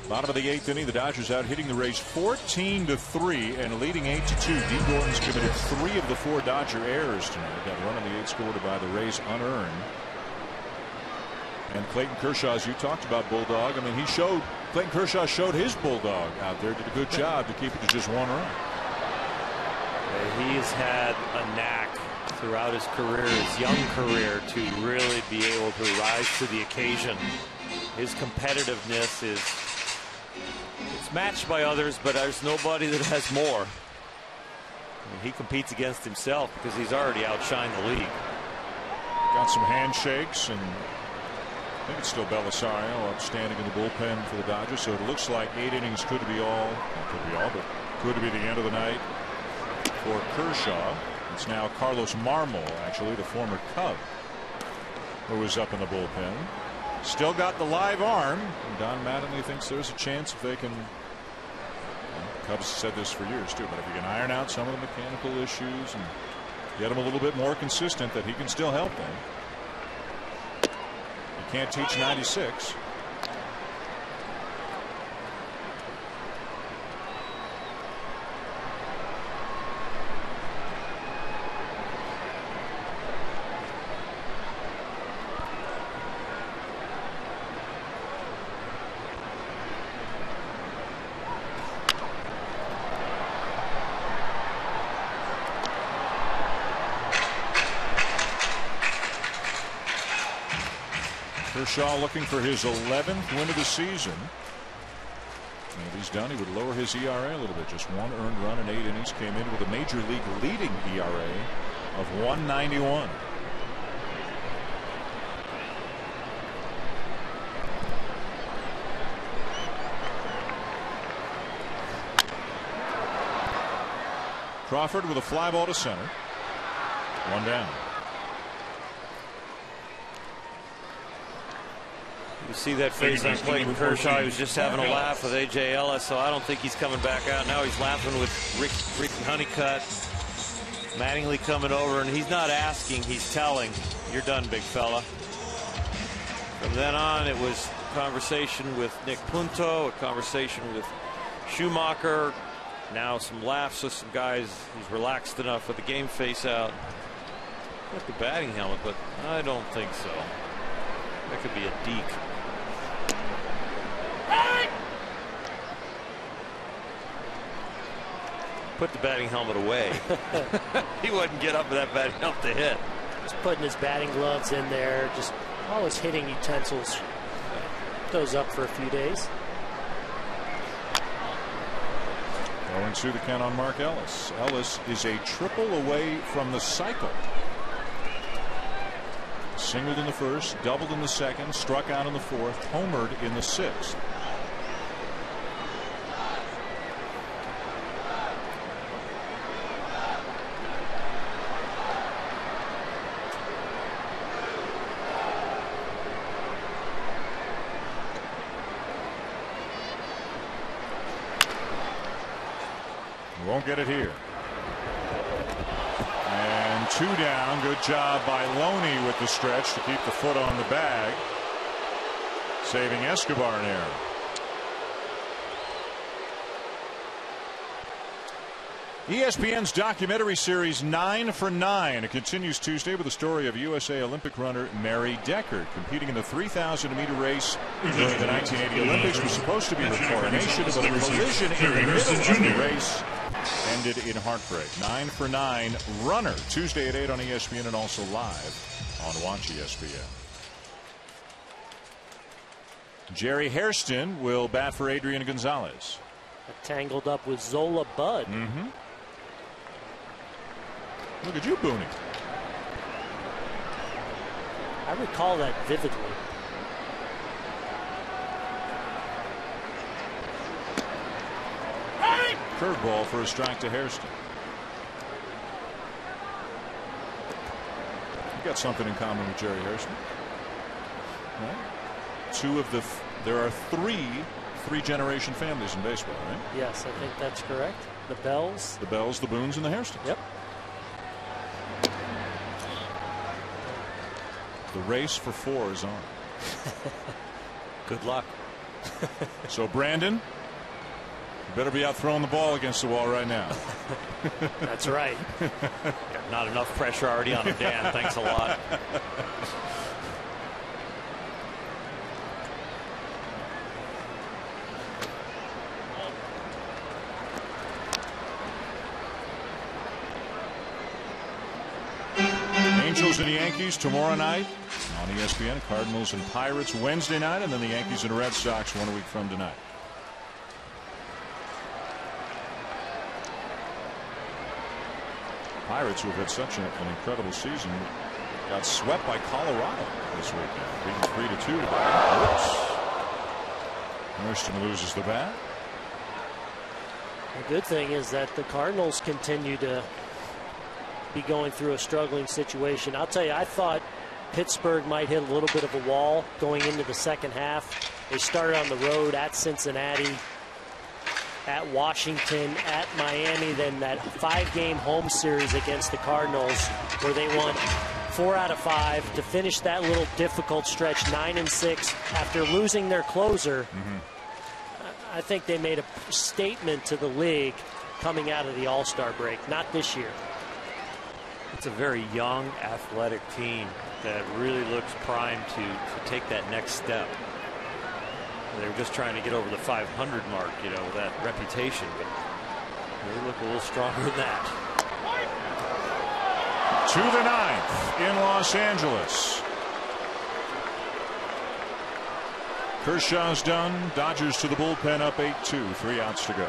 Bottom of the 8th inning, the Dodgers out hitting the Rays 14-3 and leading 8-2. D. Gordon's committed 3 of the 4 Dodger errors tonight. That run on the 8th scored by the Rays unearned. And Clayton Kershaw, as you talked about, Bulldog. I mean, Clayton Kershaw showed his Bulldog out there, did a good job to keep it to just 1 run. He's had a knack throughout his career, his young career, to really be able to rise to the occasion. His competitiveness it's matched by others, but there's nobody that has more. I mean, he competes against himself because he's already outshined the league. Got some handshakes, and I think it's still Belisario outstanding in the bullpen for the Dodgers. So it looks like 8 innings could be all, but could be the end of the night for Kershaw. It's now Carlos Marmol, actually, the former Cub, who was up in the bullpen. Still got the live arm. And Don Mattingly thinks there's a chance if they can. Cubs said this for years, too, but if you can iron out some of the mechanical issues and get him a little bit more consistent, that he can still help them. You can't teach 96. Kershaw looking for his 11th win of the season. And if he's done, he would lower his ERA a little bit. Just 1 earned run in 8 innings. Came in with a major league leading ERA of 1.91. Crawford with a fly ball to center. One down. You see that face on Clayton Kershaw. He was just having a laugh with A.J. Ellis, so I don't think he's coming back out. Now he's laughing with Ricky Honeycutt. Mattingly coming over, and he's not asking, he's telling. You're done, big fella. From then on, it was conversation with Nick Punto, a conversation with Schumacher. Now some laughs with some guys. He's relaxed enough with the game face out. Got the batting helmet, but I don't think so. That could be a deke. Put the batting helmet away. He wouldn't get up with that batting helmet to hit. Just putting his batting gloves in there, just all his hitting utensils. Those up for a few days. 0-2 the count on Mark Ellis. Ellis is a triple away from the cycle. Singled in the first, doubled in the second, struck out in the fourth, homered in the sixth. Won't get it here. And 2 down. Good job by Loney with the stretch to keep the foot on the bag, saving Escobar an error. ESPN's documentary series 9 for 9. It continues Tuesday with the story of USA Olympic runner Mary Decker competing in the 3,000-meter race during the 1980 Olympics. Was supposed to be her coronation, but a collision in the middle of the race ended in heartbreak. 9 for 9 runner Tuesday at 8 on ESPN and also live on Watch ESPN. Jerry Hairston will bat for Adrian Gonzalez. Tangled up with Zola Budd. Look at you, Booney. I recall that vividly. Curveball for a strike to Hairston. You got something in common with Jerry Hairston. Right? There are three-generation families in baseball, right? Yes, I think that's correct. The Bells. The Bells, the Boones, and the Hairstons. Yep. The race for 4 is on. Good luck. So, Brandon, you better be out throwing the ball against the wall right now. That's right. Not enough pressure already on him, Dan. Thanks a lot. Angels and Yankees tomorrow night on ESPN. Cardinals and Pirates Wednesday night, and then the Yankees and Red Sox 1 week from tonight. Pirates, who have had such an incredible season, got swept by Colorado this weekend, beaten 3-2 today. Hairston loses the bat. The good thing is that the Cardinals continue to be going through a struggling situation. I'll tell you, I thought Pittsburgh might hit a little bit of a wall going into the second half. They started on the road at Cincinnati, at Washington, at Miami, then that 5-game home series against the Cardinals where they won 4 out of 5 to finish that little difficult stretch 9-6 after losing their closer. I think they made a statement to the league coming out of the All-Star break. Not this year. It's a very young, athletic team that really looks primed to take that next step. They were just trying to get over the 500 mark, you know, with that reputation, but they look a little stronger than that. To the 9th in Los Angeles. Kershaw's done. Dodgers to the bullpen up 8-2. 3 outs to go.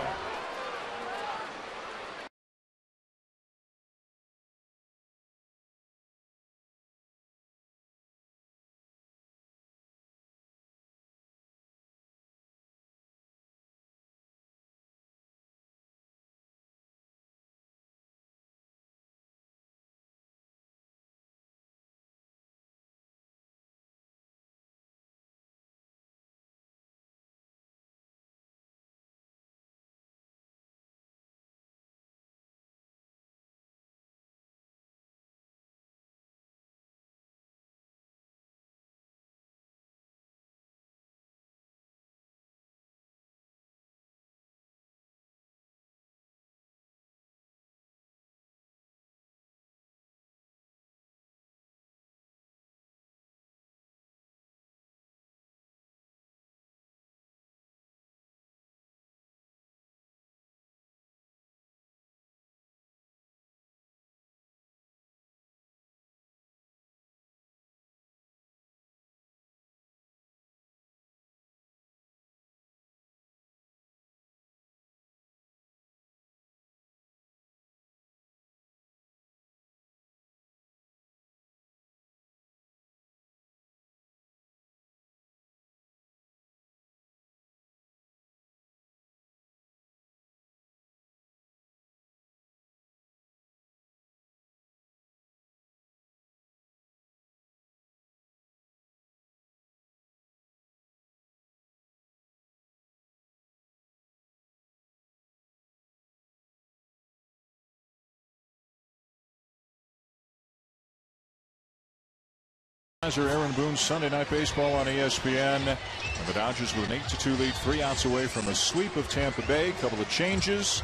Aaron Boone, Sunday Night Baseball on ESPN. And the Dodgers with an 8-2 lead, 3 outs away from a sweep of Tampa Bay. Couple of changes.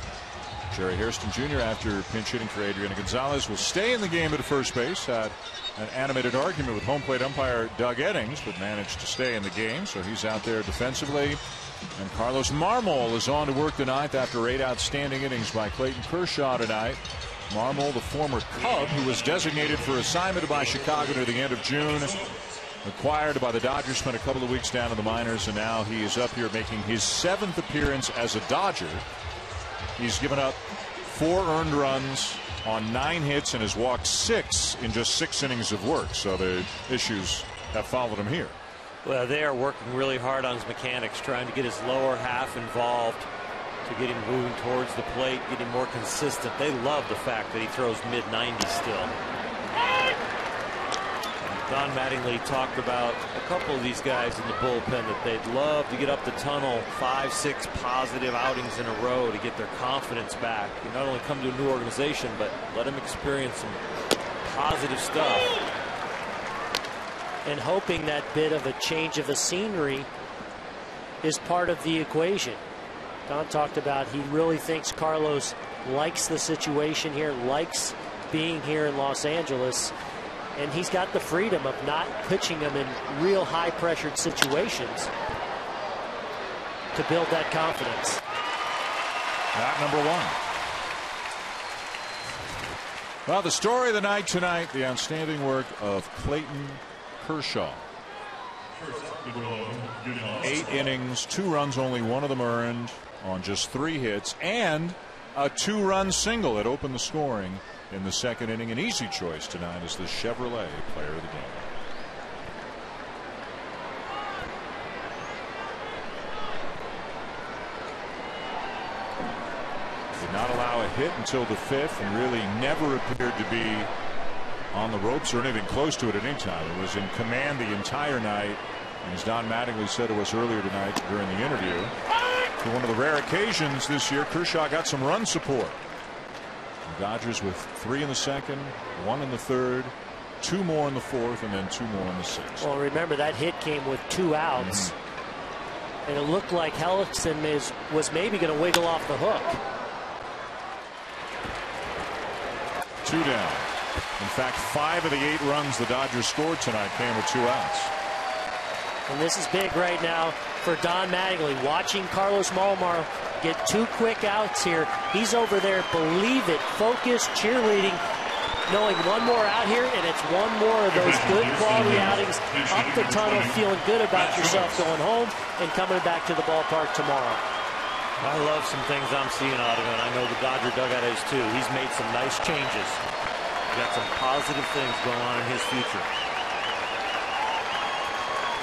Jerry Hairston Jr. after pinch hitting for Adriano Gonzalez will stay in the game at first base. Had an animated argument with home plate umpire Doug Eddings, but managed to stay in the game, so he's out there defensively. And Carlos Marmol is on to work tonight after 8 outstanding innings by Clayton Kershaw tonight. Marmol, the former Cub who was designated for assignment by Chicago near the end of June, acquired by the Dodgers, spent a couple of weeks down in the minors, and now he is up here making his 7th appearance as a Dodger. He's given up 4 earned runs on 9 hits and has walked 6 in just 6 innings of work, so the issues have followed him here. Well, they are working really hard on his mechanics, trying to get his lower half involved, to get him moving towards the plate, getting more consistent. They love the fact that he throws mid-90s still. Don Mattingly talked about a couple of these guys in the bullpen that they'd love to get up the tunnel 5-6 positive outings in a row to get their confidence back. You not only come to a new organization, but let them experience some positive stuff. And hoping that bit of a change of the scenery is part of the equation. Don talked about he really thinks Carlos likes the situation here, likes being here in Los Angeles, and he's got the freedom of not pitching him in real high-pressured situations to build that confidence. At number 1. Well, the story of the night tonight, the outstanding work of Clayton Kershaw. 8 innings, 2 runs, only 1 of them earned on just 3 hits, and a 2-run single that opened the scoring in the 2nd inning. An easy choice tonight as the Chevrolet player of the game. Did not allow a hit until the 5th and really never appeared to be on the ropes or anything close to it at any time. It was in command the entire night, and as Don Mattingly said to us earlier tonight during the interview, for one of the rare occasions this year, Kershaw got some run support. The Dodgers with 3 in the 2nd, 1 in the 3rd, 2 more in the 4th, and then 2 more in the 6th. Well, remember that hit came with 2 outs, and it looked like Hellickson was maybe going to wiggle off the hook. 2 down. In fact, 5 of the 8 runs the Dodgers scored tonight came with 2 outs. And this is big right now for Don Mattingly, watching Carlos Marmol get 2 quick outs here. He's over there, believe it, focused, cheerleading, knowing 1 more out here, and it's 1 more of those good quality outings up the tunnel, feeling good about yourself going home and coming back to the ballpark tomorrow. I love some things I'm seeing out of him. I know the Dodger dugout is too. He's made some nice changes. Got some positive things going on in his future.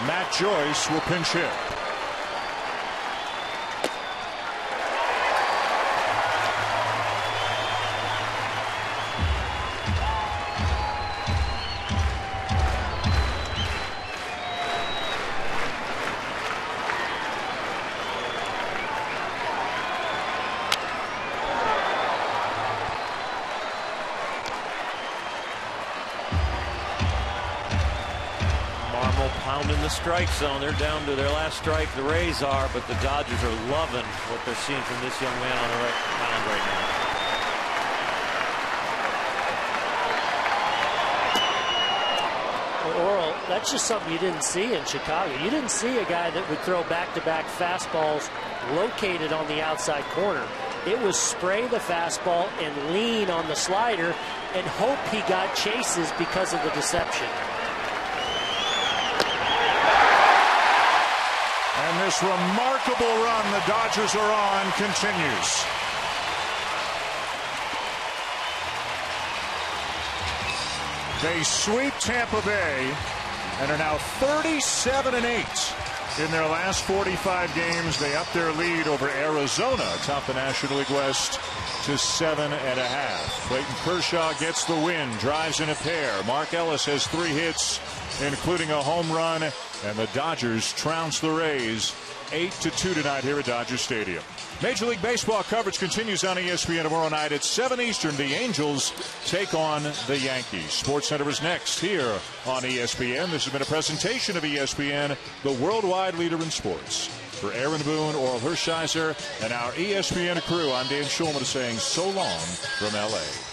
Matt Joyce will pinch hit. Pounding the strike zone. They're down to their last strike, the Rays are, but the Dodgers are loving what they're seeing from this young man on the mound right now. Well, Oral, that's just something you didn't see in Chicago. You didn't see a guy that would throw back-to-back fastballs located on the outside corner. It was spray the fastball and lean on the slider and hope he got chases because of the deception. And this remarkable run the Dodgers are on continues. They sweep Tampa Bay and are now 37-8 in their last 45 games. They up their lead over Arizona atop the National League West to 7.5. Clayton Kershaw gets the win, drives in a pair. Mark Ellis has 3 hits, including a home run, and the Dodgers trounce the Rays 8-2 tonight here at Dodger Stadium. Major League Baseball coverage continues on ESPN tomorrow night at 7 Eastern. The Angels take on the Yankees. SportsCenter is next here on ESPN. This has been a presentation of ESPN, the worldwide leader in sports. For Aaron Boone, Oral Hershiser, and our ESPN crew, I'm Dan Schulman saying so long from L.A.